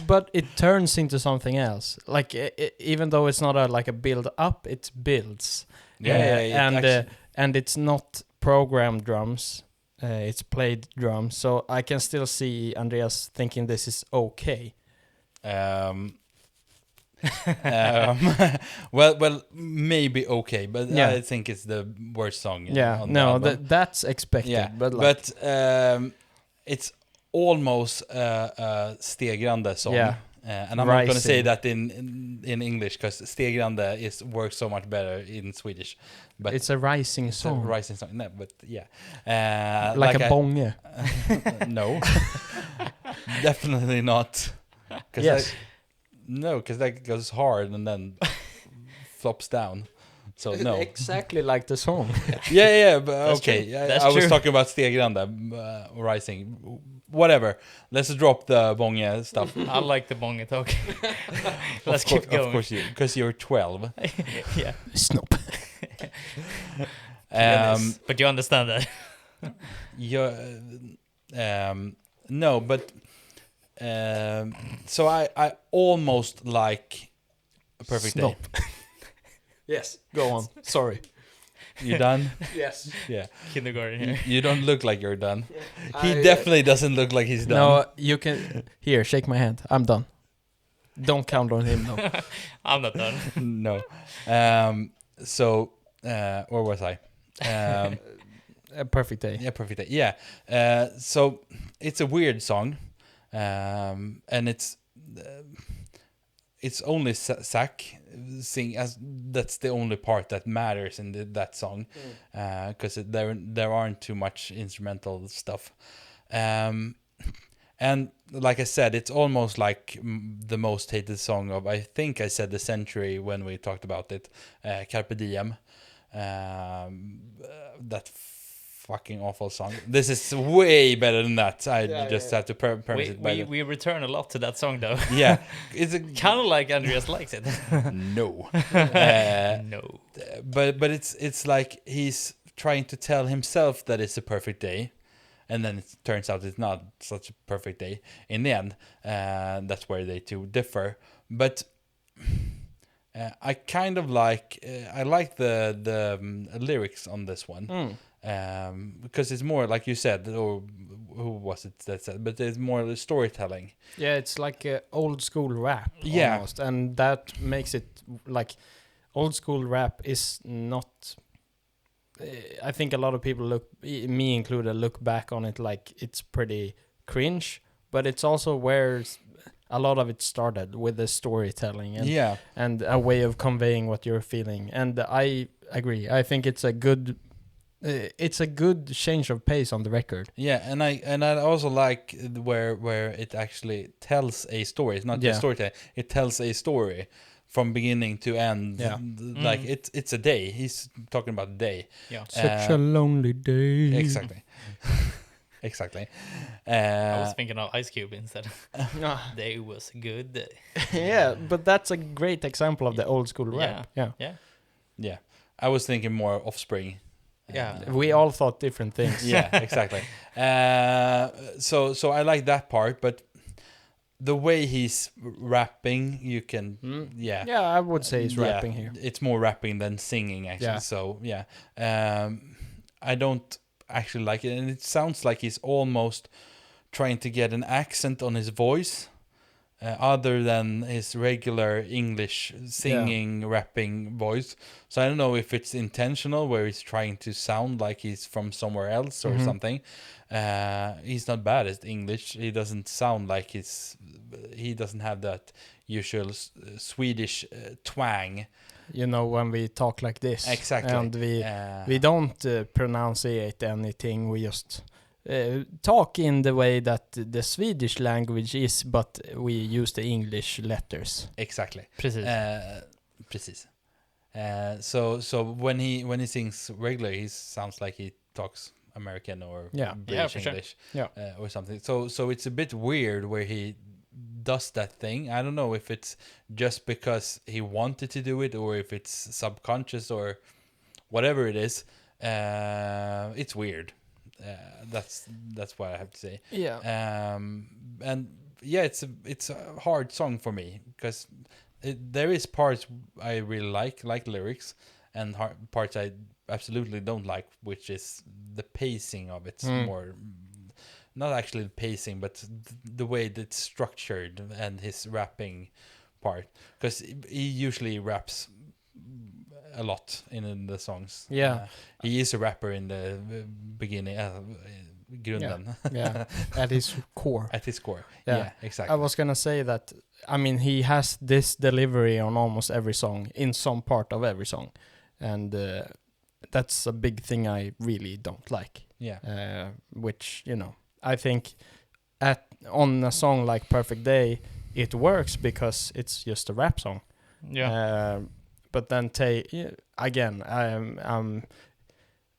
but it turns into something else. Like even though it's not a build up, it builds. And it's not programmed drums. It's played drums, so I can still see Andreas thinking this is okay. Well, maybe okay, but Yeah. I think it's the worst song. Yeah, on the no, album. that's expected. Yeah, but like, it's almost a stegrande song. Yeah. And I'm not going to say Rising. that in English, because stegrande works so much better in Swedish. But it's a rising it's a song, rising song. No, but yeah, like a bonge. No, definitely not. Yes. Because that goes hard and then flops down. So no. Exactly like the song. Yeah, but That's okay. true. Yeah, That's I was true. talking about stegrande rising. Whatever. Let's drop the bonge stuff. I like the bonge talk. Let's keep going. Of course, because you're 12. Yeah. Snop. But you understand that. No, but so I almost like A Perfect Day. Yes, go on. Sorry. You done? Yes. Yeah. Kindergarten here. You don't look like you're done. He definitely doesn't look like he's done. No, you can. Here, shake my hand. I'm done. Don't count on him, though. I'm not done. No. So, where was I? A perfect day. Yeah, Perfect Day. Yeah. So it's a weird song, and it's only Zach sing, as that's the only part that matters in that song, because there aren't too much instrumental stuff, and like I said, it's almost like the most hated song of, I think I said, the century when we talked about it, Carpe Diem, that fucking awful song. This is way better than that. I have to premise it by We return a lot to that song though. yeah, it's Kind of like Andreas likes it. no. No. But it's like he's trying to tell himself that it's a perfect day, and then it turns out it's not such a perfect day in the end. That's where they two differ. But I kind of like I like the lyrics on this one. Because it's more like you said, or who was it that said, but it's more storytelling. Yeah, it's like old school rap. Yeah. Almost, and that makes it like old school rap is not. I think a lot of people me included, look back on it like it's pretty cringe, but it's also where a lot of it started with the storytelling and a way of conveying what you're feeling. And I agree. I think it's a good it's a good change of pace on the record. Yeah, and I also like where it actually tells a story. It's not just storytelling. It tells a story from beginning to end. Yeah. Like it's a day. He's talking about a day. Yeah. Such a lonely day. Exactly. Exactly. I was thinking of Ice Cube instead. Day was a good day. Yeah, but that's a great example of the old school rap. Yeah. Yeah. I was thinking more Offspring. Yeah. We all thought different things. Yeah, exactly. So I like that part, but the way he's rapping, you can, yeah. Yeah, I would say he's rapping here. It's more rapping than singing, actually. Yeah. So, yeah. I don't actually like it. And it sounds like he's almost trying to get an accent on his voice, other than his regular English singing, rapping voice. So I don't know if it's intentional, where he's trying to sound like he's from somewhere else or something. He's not bad at English. He doesn't sound like he doesn't have that usual Swedish twang. You know, when we talk like this. Exactly. And we don't pronunciate anything. We just talk in the way that the Swedish language is, but we use the English letters. Exactly. Precis. Precis. So when he sings regularly, he sounds like he talks American or British English, or something. So it's a bit weird where he does that thing. I don't know if it's just because he wanted to do it, or if it's subconscious, or whatever it is. It's weird. That's what I have to say. Yeah. And yeah, it's a hard song for me, because there is parts I really like lyrics, and parts I absolutely don't like, which is the pacing of it. More, not actually the pacing, but the way that it's structured, and his rapping part, because he usually raps a lot in the songs. Yeah. He is a rapper in the beginning, grunden. Yeah. At his core. At his core. Yeah. Yeah, exactly. I was gonna say that, I mean, he has this delivery on almost every song, in some part of every song. And that's a big thing I really don't like. Yeah. Which, you know, I think on a song like Perfect Day, it works because it's just a rap song. Yeah. But then again,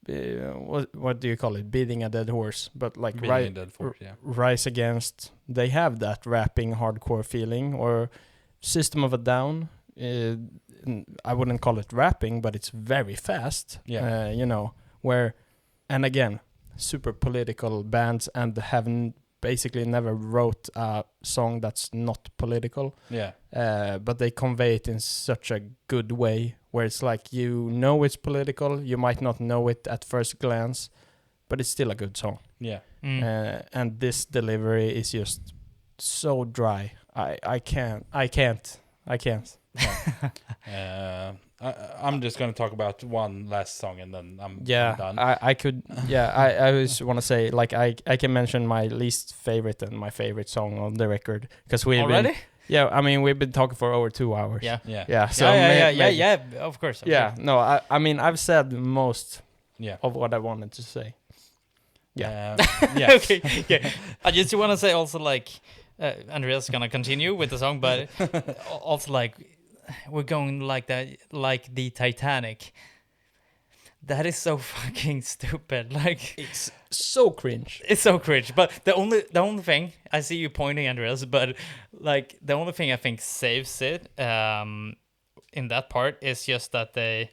what do you call it? Beating a dead horse. But like Rise Against, they have that rapping hardcore feeling. Or System of a Down, I wouldn't call it rapping, but it's very fast. Yeah. You know, where, and again, super political bands, and haven't basically never wrote a song that's not political. Yeah. But they convey it in such a good way, where it's like, you know it's political, you might not know it at first glance, but it's still a good song. Yeah. And this delivery is just so dry. I can't. I'm just going to talk about one last song, and then I'm done. I could. Yeah, I always want to say, like, I can mention my least favorite and my favorite song on the record, because we've already. I mean, we've been talking for over 2 hours. Yeah. So yeah. Of course. No, I mean, I've said most Yeah. of what I wanted to say. Yeah. Yes. Okay. Yeah. I just want to say also, like, Andreas is gonna continue with the song, but also, like, we're going like that, like the Titanic. That is so fucking stupid. Like, It's so cringe. it's so cringe. But the only thing, I see you pointing, Andreas, but like the only thing I think saves it in that part is just that they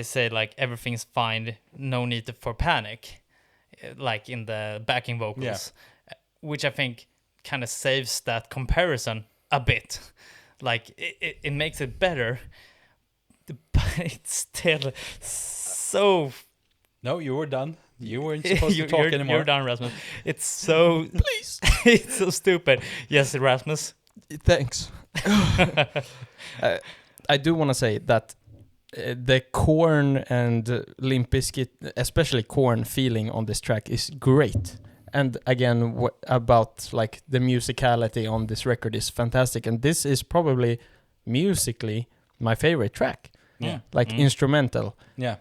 say, like, everything's fine, no need for panic, like in the backing vocals, which I think kind of saves that comparison a bit. Like, it makes it better, but it's still so... No, you were done. You weren't supposed to talk anymore. You're done, Rasmus. It's so... Please. It's so stupid. Yes, Rasmus. Thanks. I do want to say that the Korn and Limp Bizkit, especially Korn feeling on this track, is great. And again, about like the musicality on this record is fantastic. And this is probably musically my favorite track. Yeah. Like instrumental. Yeah.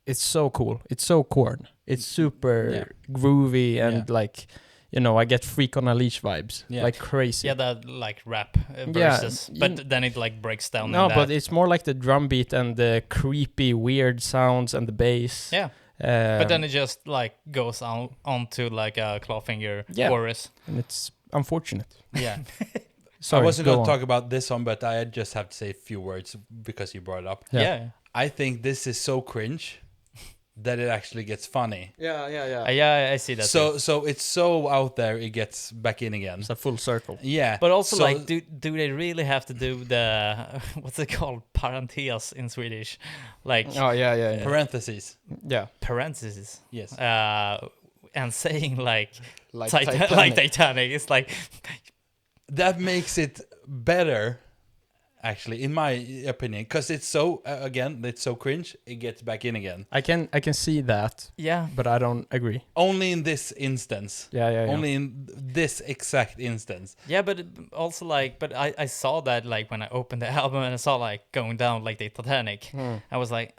it's so cool. It's so corn. It's super groovy and like, you know, I get Freak on a Leash vibes like crazy. Yeah, that like rap verses, but then it like breaks down. No, but it's more like the drum beat and the creepy, weird sounds and the bass. Yeah. But then it just like goes on to like a Clawfinger chorus. And it's unfortunate. Yeah. Sorry, I wasn't going on. to talk about this one, but I just have to say a few words because you brought it up. Yeah. I think this is so cringe that it actually gets funny. Yeah. I see that. So it's so out there, it gets back in again. It's a full circle. Yeah. But also, like, do they really have to do the what's it called, parentheses in Swedish, like parentheses. Yeah, parentheses. Yes. And saying like Titanic. like Titanic. It's like that makes it better, actually, in my opinion, because it's so again, it's so cringe. It gets back in again. I can see that. Yeah, but I don't agree. Only in this instance. Yeah. Only in this exact instance. Yeah, but also like, but I saw that like when I opened the album and I saw like going down like the Titanic. I was like,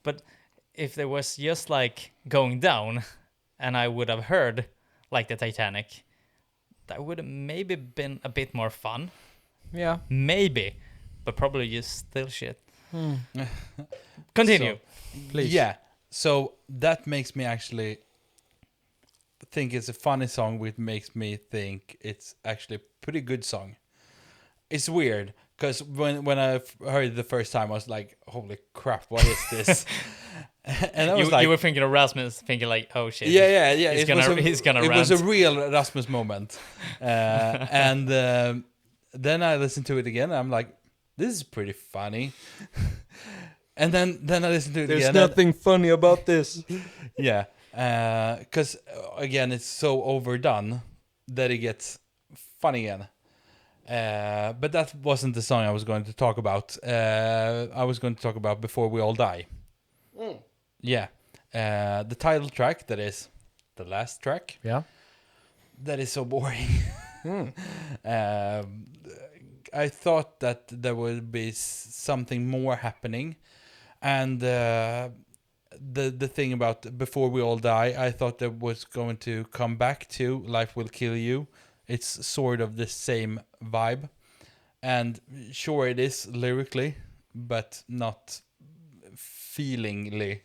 but if there was just like going down, and I would have heard like the Titanic, that would have maybe been a bit more fun. Yeah. Maybe. But probably just still shit. Continue. Please. Yeah. So that makes me actually think it's a funny song, which makes me think it's actually a pretty good song. It's weird, because when I heard it the first time, I was like, holy crap, what is this? And I was you were thinking of Rasmus, thinking like, oh shit. Yeah. He's gonna It rant. was a real Rasmus moment. And then I listened to it again, and I'm like, this is pretty funny. And then I listened to it again. There's nothing funny about this. Yeah. Because, again, it's so overdone that it gets fun again. But that wasn't the song I was going to talk about. I was going to talk about Before We All Die. Yeah. The title track, that is the last track. Yeah. That is so boring. I thought that there would be something more happening. And the thing about Before We All Die, I thought that was going to come back to Life Will Kill You. It's sort of the same vibe. And sure, it is lyrically, but not feelingly.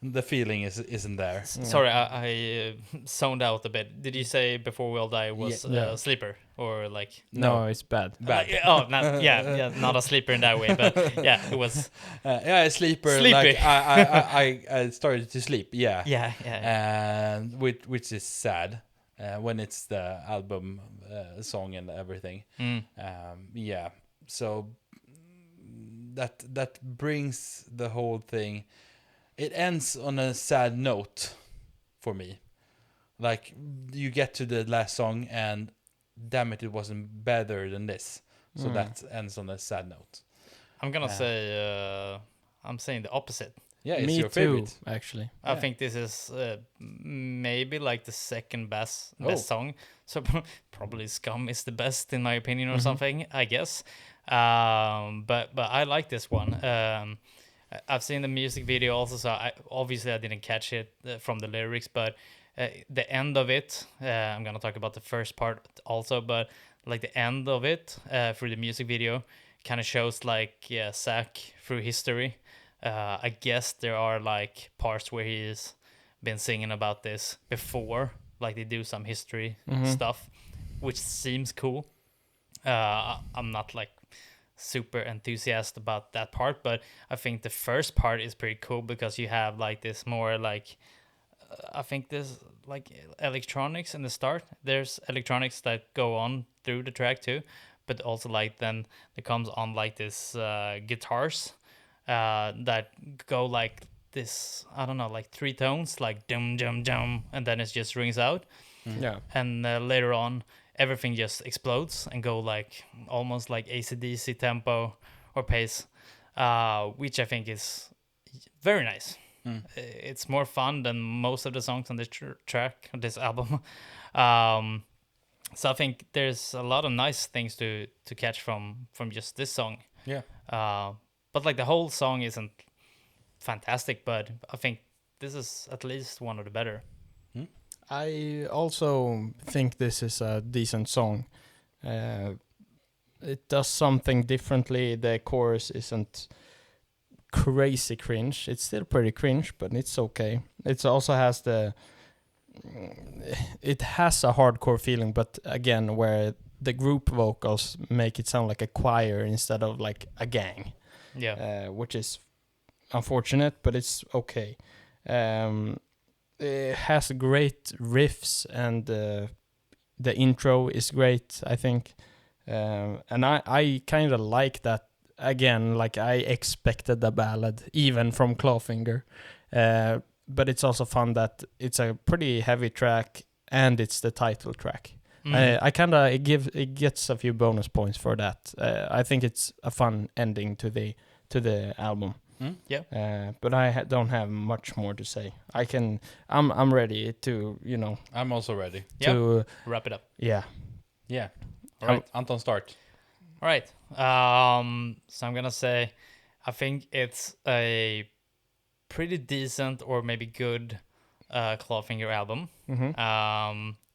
The feeling isn't there. Sorry, I zoned out a bit. Did you say Before We All Die was a sleeper? Or like... No, it's bad. Bad. Not a sleeper in that way, but yeah, it was... a sleeper. Sleepy. Like I started to sleep, yeah. Yeah. And which is sad when it's the album song and everything. Yeah, so that brings the whole thing... It ends on a sad note for me. Like, you get to the last song and damn it wasn't better than this. So that ends on a sad note. I'm gonna say I'm saying the opposite. Yeah, it's Me your too, favorite. actually. I think this is maybe like the second best song. So probably Scum is the best in my opinion or something, I guess. But I like this one. I've seen the music video also, so I didn't catch it from the lyrics, but the end of it, I'm gonna talk about the first part also, but like the end of it through the music video kind of shows like Zach through history. I guess there are like parts where he's been singing about this before, like they do some history stuff, which seems cool. I'm not like super enthusiastic about that part, but I think the first part is pretty cool because you have like this more like I think there's like electronics in the start. There's electronics that go on through the track too, but also like then it comes on like this guitars that go like this, I don't know, like 3 tones, like dum dum dum, and then it just rings out. Yeah. And later on everything just explodes and go like almost like AC/DC tempo or pace, which I think is very nice. It's more fun than most of the songs on this track, this album. So I think there's a lot of nice things to catch from just this song. Yeah. But like the whole song isn't fantastic, but I think this is at least one of the better. I also think this is a decent song. It does something differently. The chorus isn't crazy cringe. It's still pretty cringe, but it's okay. It also has it has a hardcore feeling, but again, where the group vocals make it sound like a choir instead of like a gang. Yeah. Which is unfortunate, but it's okay. It has great riffs, and the intro is great, I think. And I kind of like that. Again, like I expected a ballad, even from Clawfinger. But it's also fun that it's a pretty heavy track, and it's the title track. I kind of it gets a few bonus points for that. I think it's a fun ending to the album. Yeah. But I don't have much more to say. I'm ready to, I'm also ready. to Wrap it up. yeah. Yeah. All How- right, Anton, start. All right. So I'm gonna say, I think it's a pretty decent or maybe good Clawfinger album.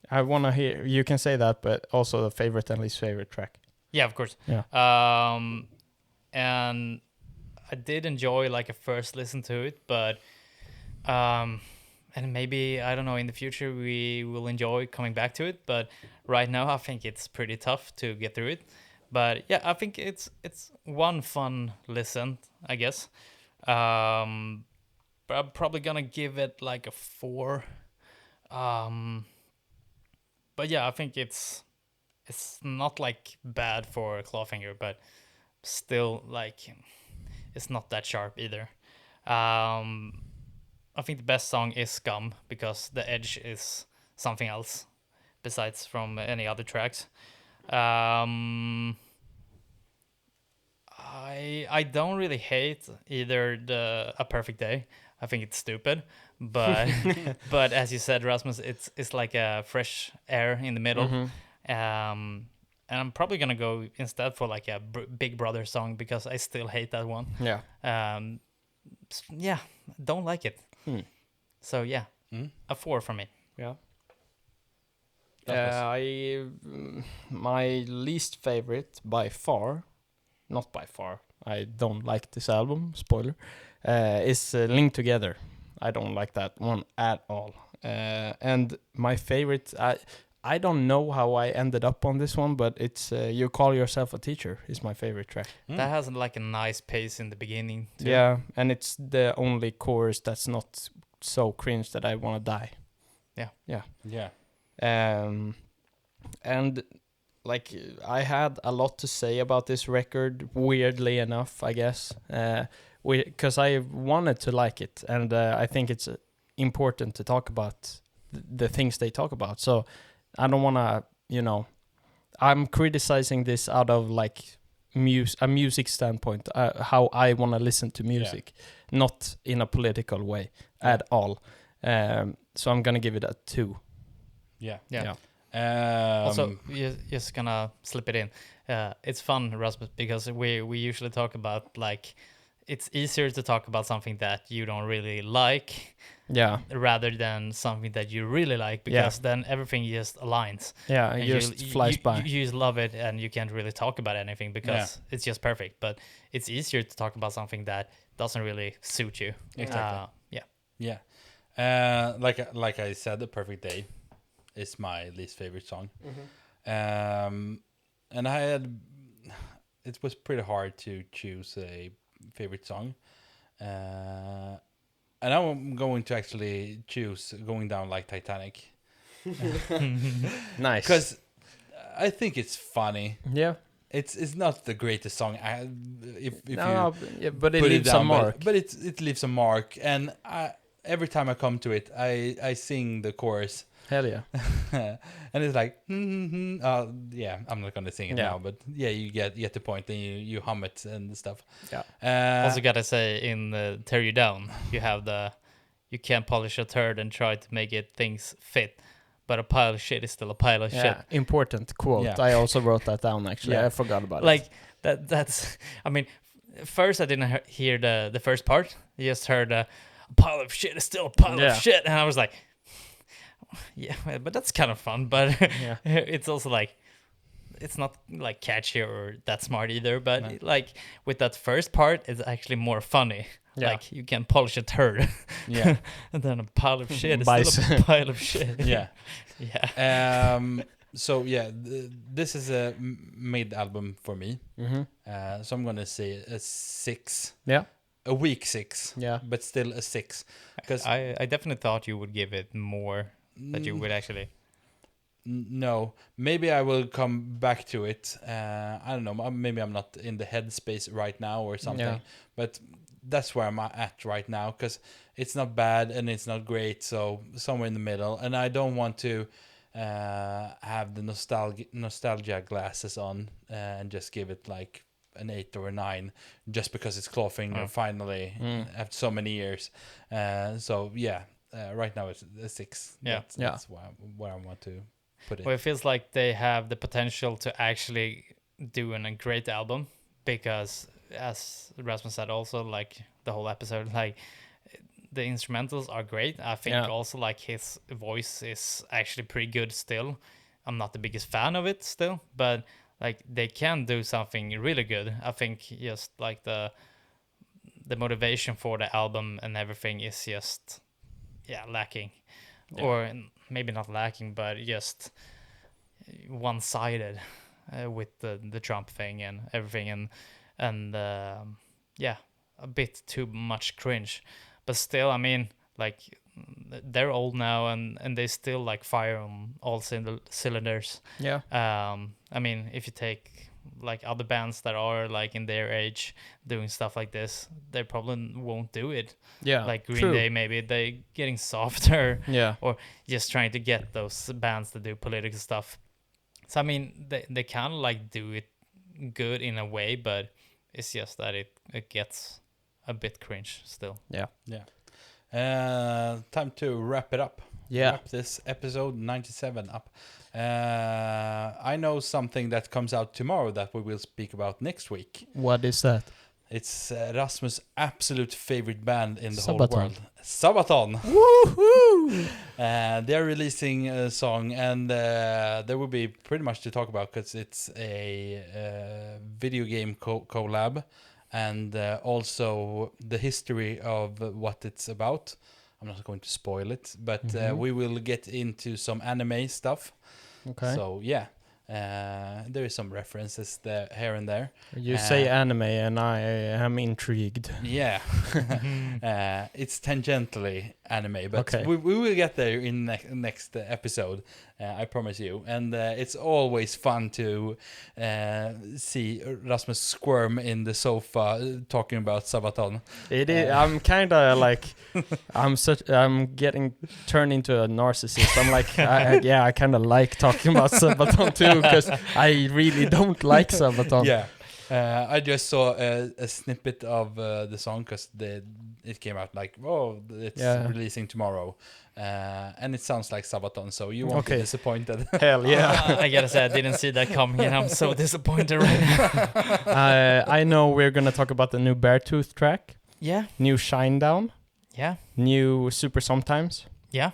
I want to hear, you can say that, but also the favorite and least favorite track. Yeah, of course. Yeah. And I did enjoy like a first listen to it, but and maybe, I don't know, in the future we will enjoy coming back to it, but right now I think it's pretty tough to get through it. But yeah, I think it's one fun listen, I guess. But I'm probably gonna give it like a 4. But yeah, I think it's not like bad for Clawfinger, but still like it's not that sharp either. I think the best song is Scum, because the edge is something else besides from any other tracks. I don't really hate either the A Perfect Day. I think it's stupid, but but as you said, Rasmus, it's like a fresh air in the middle. And I'm probably gonna go instead for like a Big Brother song, because I still hate that one. Yeah. Yeah, don't like it. So yeah, a 4 from me. Yeah. My least favorite by far, not by far, I don't like this album, spoiler, is Linked Together. I don't like that one at all. And my favorite, I don't know how I ended up on this one, but it's You Call Yourself a Teacher is my favorite track. That has like a nice pace in the beginning too. Yeah, and it's the only chorus that's not so cringe that I want to die. Yeah. And like I had a lot to say about this record, weirdly enough, I guess, because I wanted to like it, and I think it's important to talk about the things they talk about. So I don't want to, I'm criticizing this out of like a music standpoint, how I want to listen to music, not in a political way at all. So I'm gonna give it a 2. Yeah. Also, just gonna slip it in. It's fun, Rasmus, because we usually talk about like it's easier to talk about something that you don't really like, rather than something that you really like, because then everything just aligns. Yeah, it just flies by. You just love it, and you can't really talk about anything because it's just perfect. But it's easier to talk about something that doesn't really suit you. Exactly. Yeah. Like I said, The Perfect Day is my least favorite song. And it was pretty hard to choose a favorite song. And I'm going to actually choose Going Down Like Titanic. Nice. Because I think it's funny. Yeah. It's not the greatest song. But it leaves a mark. But it leaves a mark, and every time I come to it, I sing the chorus. Hell yeah. And it's like, I'm not gonna sing it now, but you get the point, and you hum it and stuff. Yeah. Also gotta say, in Tear You Down, you have you can't polish a turd and try to make things fit, but a pile of shit is still a pile of shit. Important quote. Yeah. I also wrote that down, actually. I forgot about like, that's, I mean, first I didn't hear the first part. I just heard a pile of shit is still a pile of shit, and I was like, yeah, but that's kind of fun. But it's also like, it's not like catchy or that smart either. But like with that first part, it's actually more funny. Yeah. Like you can polish a turd, and then a pile of shit is still a pile of shit. Yeah. Yeah. So yeah, this is a mid album for me. So I'm gonna say a 6. Yeah. A weak 6. Yeah. But still a 6. Because I definitely thought you would give it more. That you would actually. No, maybe I will come back to it. I don't know. Maybe I'm not in the headspace right now or something. Yeah. But that's where I'm at right now, because it's not bad and it's not great. So somewhere in the middle. And I don't want to have the nostalgia glasses on and just give it like an 8 or a 9 just because it's Clawfinger finally after so many years. So yeah, right now it's a 6. Yeah, that's where I want to put it. Well, it feels like they have the potential to actually do a great album, because as Rasmus said also, like the whole episode, like the instrumentals are great. I think also like his voice is actually pretty good still. I'm not the biggest fan of it still, but like they can do something really good. I think just like the motivation for the album and everything is just lacking. Or maybe not lacking, but just one-sided with the Trump thing and everything, and a bit too much cringe. But still, I mean, like they're old now and they still like fire on all cylinders. Yeah. I mean, if you take like other bands that are like in their age doing stuff like this, they probably won't do it. Yeah. Like Green Day, maybe they getting softer. Yeah. Or just trying to get those bands to do political stuff. So I mean, they kind of like do it good in a way, but it's just that it gets a bit cringe still. Yeah. Time to wrap it up. Yeah. Wrap this episode 97 up. I know something that comes out tomorrow that we will speak about next week. What is that? It's Rasmus' absolute favorite band in the whole Sabaton. world. Sabaton. Woohoo! They're releasing a song, and there will be pretty much to talk about, because it's a video game collab, and also the history of what it's about. I'm not going to spoil it, but we will get into some anime stuff. Okay. So yeah, there is some references there, here and there. You say anime, and I am intrigued. Yeah, it's tangentially anime, but we will get there in next episode. I promise you. And it's always fun to see Rasmus squirm in the sofa talking about Sabaton. It is. I'm kind of like, I'm getting turned into a narcissist. I'm like, I kind of like talking about Sabaton too, because I really don't like Sabaton. Yeah. I just saw a snippet of the song, because it came out like, it's releasing tomorrow. And it sounds like Sabaton, so you won't be disappointed. Hell yeah. I gotta say, I didn't see that coming, and I'm so disappointed right now. I know we're going to talk about the new Beartooth track. Yeah. New Shinedown. Yeah. New Super Sometimes. Yeah.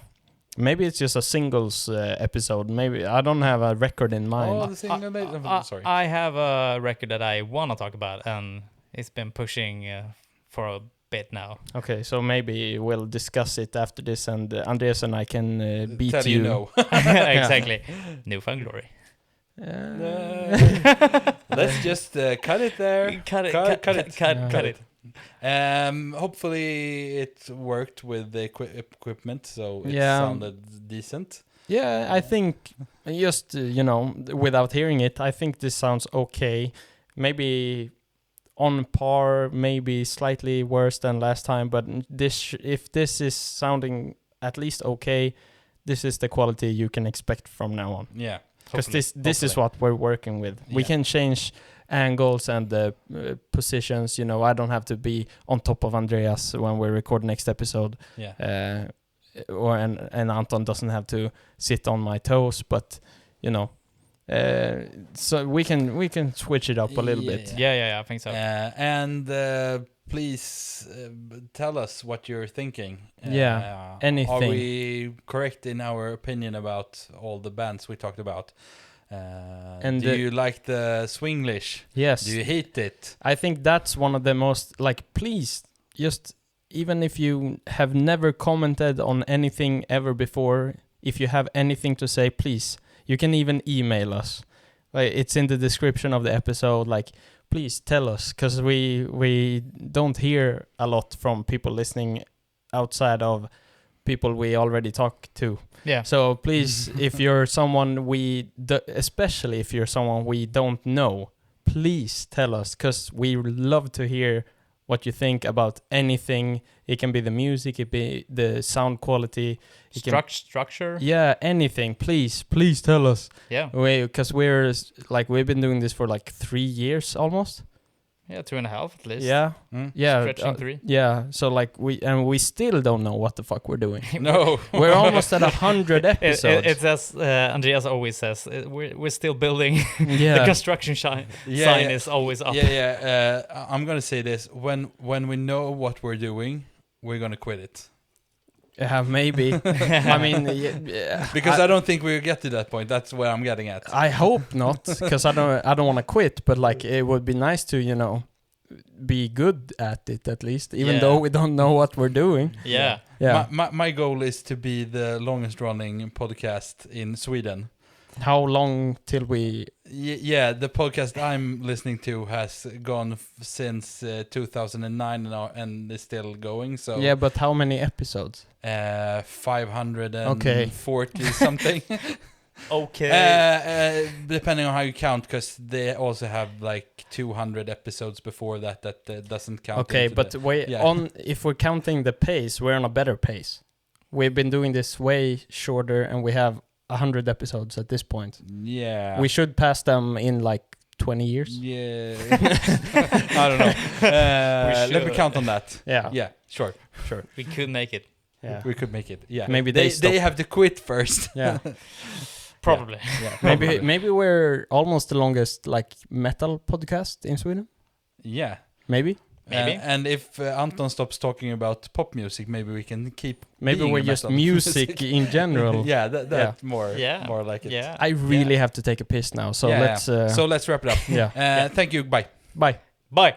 Maybe it's just a singles episode. Maybe I don't have a record in mind. The single sorry. I have a record that I want to talk about, and it's been pushing for a bit now. Okay, so maybe we'll discuss it after this, and Andreas and I can beat Tell you no. Exactly. Newfound Glory. Let's just cut it there. Cut it. Hopefully it worked with the equipment, so it sounded decent. Yeah, I think just without hearing it, I think this sounds okay. Maybe on par, maybe slightly worse than last time, but if this is sounding at least okay, this is the quality you can expect from now on. Yeah, because this is what we're working with. Yeah. We can change angles and the positions. I don't have to be on top of Andreas when we record next episode. Yeah. And Anton doesn't have to sit on my toes, but So we can switch it up a little bit. Yeah, I think so. And please tell us what you're thinking. Anything. Are we correct in our opinion about all the bands we talked about? And do you like the Swinglish? Yes. Do you hate it? I think that's one of the most, like, please, just, even if you have never commented on anything ever before, if you have anything to say, please, you can even email us. Like, it's in the description of the episode, like, please tell us, because we don't hear a lot from people listening outside of people we already talk to. Yeah. So please, if you're someone especially if you're someone we don't know, please tell us, because we love to hear what you think about anything. It can be the music, it be the sound quality, structure. Yeah, anything. Please tell us. Yeah. Because we've been doing this for like 3 years almost. Yeah, 2.5 at least. Yeah. Yeah. Stretching 3. Yeah. So like we still don't know what the fuck we're doing. No. We're almost at 100 episodes. It's as Andreas always says, we're still building. Yeah. The construction sign is always up. Yeah. I'm gonna say this: when we know what we're doing, we're gonna quit it. Maybe. I mean, because I don't think we'll get to that point. That's where I'm getting at. I hope not, because I don't want to quit. But like, it would be nice to be good at it at least, even though we don't know what we're doing. Yeah. My goal is to be the longest running podcast in Sweden. How long till we? Yeah, the podcast I'm listening to has gone since 2009 now and is still going. So yeah, but how many episodes? 540 something. Okay. Depending on how you count, because they also have like 200 episodes before that doesn't count. Okay, but if we're counting the pace, we're on a better pace. We've been doing this way shorter, and we have 100 episodes at this point. Yeah. We should pass them in like 20 years. Yeah. I don't know. Let me count on that. Yeah. Yeah, sure. We could make it. Yeah. We could make it. Yeah. Maybe they have to quit first. Yeah. Probably. Yeah. Maybe we're almost the longest like metal podcast in Sweden. Yeah. Maybe. And if Anton stops talking about pop music, maybe we can keep. Maybe we're just music in general. Yeah, that's more like it. Yeah. I really have to take a piss now, so let's. So let's wrap it up. Yeah. Thank you. Bye. Bye. Bye.